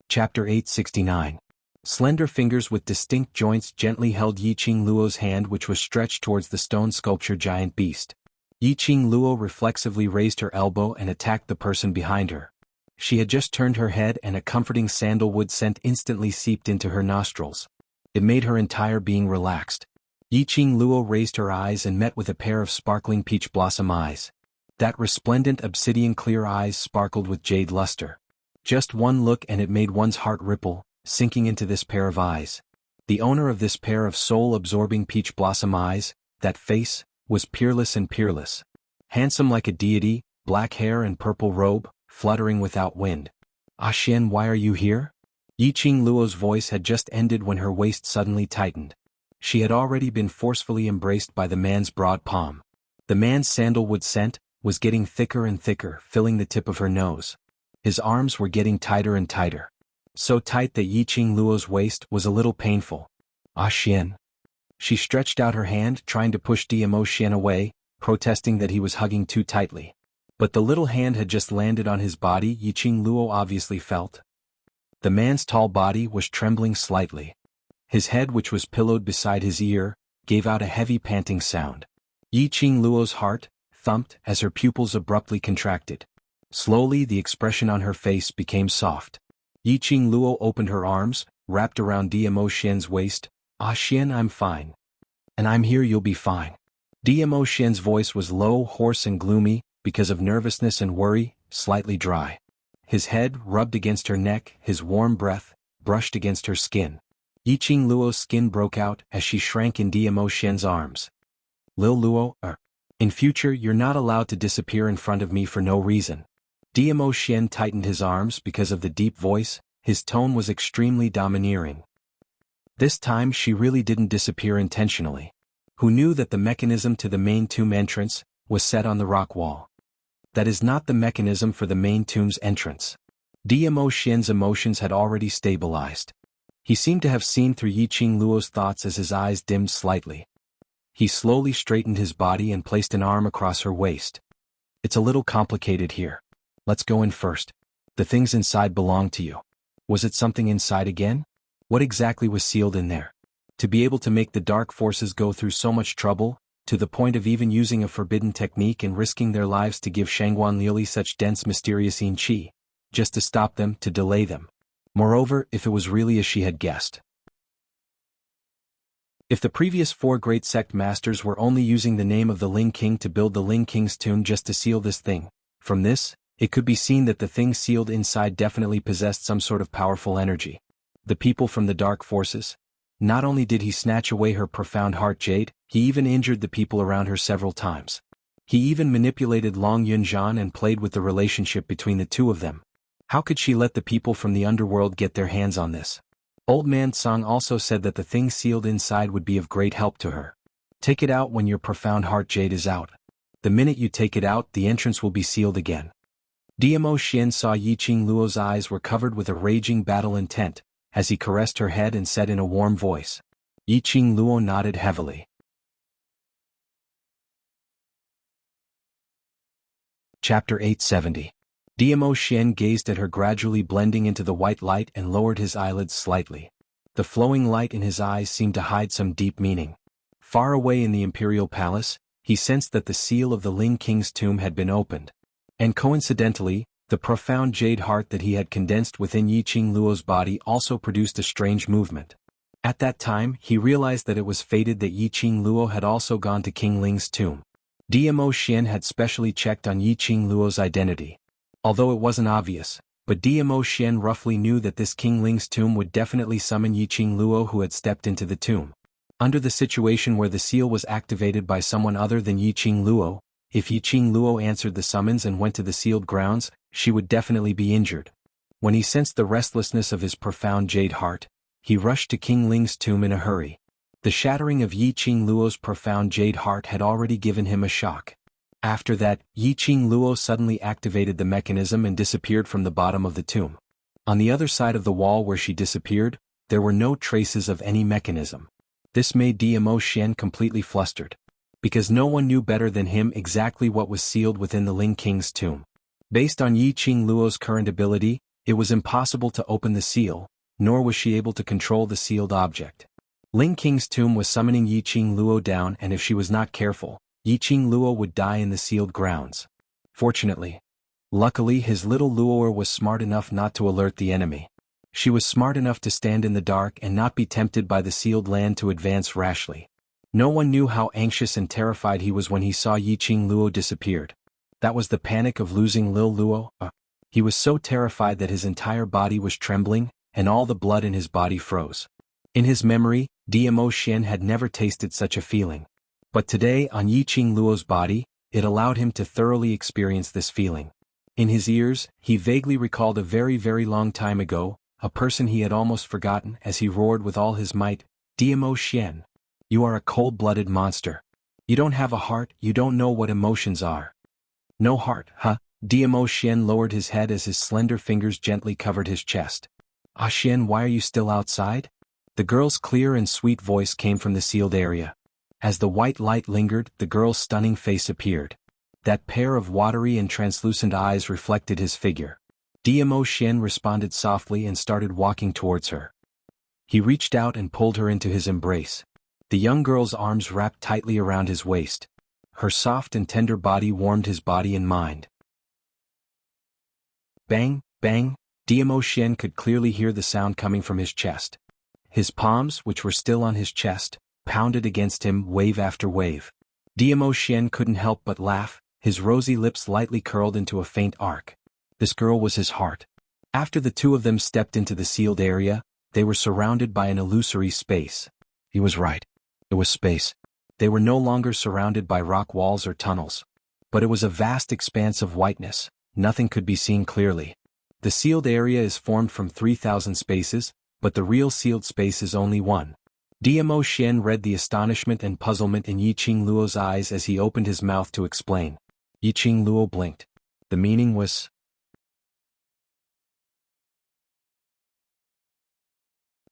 Chapter 869. Slender fingers with distinct joints gently held Yiqing Luo's hand, which was stretched towards the stone sculpture giant beast. Yiqing Luo reflexively raised her elbow and attacked the person behind her. She had just turned her head and a comforting sandalwood scent instantly seeped into her nostrils. It made her entire being relaxed. Yiqing Luo raised her eyes and met with a pair of sparkling peach blossom eyes. That resplendent obsidian-clear eyes sparkled with jade luster. Just one look and it made one's heart ripple, sinking into this pair of eyes. The owner of this pair of soul-absorbing peach blossom eyes, that face, was peerless and peerless. Handsome like a deity, black hair and purple robe, fluttering without wind. Xian, why are you here? Yiqing Luo's voice had just ended when her waist suddenly tightened. She had already been forcefully embraced by the man's broad palm. The man's sandalwood scent was getting thicker and thicker, filling the tip of her nose. His arms were getting tighter and tighter. So tight that Yiqing Luo's waist was a little painful. Xian. She stretched out her hand, trying to push Xian away, protesting that he was hugging too tightly. But the little hand had just landed on his body. Yiqing Luo obviously felt. The man's tall body was trembling slightly. His head, which was pillowed beside his ear, gave out a heavy panting sound. Yiqing Luo's heart thumped as her pupils abruptly contracted. Slowly the expression on her face became soft. Yiqing Luo opened her arms, wrapped around Dmo Xian's waist. "Ah Xian, I'm fine. And I'm here, you'll be fine." Dmo Xian's voice was low, hoarse and gloomy, because of nervousness and worry, slightly dry. His head rubbed against her neck, his warm breath brushed against her skin. Yiqing Luo's skin broke out as she shrank in Dmo Xian's arms. "Lil Luo, in future you're not allowed to disappear in front of me for no reason." Dmo Xian tightened his arms because of the deep voice. His tone was extremely domineering. This time she really didn't disappear intentionally. Who knew that the mechanism to the main tomb entrance was set on the rock wall? That is not the mechanism for the main tomb's entrance. Dmo Xian's emotions had already stabilized. He seemed to have seen through Yiqing Luo's thoughts as his eyes dimmed slightly. He slowly straightened his body and placed an arm across her waist. "It's a little complicated here. Let's go in first. The things inside belong to you." Was it something inside again? What exactly was sealed in there? To be able to make the dark forces go through so much trouble, to the point of even using a forbidden technique and risking their lives to give Xuanhuan Liuli such dense mysterious yin qi, just to stop them, to delay them. Moreover, if it was really as she had guessed. If the previous 4 great sect masters were only using the name of the Ling King to build the Ling King's tomb just to seal this thing, from this, it could be seen that the thing sealed inside definitely possessed some sort of powerful energy. The people from the dark forces. Not only did he snatch away her profound heart jade, he even injured the people around her several times. He even manipulated Long Yunzhan and played with the relationship between the two of them. How could she let the people from the underworld get their hands on this? Old Man Song also said that the thing sealed inside would be of great help to her. Take it out when your profound heart jade is out. The minute you take it out, the entrance will be sealed again. Dmo Xian saw Yiqing Luo's eyes were covered with a raging battle intent, as he caressed her head and said in a warm voice. Yiqing Luo nodded heavily. Chapter 870. Dmo Xian gazed at her, gradually blending into the white light, and lowered his eyelids slightly. The flowing light in his eyes seemed to hide some deep meaning. Far away in the imperial palace, he sensed that the seal of the Ling King's tomb had been opened. And coincidentally, the profound jade heart that he had condensed within Yiqing Luo's body also produced a strange movement. At that time, he realized that it was fated that Yiqing Luo had also gone to King Ling's tomb. Dmo Xian had specially checked on Yiqing Luo's identity. Although it wasn't obvious, but Dmo Xian roughly knew that this King Ling's tomb would definitely summon Yiqing Luo, who had stepped into the tomb. Under the situation where the seal was activated by someone other than Yiqing Luo, if Yiqing Luo answered the summons and went to the sealed grounds, she would definitely be injured. When he sensed the restlessness of his profound jade heart, he rushed to King Ling's tomb in a hurry. The shattering of Yiqing Luo's profound jade heart had already given him a shock. After that, Yiqing Luo suddenly activated the mechanism and disappeared from the bottom of the tomb. On the other side of the wall where she disappeared, there were no traces of any mechanism. This made Dmo Xian completely flustered. Because no one knew better than him exactly what was sealed within the Ling King's tomb. Based on Yiqing Luo's current ability, it was impossible to open the seal, nor was she able to control the sealed object. Ling King's tomb was summoning Yiqing Luo down, and if she was not careful, Yiqing Luo would die in the sealed grounds. Luckily his little Luoer was smart enough not to alert the enemy. She was smart enough to stand in the dark and not be tempted by the sealed land to advance rashly. No one knew how anxious and terrified he was when he saw Yiqing Luo disappeared. That was the panic of losing Lil Luo. He was so terrified that his entire body was trembling, and all the blood in his body froze. In his memory, Dmo Xian had never tasted such a feeling. But today, on Yiqing Luo's body, it allowed him to thoroughly experience this feeling. In his ears, he vaguely recalled a very, very long time ago, a person he had almost forgotten, as he roared with all his might, "Dmo Xian! You are a cold-blooded monster. You don't have a heart, you don't know what emotions are." "No heart, huh?" Dmo Xian lowered his head as his slender fingers gently covered his chest. "Ah Xian, why are you still outside?" The girl's clear and sweet voice came from the sealed area. As the white light lingered, the girl's stunning face appeared. That pair of watery and translucent eyes reflected his figure. Dmo Xian responded softly and started walking towards her. He reached out and pulled her into his embrace. The young girl's arms wrapped tightly around his waist. Her soft and tender body warmed his body and mind. Bang, bang, Dmo Xian could clearly hear the sound coming from his chest. His palms, which were still on his chest, pounded against him wave after wave. Dmo Xian couldn't help but laugh, his rosy lips lightly curled into a faint arc. This girl was his heart. After the two of them stepped into the sealed area, they were surrounded by an illusory space. He was right. It was space. They were no longer surrounded by rock walls or tunnels. But it was a vast expanse of whiteness. Nothing could be seen clearly. The sealed area is formed from 3,000 spaces, but the real sealed space is only one. Dmo Xian read the astonishment and puzzlement in Yiqing Luo's eyes as he opened his mouth to explain. Yiqing Luo blinked. The meaning was...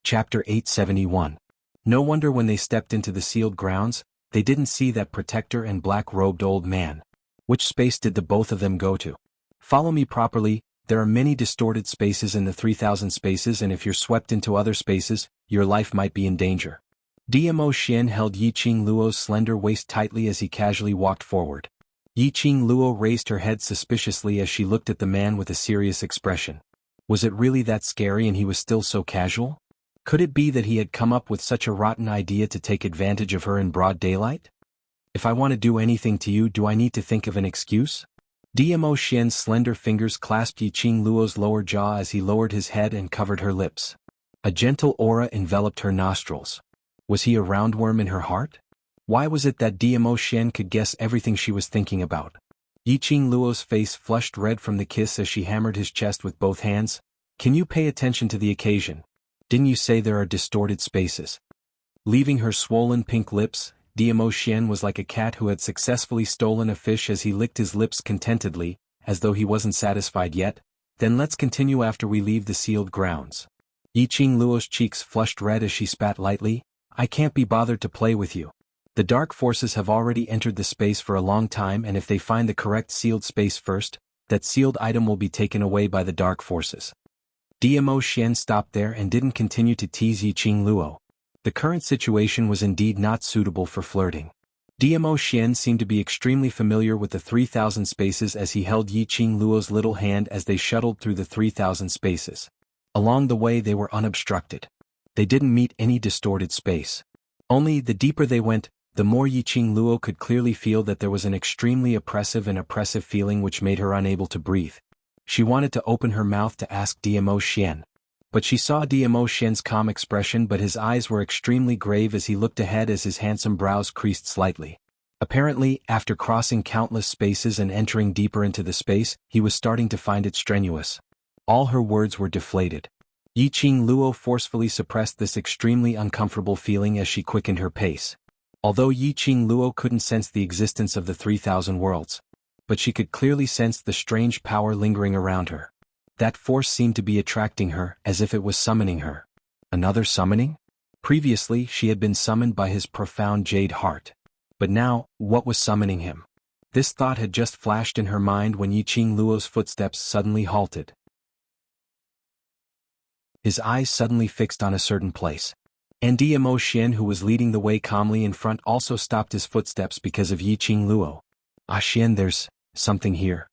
Chapter 871. No wonder when they stepped into the sealed grounds, they didn't see that protector and black-robed old man. Which space did the both of them go to? Follow me properly, there are many distorted spaces in the 3,000 spaces, and if you're swept into other spaces, your life might be in danger. Dmo Xian held Yiqing Luo's slender waist tightly as he casually walked forward. Yiqing Luo raised her head suspiciously as she looked at the man with a serious expression. Was it really that scary and he was still so casual? Could it be that he had come up with such a rotten idea to take advantage of her in broad daylight? If I want to do anything to you, do I need to think of an excuse? Dmo Xian's slender fingers clasped Yiqing Luo's lower jaw as he lowered his head and covered her lips. A gentle aura enveloped her nostrils. Was he a roundworm in her heart? Why was it that Dmo Xian could guess everything she was thinking about? Yiqing Luo's face flushed red from the kiss as she hammered his chest with both hands. Can you pay attention to the occasion? Didn't you say there are distorted spaces? Leaving her swollen pink lips, Dmo Xian was like a cat who had successfully stolen a fish as he licked his lips contentedly, as though he wasn't satisfied yet. Then let's continue after we leave the sealed grounds. Yiqing Luo's cheeks flushed red as she spat lightly. I can't be bothered to play with you. The dark forces have already entered the space for a long time, and if they find the correct sealed space first, that sealed item will be taken away by the dark forces. Dmo Xian stopped there and didn't continue to tease Yiqing Luo. The current situation was indeed not suitable for flirting. Dmo Xian seemed to be extremely familiar with the 3,000 spaces as he held Yiqing Luo's little hand as they shuttled through the 3,000 spaces. Along the way they were unobstructed. They didn't meet any distorted space. Only the deeper they went, the more Yiqing Luo could clearly feel that there was an extremely oppressive feeling which made her unable to breathe. She wanted to open her mouth to ask Dmo Xian. But she saw Dmo Xian's calm expression, but his eyes were extremely grave as he looked ahead as his handsome brows creased slightly. Apparently, after crossing countless spaces and entering deeper into the space, he was starting to find it strenuous. All her words were deflated. Yiqing Luo forcefully suppressed this extremely uncomfortable feeling as she quickened her pace. Although Yiqing Luo couldn't sense the existence of the 3,000 worlds, but she could clearly sense the strange power lingering around her. That force seemed to be attracting her, as if it was summoning her. Another summoning? Previously, she had been summoned by his profound jade heart. But now, what was summoning him? This thought had just flashed in her mind when Yiqing Luo's footsteps suddenly halted. His eyes suddenly fixed on a certain place. And Dmo Xian, who was leading the way calmly in front, also stopped his footsteps because of Yiqing Luo. Ah Xian, there's something here.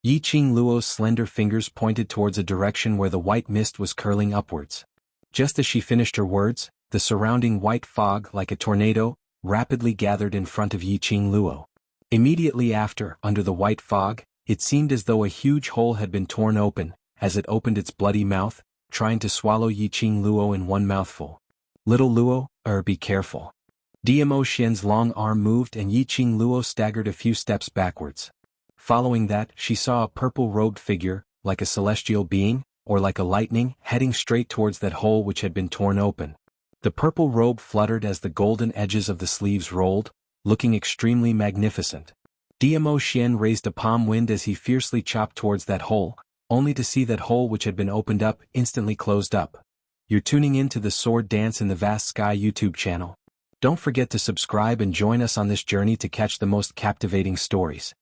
Yiqing Luo's slender fingers pointed towards a direction where the white mist was curling upwards. Just as she finished her words, the surrounding white fog, like a tornado, rapidly gathered in front of Yiqing Luo. Immediately after, under the white fog, it seemed as though a huge hole had been torn open, as it opened its bloody mouth, trying to swallow Yiqing Luo in one mouthful. Little Luo, be careful. Dmo Xian's long arm moved and Yiqing Luo staggered a few steps backwards. Following that, she saw a purple-robed figure, like a celestial being, or like a lightning, heading straight towards that hole which had been torn open. The purple robe fluttered as the golden edges of the sleeves rolled, looking extremely magnificent. Dmo Xian raised a palm wind as he fiercely chopped towards that hole, only to see that hole which had been opened up instantly closed up. You're tuning in to the Sword Dance in the Vast Sky YouTube channel. Don't forget to subscribe and join us on this journey to catch the most captivating stories.